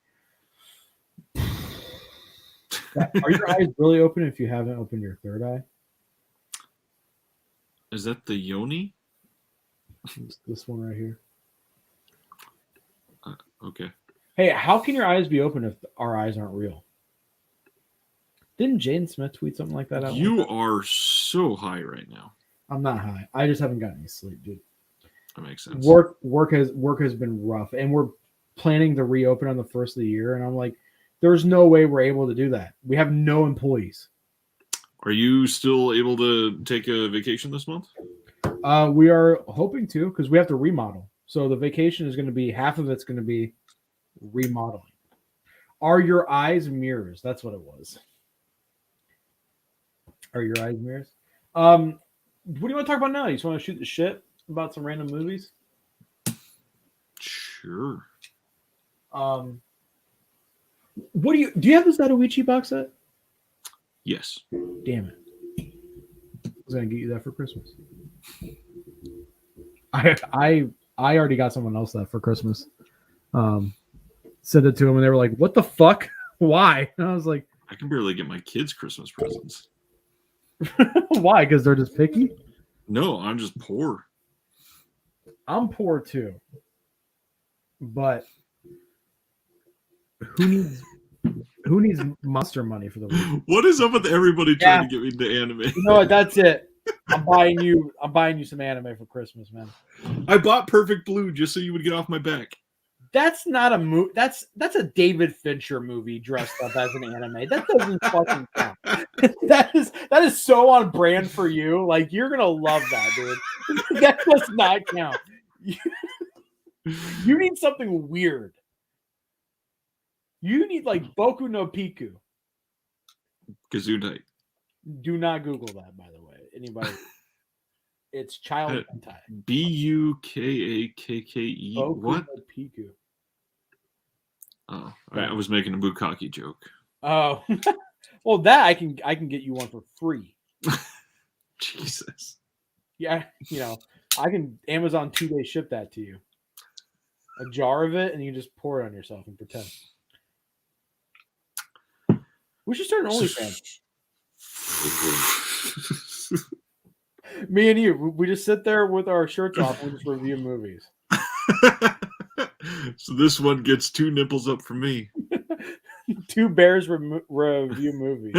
Are your eyes really open if you haven't opened your third eye? Is that the yoni? It's this one right here. Okay. Hey, how can your eyes be open if our eyes aren't real? Didn't Jaden Smith tweet something like that out? You are so high right now. I'm not high. I just haven't gotten any sleep, dude. That makes sense. Work has been rough, and we're planning to reopen on the first of the year, and I'm like, there's no way we're able to do that. We have no employees. Are you still able to take a vacation this month? We are hoping to, because we have to remodel. So the vacation is going to be, half of it's going to be remodeling. Are your eyes mirrors? That's what it was. Are your eyes mirrors? What do you want to talk about now? You just want to shoot the shit about some random movies? Sure. What do you have this Zatoichi box set? Yes. Damn it. I was gonna get you that for Christmas. I already got someone else that for Christmas. Sent it to them and they were like, what the fuck? Why? And I was like, I can barely get my kids Christmas presents. why? Because they're just picky? No, I'm just poor. I'm poor too. But who needs monster money for the week? What is up with everybody trying to get me into anime? You know what? That's it. I'm buying you some anime for Christmas, man. I bought Perfect Blue just so you would get off my back. That's not a movie. That's a David Fincher movie dressed up as an anime. That doesn't fucking count. that is so on brand for you. Like, you're gonna love that, dude. That does not count. You need something weird. You need like Boku no Piku. Gesundheit. Do not Google that, by the way. Anybody? It's child hentai. Bukakke. Boku What? no Piku. Oh, I was making a bukkake joke. Oh, well, that I can get you one for free. Jesus. Yeah, I can Amazon 2-day ship that to you. A jar of it, and you just pour it on yourself and pretend. We should start an OnlyFans. Me and you, we just sit there with our shirts off and just review movies. So this one gets 2 nipples up for me. 2 bears review movies.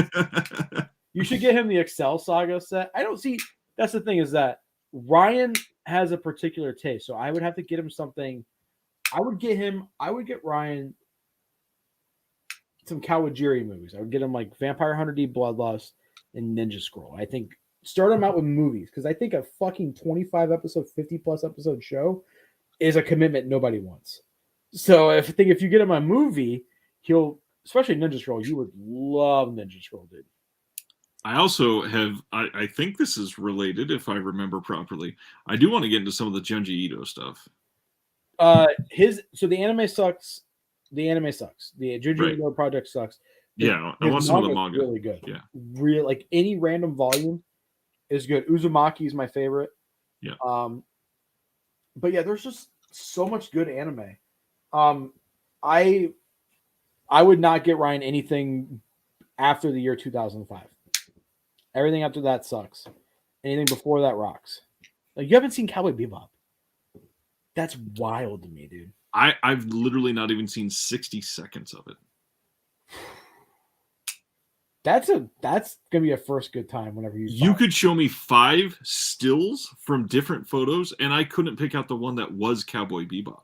You should get him the Excel Saga set. I don't see. That's the thing, is that Ryan has a particular taste, so I would have to get him something. I would get Ryan some Kawajiri movies. I would get him like Vampire Hunter D, Bloodlust, and Ninja Scroll. I think start him out with movies, because I think a fucking 25 episode, 50 plus episode show is a commitment nobody wants. So if you get him a movie, he'll, especially Ninja Scroll, you would love Ninja Scroll, dude. I also have, I think this is related, if I remember properly. I do want to get into some of the Junji Ito stuff. So the anime sucks. The Junji Ito project sucks. Yeah, I His want some of the manga's manga. really good. Yeah. Real, like any random volume is good. Uzumaki is my favorite. Yeah. But yeah, there's just so much good anime. I would not get Ryan anything after the year 2005. Everything after that sucks. Anything before that rocks. Like, you haven't seen Cowboy Bebop. That's wild to me, dude. I've literally not even seen 60 seconds of it. That's gonna be a first good time whenever You could show me 5 stills from different photos, and I couldn't pick out the one that was Cowboy Bebop.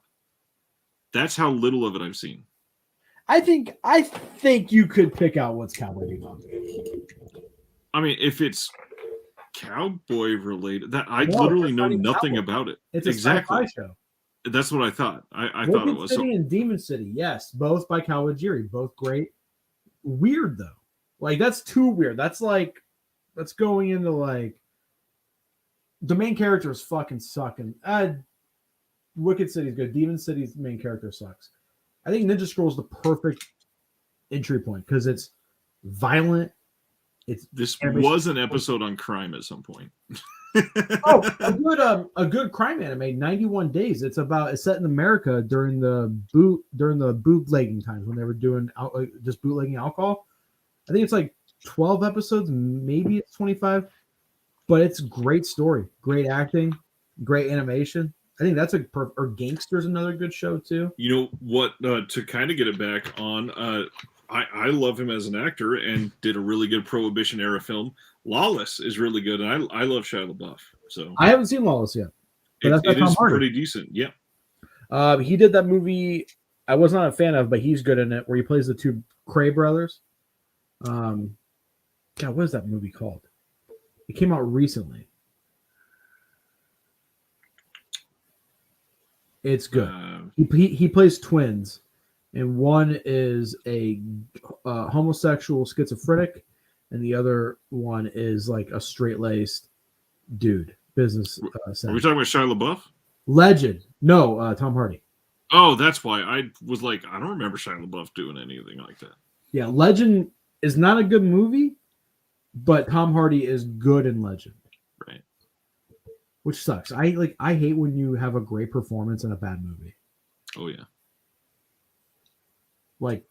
That's how little of it I've seen. I think you could pick out what's Cowboy Bebop. I mean, if it's cowboy related, that I No, literally it's know not even nothing cowboy. about it. It's a exactly. sci-fi show. That's what I thought. I thought it was. City and Demon City, yes, both by Kawajiri, both great. Weird though, like that's too weird. That's going into like the main characters fucking suck, and Wicked City's good. Demon City's main character sucks. I think Ninja Scroll's the perfect entry point because it's violent. This was an episode on crime at some point. A good crime anime, 91 Days. It's set in America during the bootlegging times when they were doing just bootlegging alcohol. I think it's like 12 episodes, maybe it's 25, but it's great story, great acting, great animation. I think that's or Gangster's another good show too. You know what? To kind of get it back on, I love him as an actor and did a really good Prohibition era film. Lawless is really good, and I love Shia LaBeouf. So I haven't seen Lawless yet, but it is pretty decent. Yeah. He did that movie I was not a fan of, but he's good in it, where he plays the 2 Cray brothers. God, what is that movie called? It came out recently. It's good. He plays twins, and one is a homosexual schizophrenic, and the other one is like a straight-laced dude. Business. Are we talking about Shia LaBeouf? Legend. No, Tom Hardy. Oh, that's why I was like, I don't remember Shia LaBeouf doing anything like that. Yeah, Legend is not a good movie, but Tom Hardy is good in Legend. Right. Which sucks. I hate when you have a great performance in a bad movie. Oh yeah. Like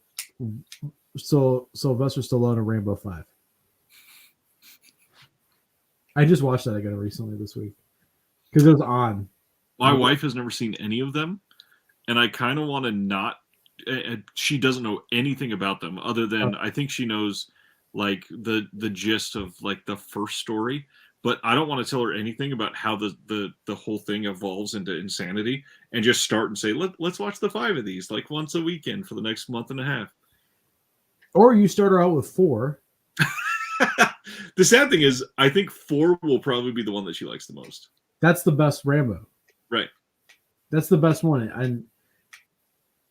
Sylvester Stallone in Rainbow 5. I just watched that again recently this week because it was on. My wife has never seen any of them, and I kind of want to not. She doesn't know anything about them other than I think she knows like the gist of like the first story, but I don't want to tell her anything about how the whole thing evolves into insanity and just start and say let's watch the 5 of these like once a weekend for the next month and a half. Or you start her out with 4. The sad thing is, I think 4 will probably be the one that she likes the most. That's the best Rambo. Right. That's the best one. And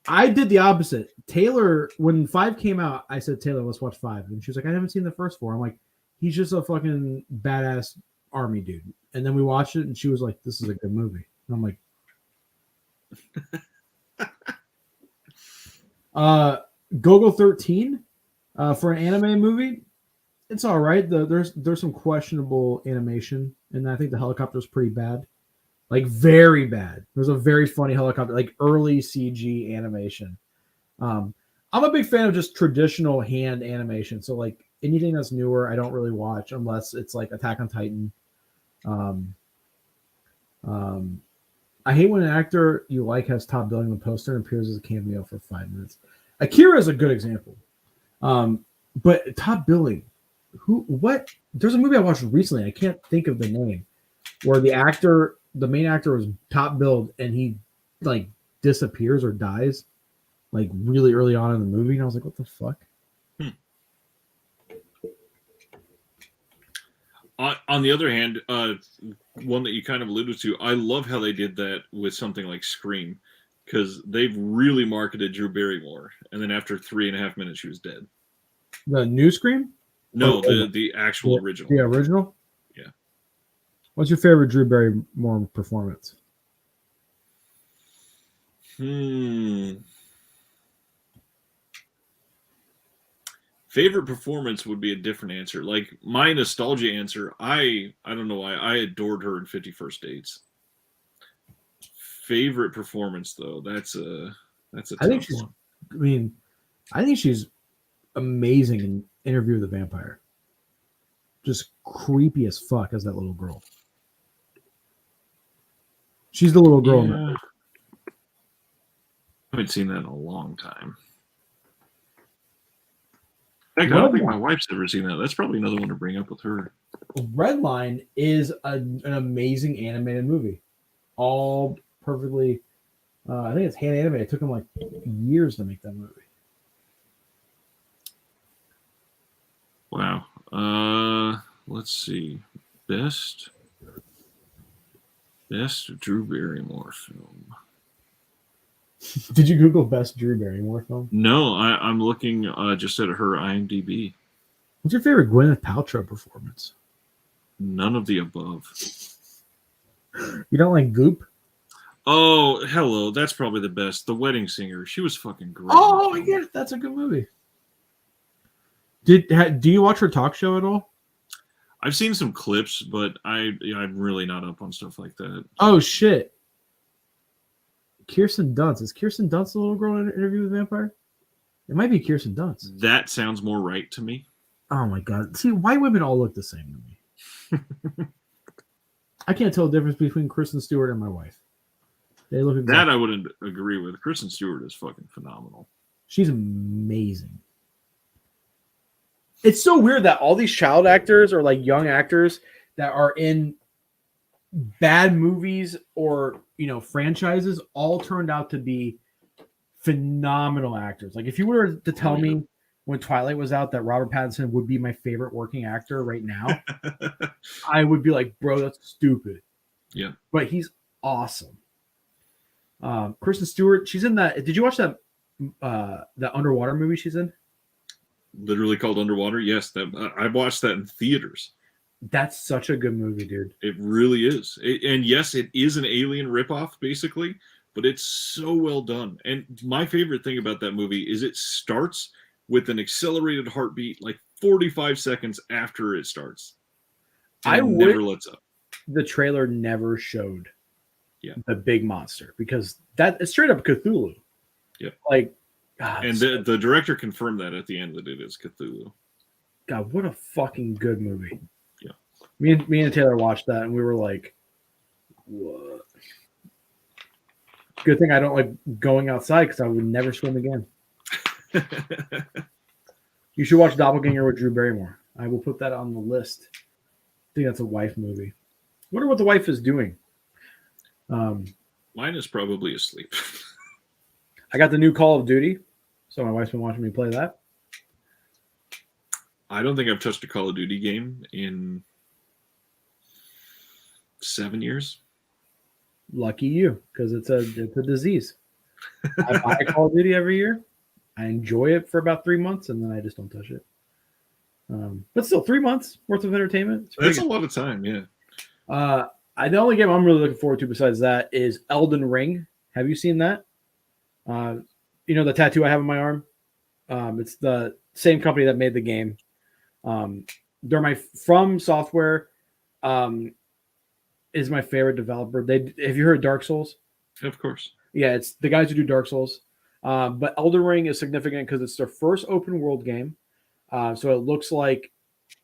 I did the opposite. Taylor, when 5 came out, I said, Taylor, let's watch 5. And she was like, I haven't seen the first 4. I'm like, he's just a fucking badass army dude. And then we watched it, and she was like, this is a good movie. And I'm like, Gogol 13 for an anime movie. It's all right. There's some questionable animation, and I think the helicopter's pretty bad, like very bad. There's a very funny helicopter, like early CG animation. I'm a big fan of just traditional hand animation. So like anything that's newer, I don't really watch unless it's like Attack on Titan. I hate when an actor you like has top billing in the poster and appears as a cameo for 5 minutes. Akira is a good example. But top billing. What? There's a movie I watched recently. I can't think of the name, where the main actor was top billed and he like disappears or dies like really early on in the movie. And I was like, what the fuck? On the other hand, one that you kind of alluded to, I love how they did that with something like Scream, because they've really marketed Drew Barrymore, and then after 3.5 minutes, she was dead. The new Scream? No, the actual original. The original? Yeah. What's your favorite Drew Barrymore performance? Favorite performance would be a different answer. Like my nostalgia answer, I don't know why I adored her in 50 First Dates. Favorite performance though, that's a I think tough she's. one. I mean, I think she's amazing in Interview with the Vampire. Just creepy as fuck as that little girl. She's the little girl. Yeah. I haven't seen that in a long time. In fact, I don't think my wife's ever seen that. That's probably another one to bring up with her. Redline is an amazing animated movie. All perfectly. I think it's hand animated. It took them like years to make that movie. Wow. Let's see. Best Drew Barrymore film. Did you Google best Drew Barrymore film? No, I'm looking just at her IMDb. What's your favorite Gwyneth Paltrow performance? None of the above. You don't like Goop? Oh, hello. That's probably the best. The Wedding Singer. She was fucking great. Oh, yeah, that's a good movie. Do you watch her talk show at all? I've seen some clips, but I'm really not up on stuff like that. Oh shit! Kirsten Dunst. Is Kirsten Dunst the little girl in Interview with the Vampire? It might be Kirsten Dunst. That sounds more right to me. Oh my god! See, white women all look the same to me. I can't tell the difference between Kristen Stewart and my wife. They look exactly. That I wouldn't agree with. Kristen Stewart is fucking phenomenal. She's amazing. It's so weird that all these child actors or like young actors that are in bad movies or franchises all turned out to be phenomenal actors. Like if you were to tell me when Twilight was out that Robert Pattinson would be my favorite working actor right now, I would be like, bro, that's stupid. Yeah. But he's awesome. Kristen Stewart, she's in that. Did you watch that underwater movie she's in? Literally called Underwater. Yes, that I watched that in theaters. That's such a good movie, dude. It really is. And yes, it is an Alien ripoff, basically, but it's so well done. And my favorite thing about that movie is it starts with an accelerated heartbeat like 45 seconds after it starts. And never lets up. The trailer never showed the big monster because that is straight up Cthulhu. Yep. Like, God, and the director confirmed that at the end that it is Cthulhu. God, what a fucking good movie. Yeah. Me and Taylor watched that and we were like, what? Good thing I don't like going outside because I would never swim again. You should watch Doppelganger with Drew Barrymore. I will put that on the list. I think that's a wife movie. Wonder what the wife is doing. Mine is probably asleep. I got the new Call of Duty, so my wife's been watching me play that. I don't think I've touched a Call of Duty game in 7 years. Lucky you, because it's a disease. I buy Call of Duty every year. I enjoy it for about 3 months, and then I just don't touch it. But still, 3 months worth of entertainment. That's a lot of time, yeah. The only game I'm really looking forward to besides that is Elden Ring. Have you seen that? The tattoo I have on my arm? It's the same company that made the game. They're From Software is my favorite developer. Have you heard of Dark Souls? Of course. Yeah, it's the guys who do Dark Souls. But Elden Ring is significant because it's their first open world game. So it looks like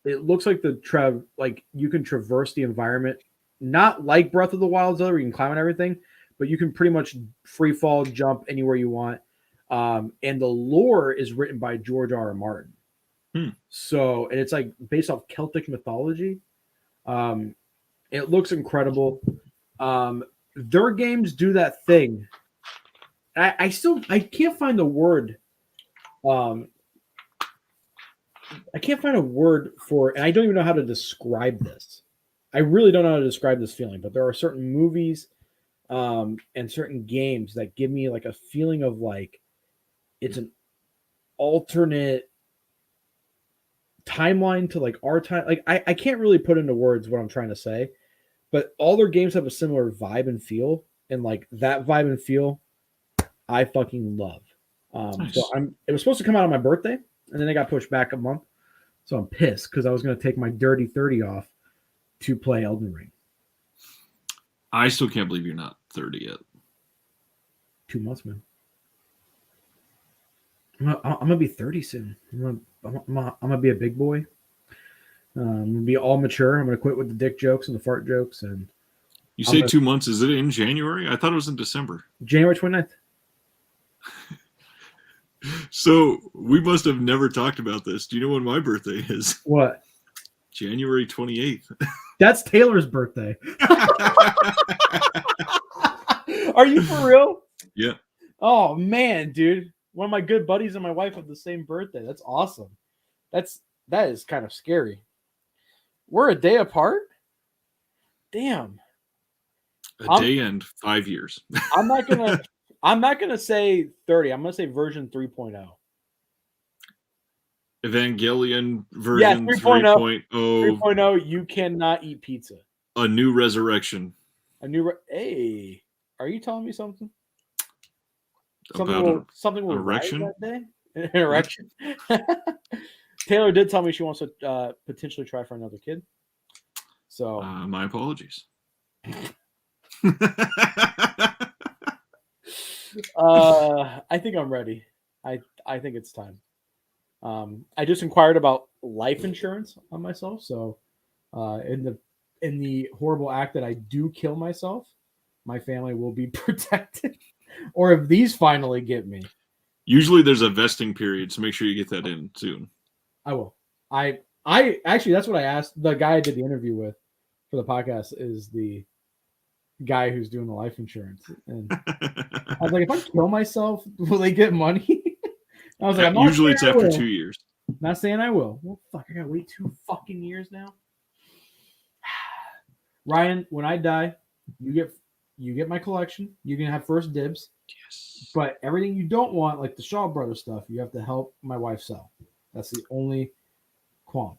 you can traverse the environment, not like Breath of the Wild, where you can climb on everything, but you can pretty much free fall, jump anywhere you want. And the lore is written by George R. R. Martin. So, and it's like based off Celtic mythology. It looks incredible. Their games do that thing. I can't find the word. I can't find a word for, and I don't even know how to describe this. I really don't know how to describe this feeling, but there are certain movies and certain games that give me like a feeling of like it's an alternate timeline to like our time. Like I can't really put into words what I'm trying to say, but all their games have a similar vibe and feel, and like that vibe and feel I fucking love. Nice. So it was supposed to come out on my birthday. and then it got pushed back a month. So I'm pissed because I was going to take my dirty 30 off to play Elden Ring. I still can't believe you're not 30 yet. 2 months, man. I'm gonna be 30 soon. I'm gonna be a big boy. I'm gonna be all mature. I'm gonna quit with the dick jokes and the fart jokes. And you say 2 months? Is it in January? I thought it was in December. January 29th. So we must have never talked about this. Do you know when my birthday is? What? January 28th. That's Taylor's birthday. Are you for real? Yeah. Oh man, dude. One of my good buddies and my wife have the same birthday. That's awesome. That is kind of scary. We're a day apart? Damn. A day and 5 years. I'm not gonna say 30. I'm gonna say version 3.0. Evangelion version 3.0. 3.0. 3.0, you cannot eat pizza. A new resurrection. Hey, are you telling me something? About Something will erection? rise that day? An erection. Taylor did tell me she wants to potentially try for another kid. So my apologies. I think I'm ready. I think it's time. I just inquired about life insurance on myself. So in the horrible act that I do kill myself, my family will be protected. Or if these finally get me. Usually there's a vesting period, so make sure you get that in soon. I will. I actually, that's what I asked. The guy I did the interview with for the podcast is the guy who's doing the life insurance. And I was like, if I kill myself, will they get money? I was like, usually it's after 2 years. Not saying I will. Well, fuck, I gotta wait 2 fucking years now. Ryan, when I die, you get my collection. You can have first dibs. Yes. But everything you don't want, like the Shaw Brothers stuff, you have to help my wife sell. That's the only qualm.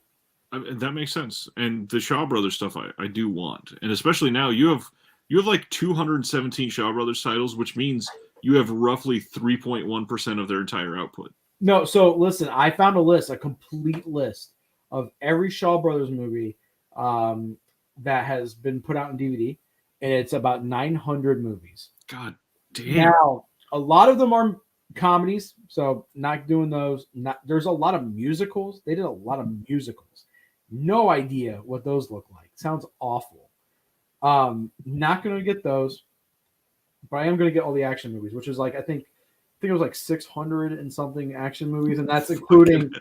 That makes sense. And the Shaw Brothers stuff I do want. And especially now you have like 217 Shaw Brothers titles, which means you have roughly 3.1% of their entire output. No, so listen, I found a complete list of every Shaw Brothers movie that has been put out in DVD, and it's about 900 movies. God damn. Now, a lot of them are comedies, so not doing those. There's a lot of musicals. They did a lot of musicals. No idea what those look like. Sounds awful. Not going to get those, but I am going to get all the action movies, which is like I think it was like 600 and something action movies, and that's including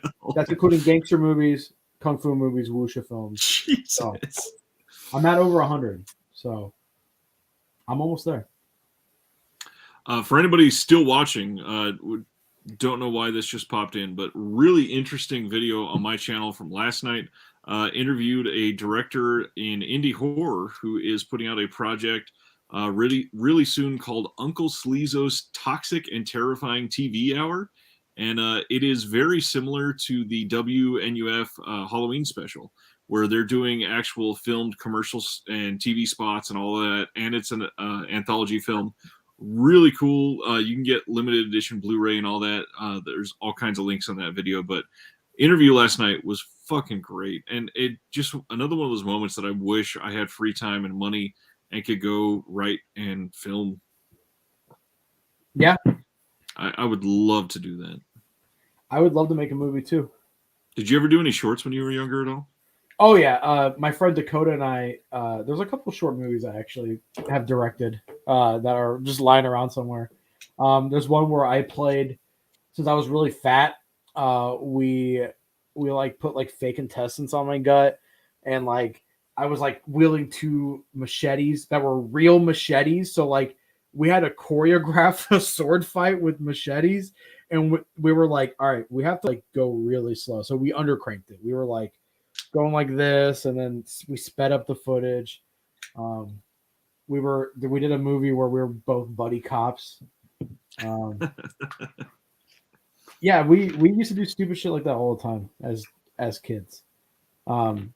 gangster movies, kung fu movies, wuxia films. Jesus. So, I'm at over 100, so I'm almost there. For anybody still watching, don't know why this just popped in, but really interesting video on my channel from last night. Interviewed a director in indie horror who is putting out a project really soon called Uncle Sleazo's Toxic and Terrifying TV Hour. And it is very similar to the WNUF Halloween special, where they're doing actual filmed commercials and TV spots and all that. And it's an anthology film. Really cool. You can get limited edition Blu-ray and all that. There's all kinds of links on that video. But interview last night was fucking great. And it just another one of those moments that I wish I had free time and money and could go write and film. Yeah. I would love to do that. I would love to make a movie too. Did you ever do any shorts when you were younger at all? Oh yeah, my friend Dakota and I. There's a couple short movies I actually have directed that are just lying around somewhere. There's one where I played, since I was really fat. We like put like fake intestines on my gut, and like I was like wielding 2 machetes that were real machetes. So like we had to choreograph a sword fight with machetes, and we were like, all right, we have to like go really slow. So we undercranked it. We were like going like this, and then we sped up the footage. We did a movie where we were both buddy cops. Yeah, we used to do stupid shit like that all the time as kids. And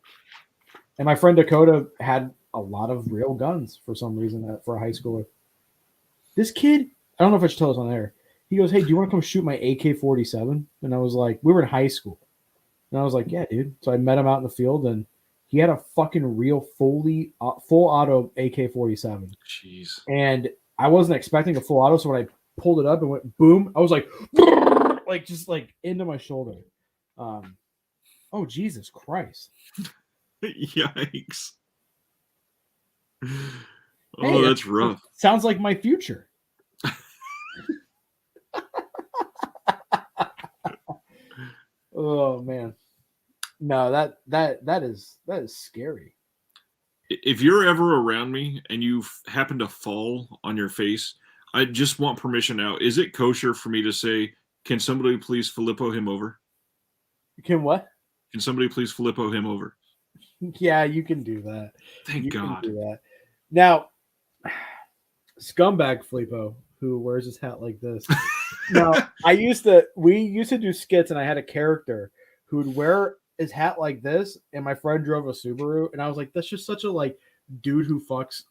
my friend Dakota had a lot of real guns for some reason for a high schooler. This kid, I don't know if I should tell this on air. He goes, "Hey, do you want to come shoot my AK-47?" And I was like, we were in high school. And I was like, "Yeah, dude." So I met him out in the field, and he had a fucking real full auto AK-47. Jeez. And I wasn't expecting a full auto, so when I pulled it up and went boom, I was like, just like into my shoulder. Oh, Jesus Christ. Yikes. Oh, Hey, that's rough. Sounds like my future. Oh man. No, that is scary. If you're ever around me and you happen to fall on your face, I just want permission now. Is it kosher for me to say, can somebody please Filippo him over? Can what? Can somebody please Filippo him over? Yeah, you can do that. Thank You God. can do that. Now, scumbag Filippo, who wears his hat like this. Now, we used to do skits, and I had a character who would wear his hat like this, and my friend drove a Subaru, and I was like, that's just such a like dude who fucks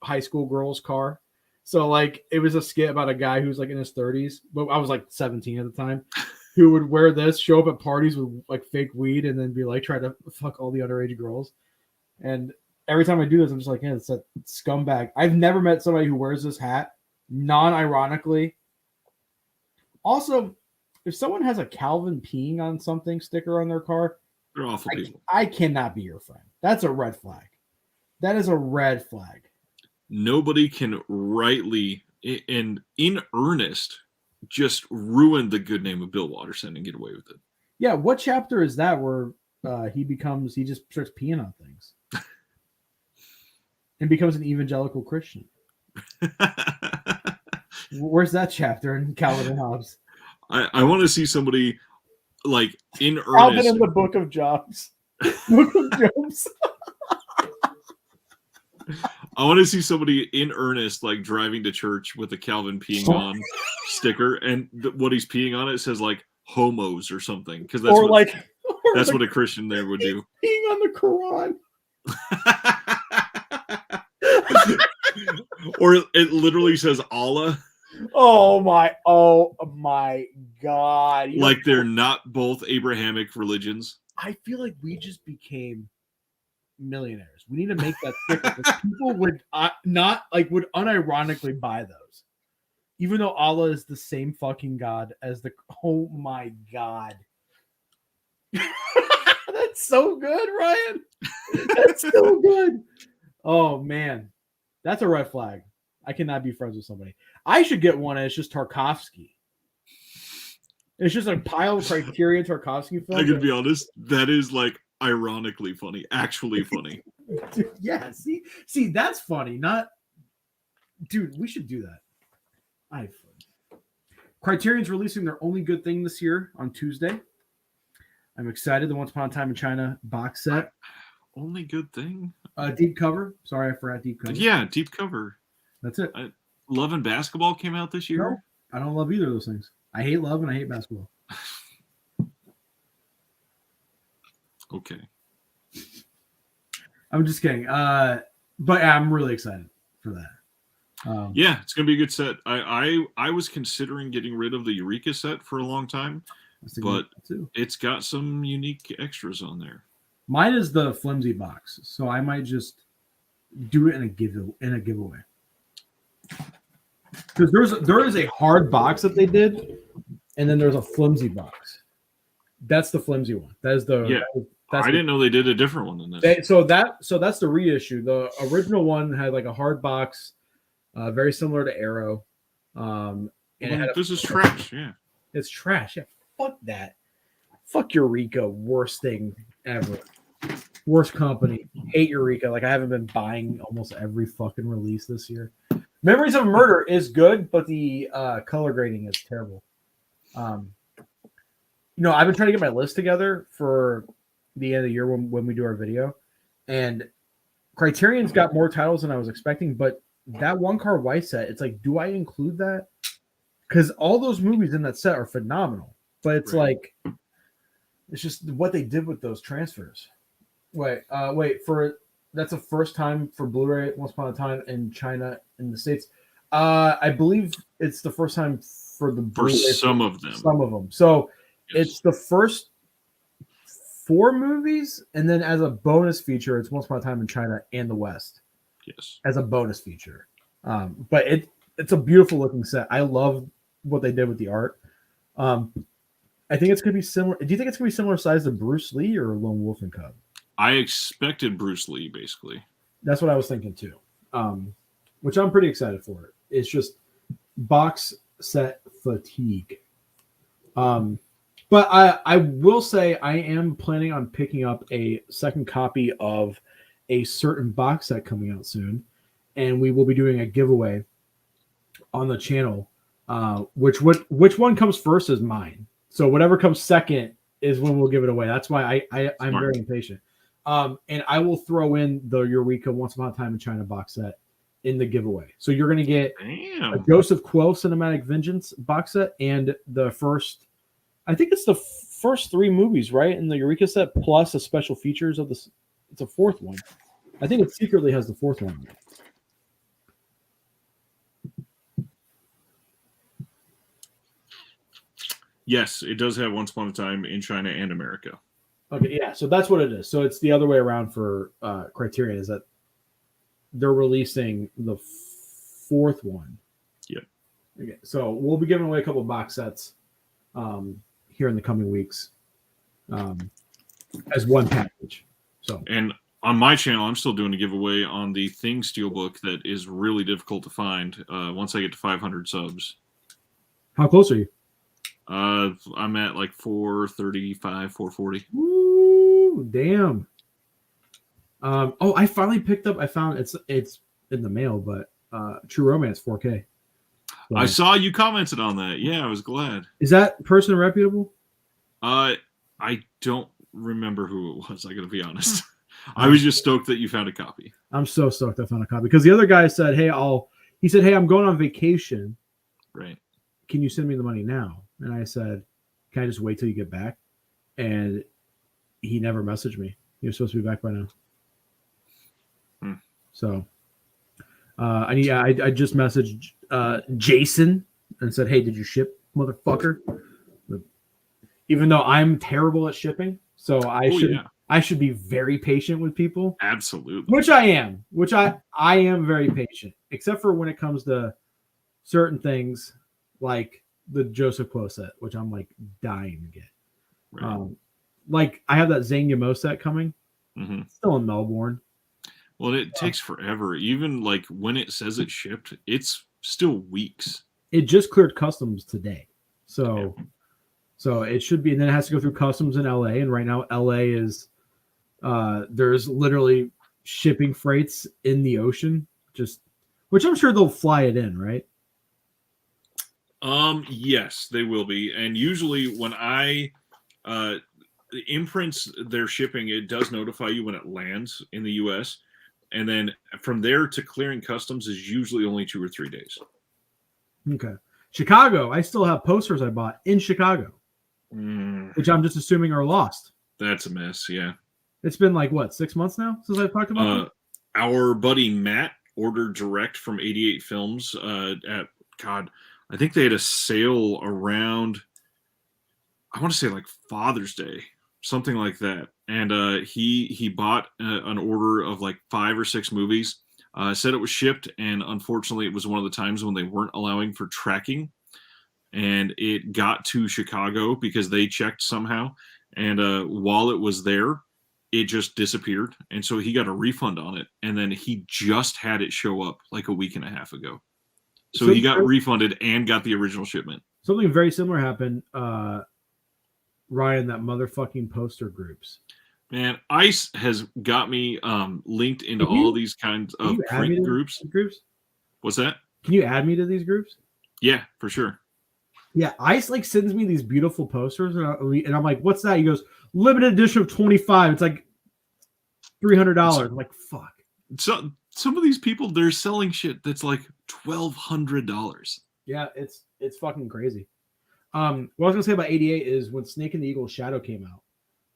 high school girls' car. So like it was a skit about a guy who's like in his 30s, but I was like 17 at the time, who would wear this, show up at parties with like fake weed, and then be like try to fuck all the underage girls. And every time I do this, I'm just like, yeah, it's a scumbag. I've never met somebody who wears this hat non-ironically. Also, if someone has a Calvin peeing on something sticker on their car, They're awful people. I cannot be your friend. That's a red flag. That is a red flag. Nobody can rightly and in earnest just ruin the good name of Bill Watterson and get away with it. Yeah, what chapter is that where he just starts peeing on things and becomes an evangelical Christian? Where's that chapter in Calvin and Hobbes? I want to see somebody like in earnest. Calvin in the Book of Jobs. Book of Jobs. I want to see somebody in earnest, like driving to church with a Calvin peeing on sticker, and what he's peeing on it says like homos or something, because that's that's what a Christian there would do. Peeing on the Quran. Or it literally says Allah. Oh my God. Like they're not both Abrahamic religions. I feel like we just became millionaires. We need to make that sticker. People would would unironically buy those. Even though Allah is the same fucking God as the oh my God. That's so good, Ryan. That's so good. Oh man. That's a red flag. I cannot be friends with somebody. I should get one, and it's just Tarkovsky. It's just a pile of Criterion Tarkovsky films. I gotta be honest, that is like ironically funny, actually funny. Dude, yeah, see, that's funny. Not, dude, we should do that. Criterion's releasing their only good thing this year on Tuesday. I'm excited. The Once Upon a Time in China box set. Only good thing? Deep cover. Sorry, I forgot deep cover. Yeah, deep cover. That's it. Love and Basketball came out this year. No, I don't love either of those things. I hate love and I hate basketball. Okay. I'm just kidding. But I'm really excited for that. Yeah, it's gonna be a good set. I was considering getting rid of the Eureka set for a long time, but it's got some unique extras on there. Mine is the flimsy box, so I might just do it in a giveaway. Because there is a hard box that they did, and then there's a flimsy box. That's the flimsy one. That is the I didn't know they did a different one than this. So that's the reissue. The original one had like a hard box, very similar to Arrow. This is trash. Yeah, it's trash. Yeah, fuck that. Fuck Eureka. Worst thing ever. Worst company. Hate Eureka. Like I haven't been buying almost every fucking release this year. Memories of Murder is good, but the color grading is terrible. I've been trying to get my list together for the end of the year when we do our video, and Criterion's got more titles than I was expecting, but that one car white set, it's like, do I include that? Because all those movies in that set are phenomenal, but it's like, it's just what they did with those transfers. That's the first time for Blu-ray Once Upon a Time in China in the States. I believe it's the first time for the For some of them. Some of them. So Yes. it's the first 4 movies, and then as a bonus feature, it's Once Upon a Time in China and the West. Yes. As a bonus feature. But it's a beautiful looking set. I love what they did with the art. I think it's gonna be similar. Do you think it's gonna be similar size to Bruce Lee or Lone Wolf and Cub? I expected Bruce Lee, basically. That's what I was thinking too. Which I'm pretty excited for. It's just box set fatigue. But I will say I am planning on picking up a second copy of a certain box set coming out soon, and we will be doing a giveaway on the channel. Which one comes first is mine. So whatever comes second is when we'll give it away. That's why I'm very impatient. And I will throw in the Eureka Once Upon a Time in China box set in the giveaway. So you're going to get a Joseph Quo Cinematic Vengeance box set and the first, I think it's the first 3 movies, right? In the Eureka set, plus the special features of this. It's a 4th one. I think it secretly has the 4th one. Yes, it does have Once Upon a Time in China and America. Okay, yeah, so that's what it is. So it's the other way around for Criterion, is that they're releasing the 4th one. Yep. Okay, so we'll be giving away a couple of box sets here in the coming weeks as one package. So, and on my channel, I'm still doing a giveaway on the Thing Steelbook that is really difficult to find once I get to 500 subs. How close are you? I'm at like 435, 440. Ooh, damn. I finally picked up. I found it's in the mail, but True Romance 4K. So, I saw you commented on that. Yeah, I was glad. Is that person reputable? I don't remember who it was. I gotta be honest. I was just stoked that you found a copy. I'm so stoked I found a copy because the other guy said, "Hey, I'm going on vacation. Right. Can you send me the money now?" And I said, "Can I just wait till you get back?" And he never messaged me. He was supposed to be back by now. So I just messaged Jason and said, "Hey, did you ship, motherfucker?" Even though I'm terrible at shipping, so I should be very patient with people. Absolutely. Which I am. I am very patient, except for when it comes to certain things like the Joseph Quo set, which I'm like dying to get. Right. Like I have that Zane Yamo set coming. Mm-hmm. It's still in Melbourne. Well, it takes forever. Even like when it says it shipped, it's still weeks. It just cleared customs today. So it should be, and then it has to go through customs in LA. And right now LA is there's literally shipping freights in the ocean, which I'm sure they'll fly it in, right? Yes, they will be. And usually when imprints their shipping, it does notify you when it lands in the US. And then from there to clearing customs is usually only 2 or 3 days. Okay. Chicago, I still have posters I bought in Chicago, which I'm just assuming are lost. That's a mess, yeah. It's been like, what, 6 months now since I've talked about them? Our buddy Matt ordered direct from 88 Films I think they had a sale around, I want to say like Father's Day, something like that. And he bought an order of like 5 or 6 movies, said it was shipped, and unfortunately it was one of the times when they weren't allowing for tracking, and it got to Chicago because they checked somehow, and while it was there, it just disappeared, and so he got a refund on it, and then he just had it show up like a week and a half ago. So he got refunded and got the original shipment. Something very similar happened, Ryan, that motherfucking poster groups. Man, ICE has got me linked into all these kinds of print groups. What's that? Can you add me to these groups? Yeah, for sure. Yeah, ICE like sends me these beautiful posters, and I'm like, "What's that?" He goes, "Limited edition of 25. It's like $300." I'm like, "Fuck." So some of these people, they're selling shit that's like $1,200. Yeah, it's fucking crazy. What I was gonna say about 88 is when Snake and the Eagle Shadow came out,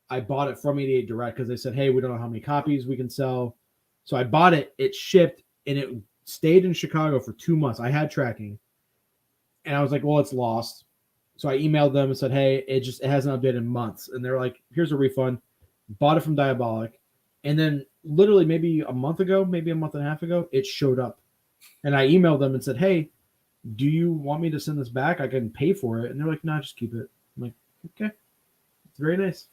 I bought it from 88 direct because they said, "Hey, we don't know how many copies we can sell," so I bought it. It shipped and it stayed in Chicago for 2 months. I had tracking. And I was like, well, it's lost. So I emailed them and said, hey, it hasn't updated in months. And they're like, here's a refund. Bought it from Diabolic. And then literally maybe a month ago, maybe a month and a half ago, it showed up. And I emailed them and said, hey, do you want me to send this back? I can pay for it. And they're like, no, just keep it. I'm like, okay. It's very nice.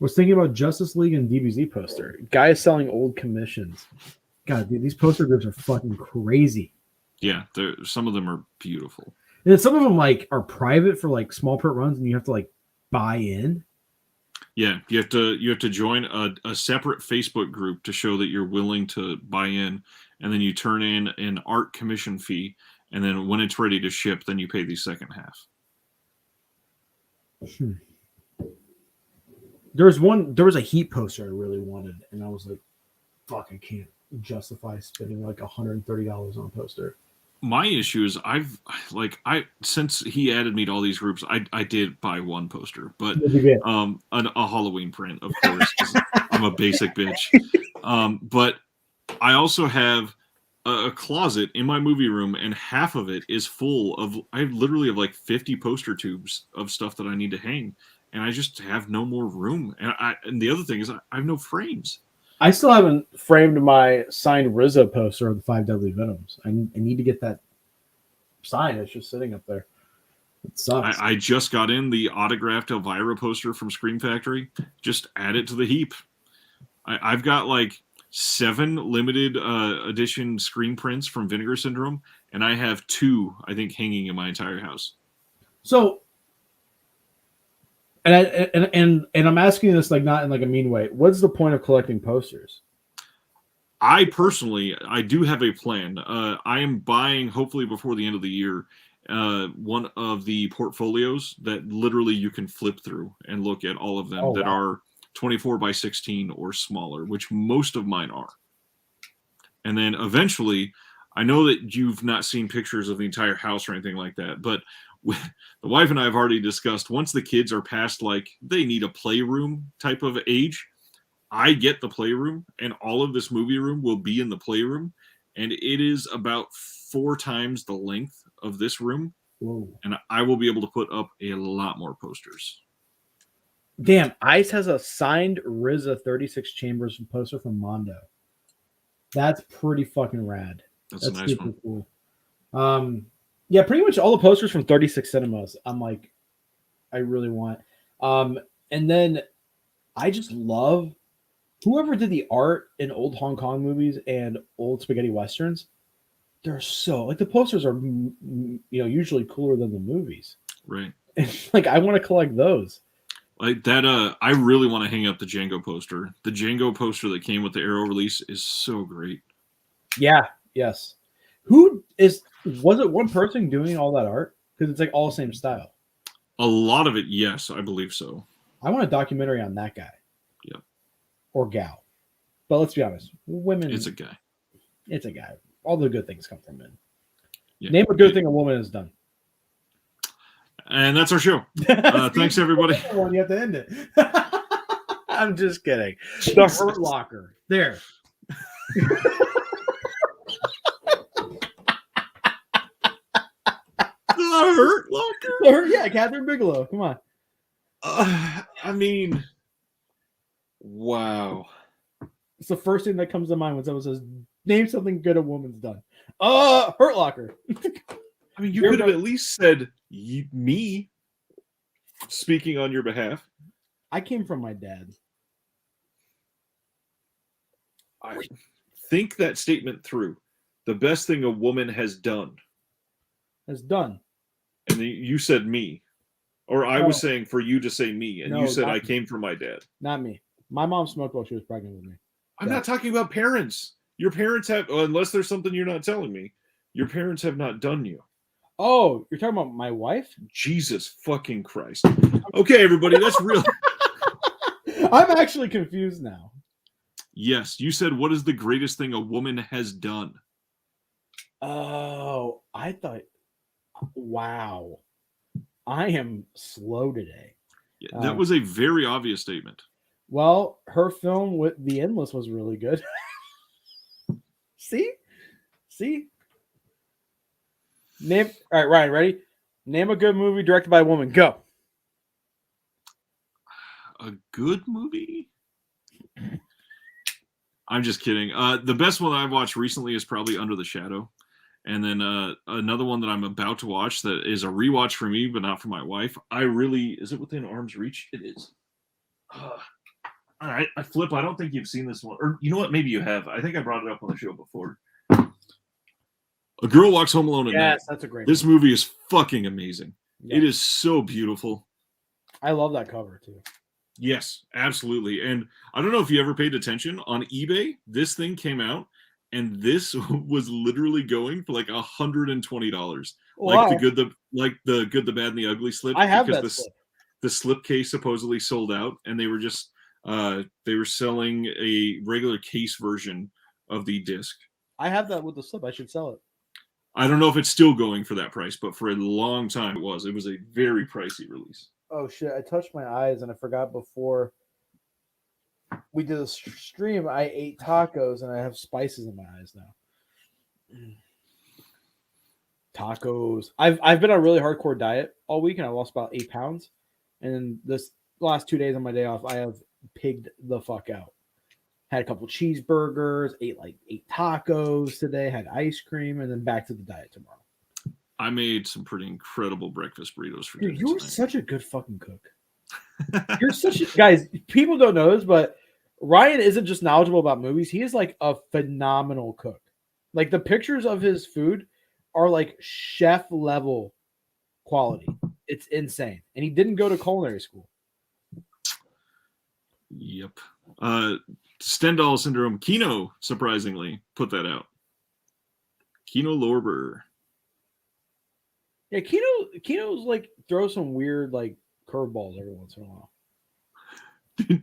Was thinking about Justice League and DBZ poster. Guy is selling old commissions. God, dude, these poster groups are fucking crazy. Yeah, some of them are beautiful. And then some of them like are private for like small print runs, and you have to like buy in. Yeah, you have to join a separate Facebook group to show that you're willing to buy in, and then you turn in an art commission fee, and then when it's ready to ship, then you pay the second half. There was a Heat poster I really wanted, and I was like, fuck, I can't justify spending like $130 on a poster. My issue is since he added me to all these groups, I did buy one poster, but a Halloween print, of course, 'cause I'm a basic bitch. But I also have a closet in my movie room, and half of it is full of I literally have like 50 poster tubes of stuff that I need to hang, and I just have no more room. And the other thing is I have no frames. I still haven't framed my signed RZA poster of the 5 Deadly Venoms. I need to get that signed. It's just sitting up there. It sucks. I just got in the autographed Elvira poster from Scream Factory. Just add it to the heap. I've got like 7 limited edition screen prints from Vinegar Syndrome, and I have 2, I think, hanging in my entire house. So, and I'm asking this like not in like a mean way. What's the point of collecting posters? I personally, I do have a plan. I am buying, hopefully before the end of the year, one of the portfolios that literally you can flip through and look at all of them that are 24 by 16 or smaller, which most of mine are. And then eventually, I know that you've not seen pictures of the entire house or anything like that, but the wife and I have already discussed, once the kids are past like they need a playroom type of age, I get the playroom, and all of this movie room will be in the playroom, and it is about 4 times the length of this room. Whoa. And I will be able to put up a lot more posters. Damn, Ice has a signed RZA 36 Chambers poster from Mondo. That's pretty fucking rad. That's a nice one. Cool. Yeah, pretty much all the posters from 36 Cinemas. I'm like, I really want. And then I just love whoever did the art in old Hong Kong movies and old spaghetti westerns. They're so like the posters are, usually cooler than the movies. Right. Like I want to collect those. Like that. I really want to hang up the Django poster. The Django poster that came with the Arrow release is so great. Yeah. Yes. Was it one person doing all that art? Because it's like all the same style. A lot of it, yes, I believe so. I want a documentary on that guy. Yep. Or gal. But let's be honest. Women. It's a guy. It's a guy. All the good things come from men. Yeah. Name a good thing a woman has done. And that's our show. Thanks, everybody. You have to end it. I'm just kidding. The Hurt Locker. There. The Hurt Locker? Yeah, Catherine Bigelow. Come on. I mean, wow. It's the first thing that comes to mind when someone says, name something good a woman's done. Hurt Locker. I mean, you could have at least said me speaking on your behalf. I came from my dad. I think that statement through. The best thing a woman has done. Has done. And then you said me. Or I was saying for you to say me. And you said I came from my dad. Not me. My mom smoked while she was pregnant with me. I'm not talking about parents. Your parents have, unless there's something you're not telling me, your parents have not done you. Oh, you're talking about my wife? Jesus fucking Christ. Okay, everybody, that's real. I'm actually confused now. Yes, you said, what is the greatest thing a woman has done? Oh, I thought, wow. I am slow today. Yeah, that was a very obvious statement. Well, her film with The Endless was really good. See? Name. All right, Ryan, ready? Name a good movie directed by a woman. Go. A good movie? I'm just kidding. The best one I've watched recently is probably Under the Shadow. And then another one that I'm about to watch that is a rewatch for me, but not for my wife. Is it within arm's reach? It is. All right, I flip. I don't think you've seen this one. Or you know what? Maybe you have. I think I brought it up on the show before. A Girl Walks Home Alone at Night. Yes, that's a great This movie is fucking amazing. Yeah. It is so beautiful. I love that cover, too. Yes, absolutely. And I don't know if you ever paid attention on eBay. This thing came out, and this was literally going for like $120. Wow. Like the good, the bad, and the ugly slip. I have because that slip. The slipcase supposedly sold out, and they were just they were selling a regular case version of the disc. I have that with the slip. I should sell it. I don't know if it's still going for that price, but for a long time it was. It was a very pricey release. Oh shit! I touched my eyes and I forgot before we did a stream. I ate tacos and I have spices in my eyes now. Tacos. I've been on a really hardcore diet all week and I lost about 8 pounds. And this last 2 days on my day off, I have pigged the fuck out. Had a couple cheeseburgers, ate like 8 tacos today, had ice cream, and then back to the diet tomorrow. I made some pretty incredible breakfast burritos for Dude, dinner you're tonight. such a good fucking cook. You're such a guys. People don't know this, but Ryan isn't just knowledgeable about movies. He is like a phenomenal cook. Like the pictures of his food are like chef level quality. It's insane. And he didn't go to culinary school. Yep. Stendhal syndrome. Kino, surprisingly, put that out. Kino Lorber. Yeah, Kino's like throw some weird like curveballs every once in a while.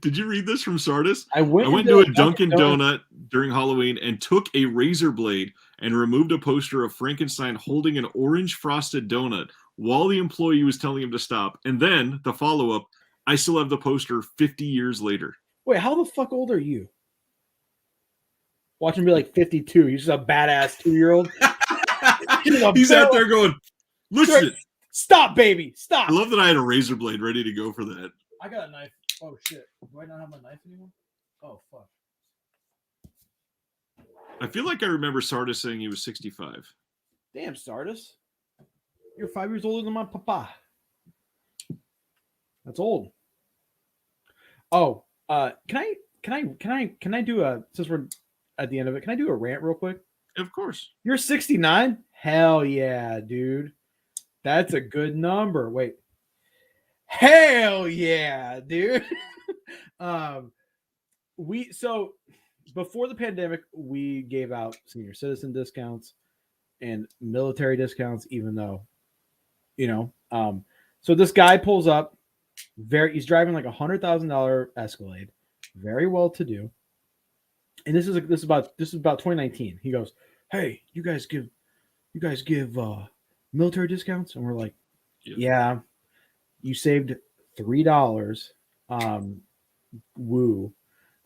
Did you read this from Sardis? I went to a Dunkin' Donut during Halloween and took a razor blade and removed a poster of Frankenstein holding an orange frosted donut while the employee was telling him to stop. And then the follow-up, I still have the poster 50 years later. Wait, how the fuck old are you? Watch him be like 52. He's just a badass 2-year-old. He's out there going, listen. Stop, baby. Stop. I love that I had a razor blade ready to go for that. I got a knife. Oh, shit. Do I not have my knife anymore? Oh, fuck. I feel like I remember Sardis saying he was 65. Damn, Sardis. You're 5 years older than my papa. That's old. Oh, can I do a, since we're at the end of it, can I do a rant real quick? Of course. You're 69? Hell yeah, dude. That's a good number. Wait. Hell yeah, dude. So before the pandemic, we gave out senior citizen discounts and military discounts, even though, so this guy pulls up, he's driving like $100,000 Escalade, very well to do. And this is about 2019. He goes, "Hey, you guys give military discounts?" And we're like, "Yeah, you saved $3. Woo."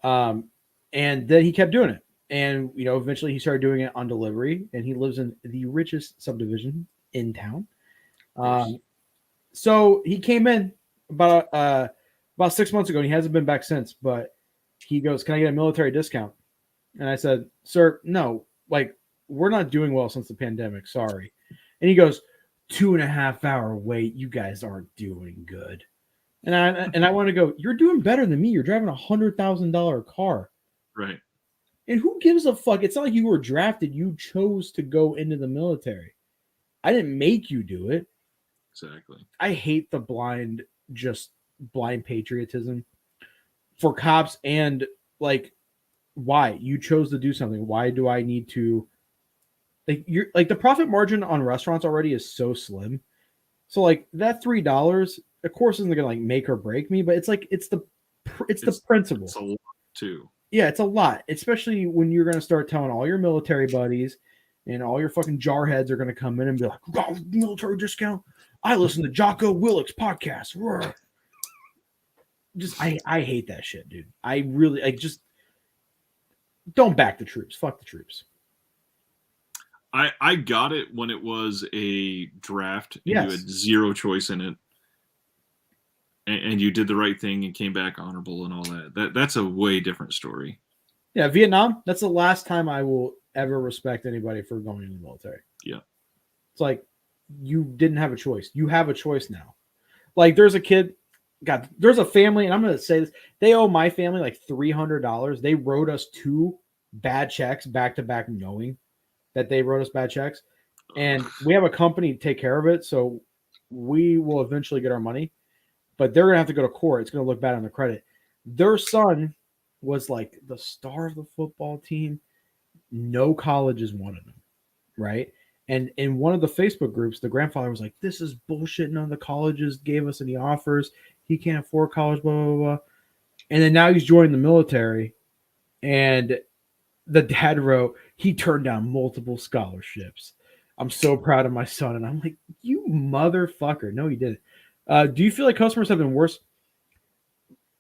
And then he kept doing it. And, eventually he started doing it on delivery, and he lives in the richest subdivision in town. So he came in about 6 months ago, and he hasn't been back since, but he goes, "Can I get a military discount?" And I said, "Sir, no, like, we're not doing well since the pandemic. Sorry." And he goes, 2.5 hour wait. You guys aren't doing good. And I want to go, you're doing better than me. You're driving $100,000 car. Right. And who gives a fuck? It's not like you were drafted. You chose to go into the military. I didn't make you do it. Exactly. I hate the blind patriotism for cops, and like, why you chose to do something. Why do I need to, you're like, the profit margin on restaurants already is so slim. So like that $3, of course, isn't gonna like make or break me, but it's like, it's the principle. It's a lot too. Yeah, it's a lot, especially when you're gonna start telling all your military buddies and all your fucking jarheads are gonna come in and be like, "Oh, military discount. I listen to Jocko Willick's podcast." I hate that shit, dude. I just don't back the troops. Fuck the troops. I got it when it was a draft and Yes. you had zero choice in it, and you did the right thing and came back honorable and all that. That's a way different story. Yeah, Vietnam, that's the last time I will ever respect anybody for going in the military. Yeah. It's like you didn't have a choice. You have a choice now. Like there's a kid, God, there's a family, and I'm going to say this. They owe my family like $300. They wrote us 2 bad checks back to back, knowing that they wrote us bad checks. And we have a company to take care of it. So we will eventually get our money, but they're going to have to go to court. It's going to look bad on the credit. Their son was like the star of the football team. No colleges wanted him, right? And in one of the Facebook groups, the grandfather was like, "This is bullshit. None of the colleges gave us any offers. He can't afford college, blah, blah, blah." And then now he's joining the military. And the dad wrote, he turned down multiple scholarships. I'm so proud of my son. And I'm like, you motherfucker. No, he didn't. Do you feel like customers have been worse?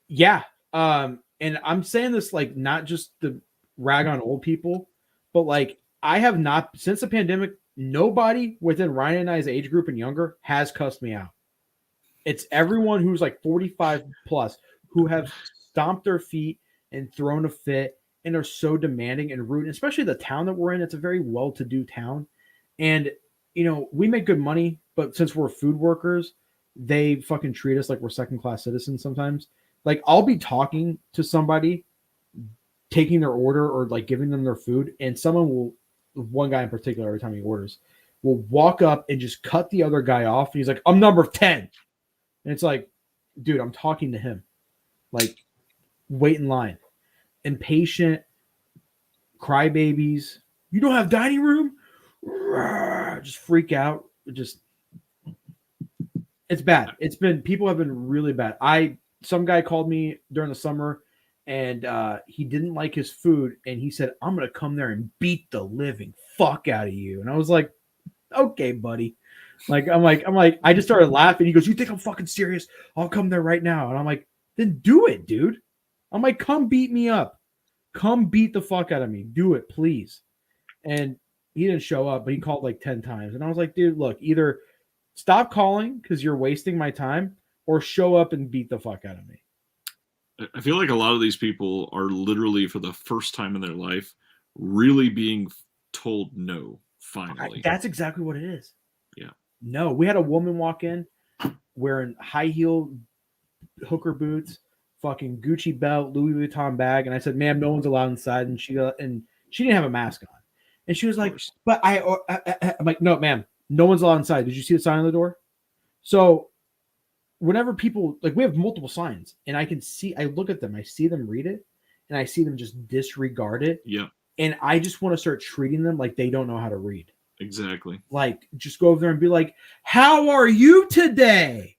Yeah. And I'm saying this like not just to rag on old people, but like I have not, since the pandemic, nobody within Ryan and I's age group and younger has cussed me out. It's everyone who's like 45 plus who have stomped their feet and thrown a fit and are so demanding and rude, especially the town that we're in. It's a very well-to-do town. And, you know, we make good money, but since we're food workers, they fucking treat us like we're second-class citizens sometimes. Like, I'll be talking to somebody, taking their order or like giving them their food, and someone will, one guy in particular, every time he orders, will walk up and just cut the other guy off. And he's like, "I'm number 10." And it's like, dude, I'm talking to him. Like, wait in line. Impatient, crybabies. You don't have dining room? Just freak out. It's bad. People have been really bad. Some guy called me during the summer and he didn't like his food. And he said, "I'm going to come there and beat the living fuck out of you." And I was like, okay, buddy. I'm like, I just started laughing. He goes, "You think I'm fucking serious? I'll come there right now." And I'm like, then do it, dude. I'm like, come beat me up. Come beat the fuck out of me. Do it, please. And he didn't show up, but he called like 10 times. And I was like, dude, look, either stop calling because you're wasting my time or show up and beat the fuck out of me. I feel like a lot of these people are literally for the first time in their life really being told no, finally. That's exactly what it is. Yeah. No, we had a woman walk in wearing high heel hooker boots, fucking Gucci belt, Louis Vuitton bag, and I said, "Ma'am, no one's allowed inside." And she didn't have a mask on, and she was like, "But I'm like, no, ma'am, no one's allowed inside. Did you see the sign on the door?" So whenever people, like, we have multiple signs, and I look at them, I see them read it, and I see them just disregard it. Yeah. And I just want to start treating them like they don't know how to read. Exactly. Like, just go over there and be like, "How are you today?"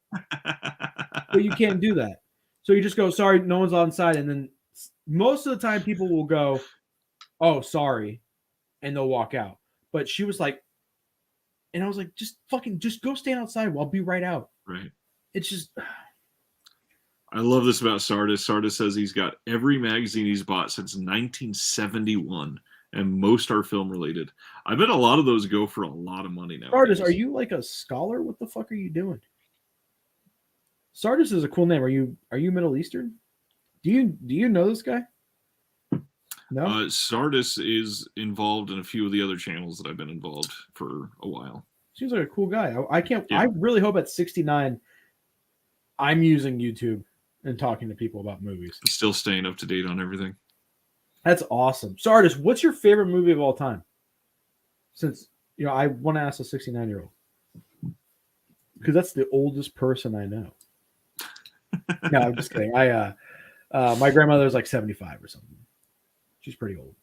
But you can't do that. So you just go, "Sorry, no one's on side." And then most of the time people will go, "Oh, sorry." And they'll walk out. But she was like, and I was like, just go stand outside. I'll be right out. Right. It's just. I love this about Sardis. Sardis says he's got every magazine he's bought since 1971, and most are film related. I bet a lot of those go for a lot of money now. Sardis, are you like a scholar? What the fuck are you doing? Sardis is a cool name. Are you Middle Eastern? Do you know this guy? No. Sardis is involved in a few of the other channels that I've been involved for a while. Seems like a cool guy. I can't. Yeah. I really hope at 69, I'm using YouTube and talking to people about movies. Still staying up to date on everything. That's awesome. Sardis, what's your favorite movie of all time? Since I want to ask a 69-year-old because that's the oldest person I know. No, I'm just kidding. My grandmother's like 75 or something. She's pretty old.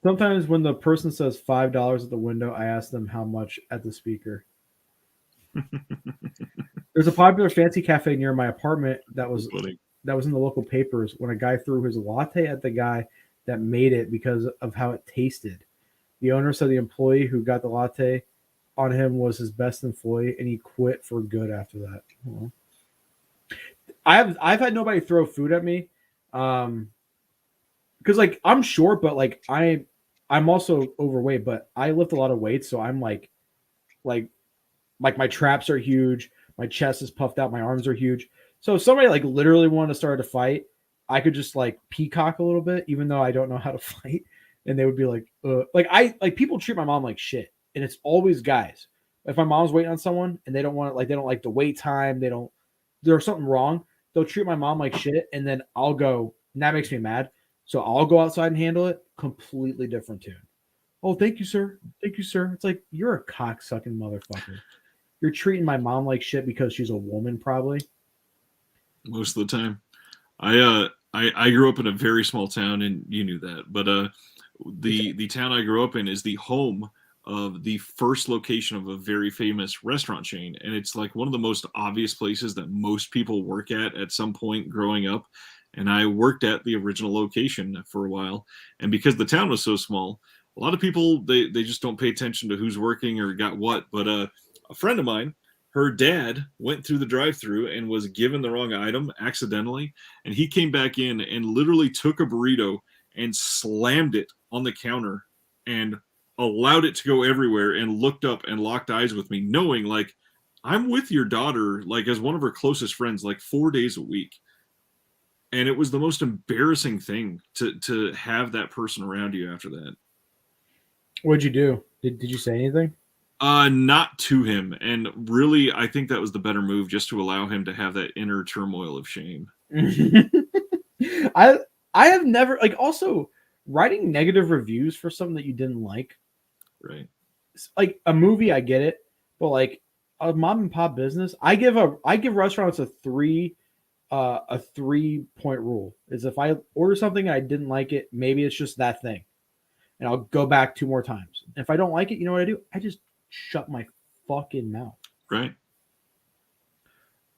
Sometimes when the person says $5 at the window, I ask them how much at the speaker. There's a popular fancy cafe near my apartment that was in the local papers when a guy threw his latte at the guy that made it because of how it tasted. The owner said the employee who got the latte on him was his best employee, and he quit for good after that. Well, I've had nobody throw food at me. because like I'm short, but like I'm also overweight, but I lift a lot of weights, so I'm like my traps are huge, my chest is puffed out, my arms are huge. So if somebody like literally wanted to start a fight, I could just like peacock a little bit, even though I don't know how to fight, and they would be like people treat my mom like shit, and it's always guys. If my mom's waiting on someone and they don't like the wait time, there's something wrong, they'll treat my mom like shit, and then I'll go, and that makes me mad. So I'll go outside and handle it. Completely different tune. Oh, thank you, sir. Thank you, sir. It's like, you're a cocksucking motherfucker. You're treating my mom like shit because she's a woman, probably. Most of the time. I grew up in a very small town, and you knew that. But the town I grew up in is the home of the first location of a very famous restaurant chain, and it's like one of the most obvious places that most people work at some point growing up. And I worked at the original location for a while, and because the town was so small, a lot of people they just don't pay attention to who's working or got what. But a friend of mine, her dad went through the drive-through and was given the wrong item accidentally, and he came back in and literally took a burrito and slammed it on the counter and allowed it to go everywhere, and looked up and locked eyes with me, knowing like, I'm with your daughter like as one of her closest friends like 4 days a week. And it was the most embarrassing thing to have that person around you after that. What'd you do? Did you say anything? Not to him. And really, I think that was the better move, just to allow him to have that inner turmoil of shame. I have never, like, also writing negative reviews for something that you didn't like. Right. Like a movie, I get it, but like a mom and pop business, I give restaurants a 3-point rule. Is if I order something and I didn't like it, maybe it's just that thing, and I'll go back 2 more times. And if I don't like it, you know what I do? I just shut my fucking mouth. Right.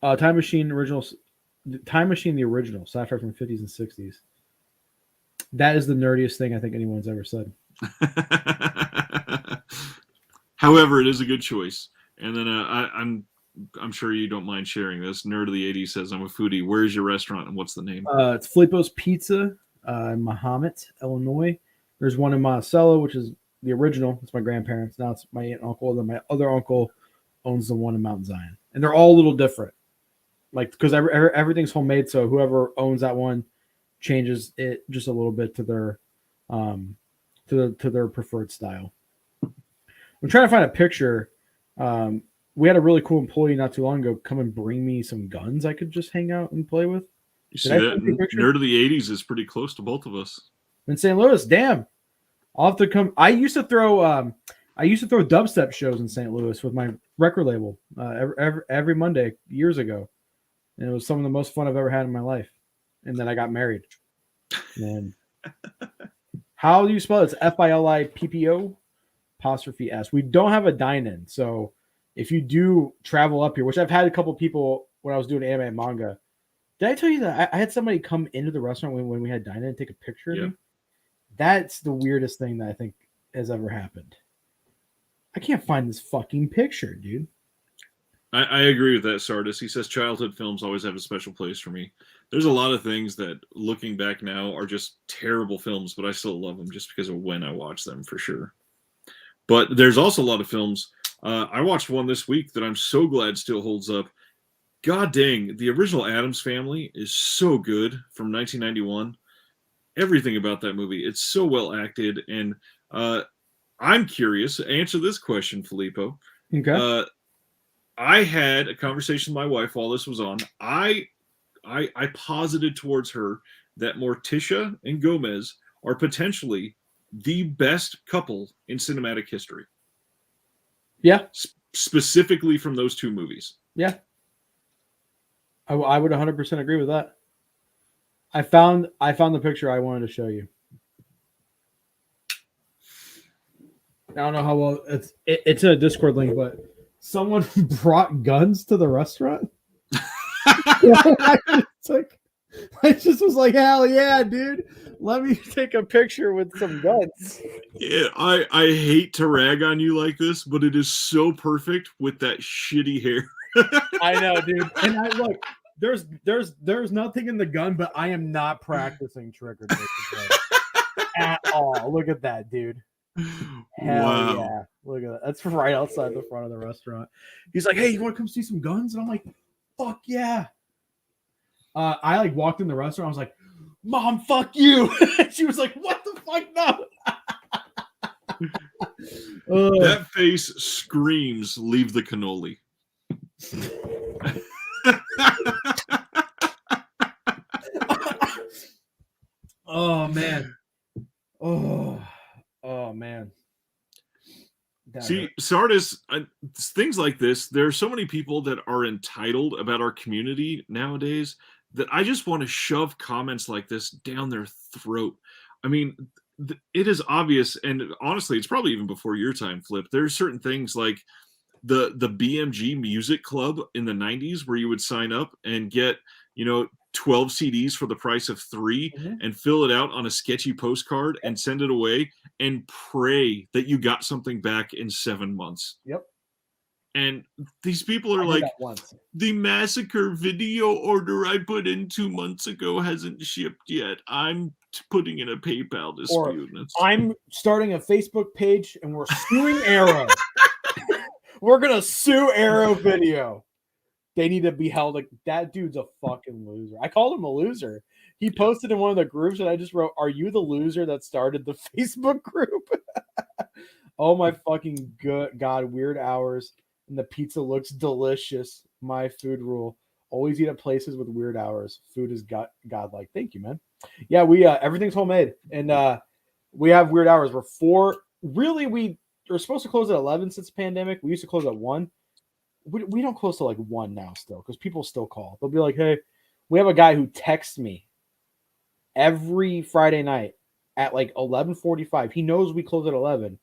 Time Machine, the original, sci-fi from the 50s and 60s. That is the nerdiest thing I think anyone's ever said. However, it is a good choice. And then I'm sure you don't mind sharing this. Nerd of the 80s says, I'm a foodie. Where's your restaurant and what's the name? It's Filippo's Pizza in Mahomet, Illinois. There's one in Monticello, which is the original. It's my grandparents. Now it's my aunt and uncle. Then my other uncle owns the one in Mount Zion. And they're all a little different. Like, because everything's homemade, so whoever owns that one changes it just a little bit to their preferred style. I'm trying to find a picture. We had a really cool employee not too long ago come and bring me some guns I could just hang out and play with. You see that? Nerd of the 80s is pretty close to both of us. In St. Louis, damn. I'll have to come. I used to throw dubstep shows in St. Louis with my record label every Monday years ago. And it was some of the most fun I've ever had in my life. And then I got married. And how do you spell it? It's Filippo apostrophe S. We don't have a dine-in. So if you do travel up here, which I've had a couple people when I was doing anime and manga, did I tell you that I had somebody come into the restaurant when we had dine-in and take a picture of me? That's the weirdest thing that I think has ever happened. I can't find this fucking picture, dude. I agree with that, Sardis. He says childhood films always have a special place for me. There's a lot of things that, looking back now, are just terrible films, but I still love them just because of when I watched them, for sure. But there's also a lot of films. I watched one this week that I'm so glad still holds up. God dang, the original Addams Family is so good, from 1991. Everything about that movie, it's so well acted. And I'm curious, answer this question, Filippo. Okay. I had a conversation with my wife while this was on. I posited towards her that Morticia and Gomez are potentially the best couple in cinematic history. Yeah. Specifically from those two movies. Yeah. I would 100% agree with that. I found the picture I wanted to show you. I don't know how well it's a Discord link, but someone brought guns to the restaurant. I just was like, hell yeah, dude. Let me take a picture with some guns. Yeah, I hate to rag on you like this, but it is so perfect with that shitty hair. I know, dude. And I look, there's nothing in the gun, but I am not practicing trick or treat today. at all. Look at that, dude. Hell Wow. yeah. Look at that. That's right outside the front of the restaurant. He's like, hey, you want to come see some guns? And I'm like, fuck yeah. I like walked in the restaurant. I was like, Mom, fuck you. She was like, what the fuck? No. That face screams, leave the cannoli. Oh man. Oh man. That See, hurt. Sardis, things like this, there are so many people that are entitled about our community nowadays that I just want to shove comments like this down their throat. I mean, it is obvious, and honestly, it's probably even before your time, Flip. There's certain things like the BMG Music Club in the 90s where you would sign up and get, 12 CDs for the price of 3 and fill it out on a sketchy postcard and send it away and pray that you got something back in 7 months. Yep. And these people are like, the massacre video order I put in 2 months ago hasn't shipped yet. I'm putting in a PayPal dispute. I'm starting a Facebook page and we're suing Arrow. We're going to sue Arrow Video. They need to be held. Like, that dude's a fucking loser. I called him a loser. He posted in one of the groups and I just wrote, are you the loser that started the Facebook group? Oh my fucking God. Weird hours. And the pizza looks delicious. My food rule. Always eat at places with weird hours. Food is godlike. Thank you, man. Yeah, we everything's homemade. And we have weird hours. We were supposed to close at 11 since the pandemic. We used to close at 1. We don't close to like 1 now still because people still call. They'll be like, hey, we have a guy who texts me every Friday night at like 11:45. He knows we close at 11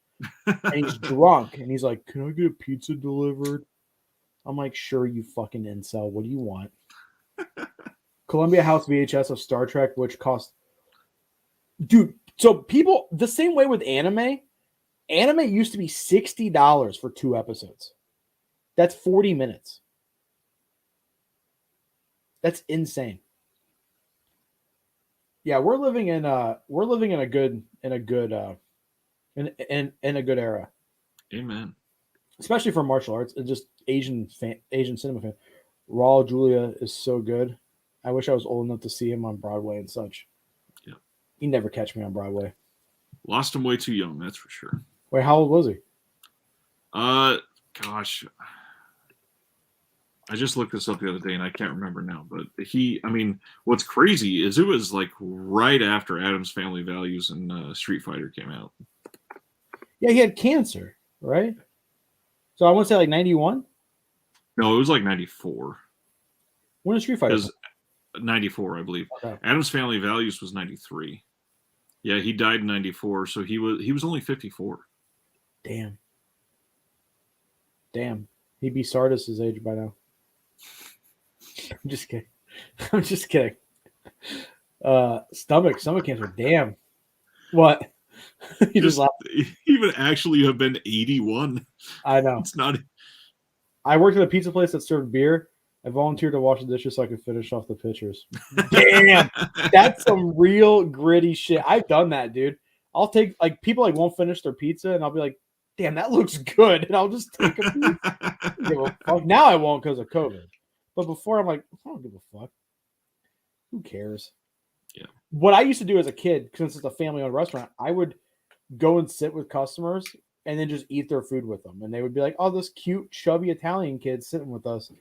and he's drunk and he's like, can I get a pizza delivered? I'm like, sure, you fucking incel. What do you want? Columbia House VHS of Star Trek, which cost, dude. So people, the same way with anime used to be $60 for 2 episodes. That's 40 minutes. That's insane. Yeah, we're living in a good era. Amen. Especially for martial arts and just Asian cinema fan. Raul Julia is so good. I wish I was old enough to see him on Broadway and such. Yeah. He'd never catch me on Broadway. Lost him way too young, that's for sure. Wait, how old was he? Gosh. I just looked this up the other day and I can't remember now, but what's crazy is it was like right after Addams Family Values and Street Fighter came out. Yeah, he had cancer, right? So I want to say like 91? No, it was like 94. When is Street Fighter? 94, I believe. Okay. Addams Family Values was 93. Yeah, he died in 94, so he was only 54. Damn. He'd be Sardis' age by now. I'm just kidding. Stomach cancer. Damn. What? You just laughed. He would actually have been 81. I know. It's not. I worked at a pizza place that served beer. I volunteered to wash the dishes so I could finish off the pitchers. Damn. That's some real gritty shit. I've done that, dude. I'll take, like, people like won't finish their pizza and I'll be like, damn, that looks good. And I'll just take a piece. Now I won't because of COVID. But before, I'm like, I don't give a fuck. Who cares? Yeah. What I used to do as a kid, since it's a family-owned restaurant, I would go and sit with customers and then just eat their food with them. And they would be like, oh, this cute, chubby Italian kid sitting with us.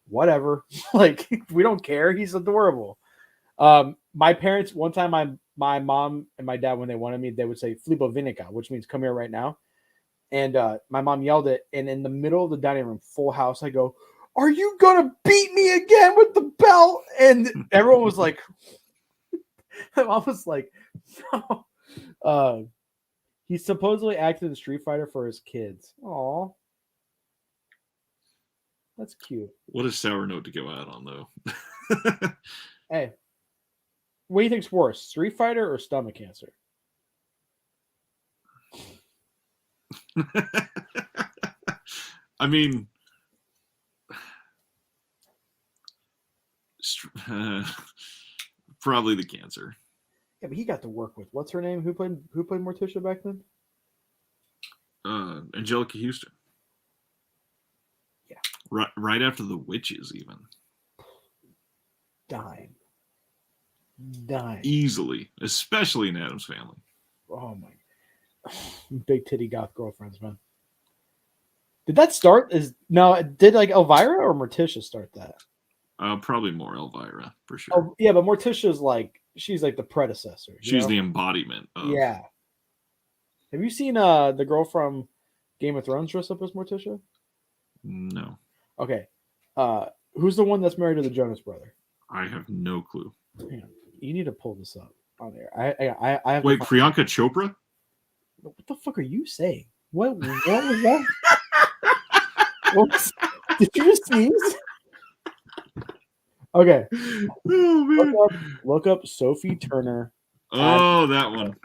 Whatever. Like, we don't care. He's adorable. My parents, one time, my mom and my dad, when they wanted me, they would say, Flipo Vinica, which means come here right now. And my mom yelled it. And in the middle of the dining room, full house, I go, are you going to beat me again with the belt? And everyone was like, my mom was like, no. He supposedly acted in Street Fighter for his kids. Aw. That's cute. What a sour note to go out on, though. Hey, what do you think's worse, Street Fighter or stomach cancer? I mean, probably the cancer. Yeah, but he got to work with what's her name? Who played Morticia back then? Angelica Houston. Yeah. Right after the Witches, even. Dime. Easily, especially in Addams Family. Oh my. Big titty goth girlfriends, man. Did that start? Did like Elvira or Morticia start that? Probably more Elvira for sure. Oh yeah, but Morticia's like she's like the predecessor. She's the embodiment of. Yeah. Have you seen the girl from Game of Thrones dress up as Morticia? No. Okay. Who's the one that's married to the Jonas brother? I have no clue. Hang on. You need to pull this up on there. I have. Wait, Priyanka Chopra? What the fuck are you saying? What was that? Did you just sneeze? Okay. Oh, man. Look up Sophie Turner. Oh, that one.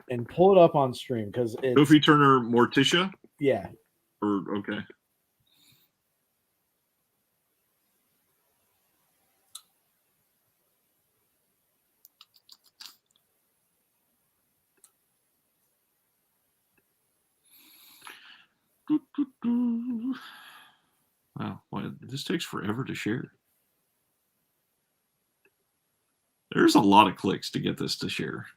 And pull it up on stream because it's Sophie Turner Morticia? Yeah. Okay. Wow, this takes forever to share. There's a lot of clicks to get this to share.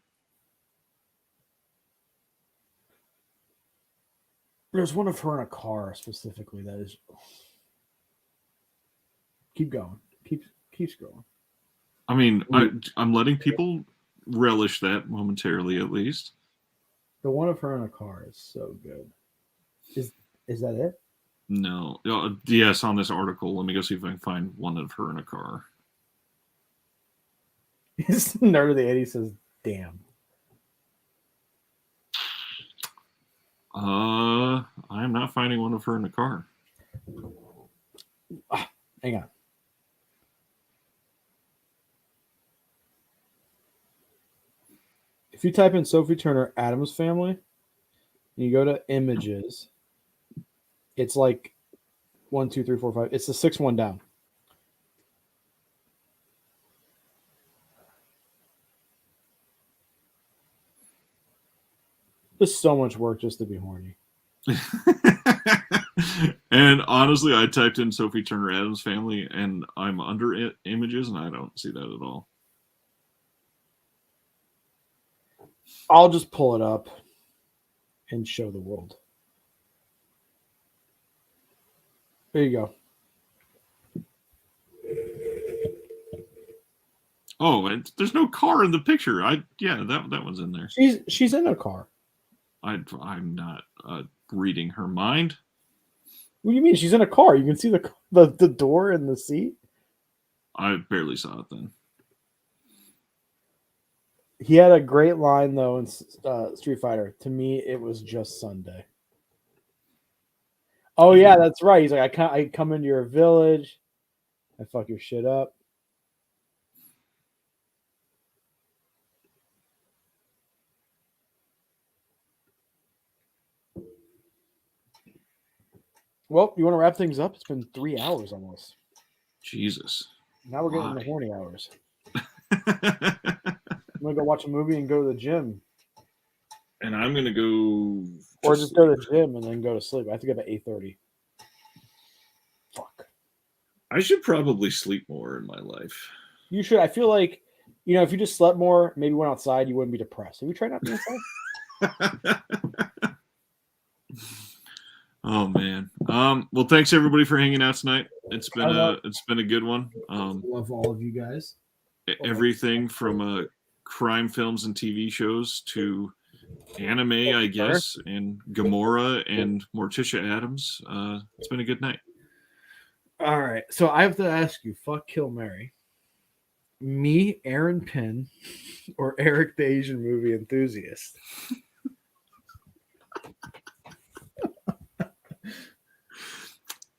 There's one of her in a car specifically that is. Keep going. Keeps going. I mean, I'm letting people relish that momentarily, at least. The one of her in a car is so good. Is that it? No. Yes, on this article. Let me go see if I can find one of her in a car. His nerd of the 80s says, damn. I'm not finding one of her in a car. Hang on. If you type in Sophie Turner Addams Family, and you go to images, it's like 1, 2, 3, 4, 5. It's the 6th one down. There's so much work just to be horny. And honestly, I typed in Sophie Turner Addams Family, and I'm under images, and I don't see that at all. I'll just pull it up and show the world. There you go. Oh, and there's no car in the picture. That one's in there. She's in a car. I'm not reading her mind. What do you mean? She's in a car. You can see the door and the seat. I barely saw it then. He had a great line though in Street Fighter. To me, it was just Sunday. Oh yeah, that's right. He's like, I come into your village, I fuck your shit up. Well, you want to wrap things up? It's been 3 hours almost. Jesus. Now we're getting in the horny hours. I'm gonna go watch a movie and go to the gym. And I'm gonna go, or just go to the gym and then go to sleep. I have to get up at 8:30. Fuck. I should probably sleep more in my life. You should. I feel like, if you just slept more, maybe went outside, you wouldn't be depressed. Have you tried not being outside? Oh man. Well, thanks everybody for hanging out tonight. It's been a good one. Love all of you guys. Everything from crime films and TV shows to anime, I guess, and Gamora and Morticia Addams. It's been a good night. All right. So I have to ask you, fuck, kill, marry. Me, Aaron Penn, or Eric the Asian movie enthusiast?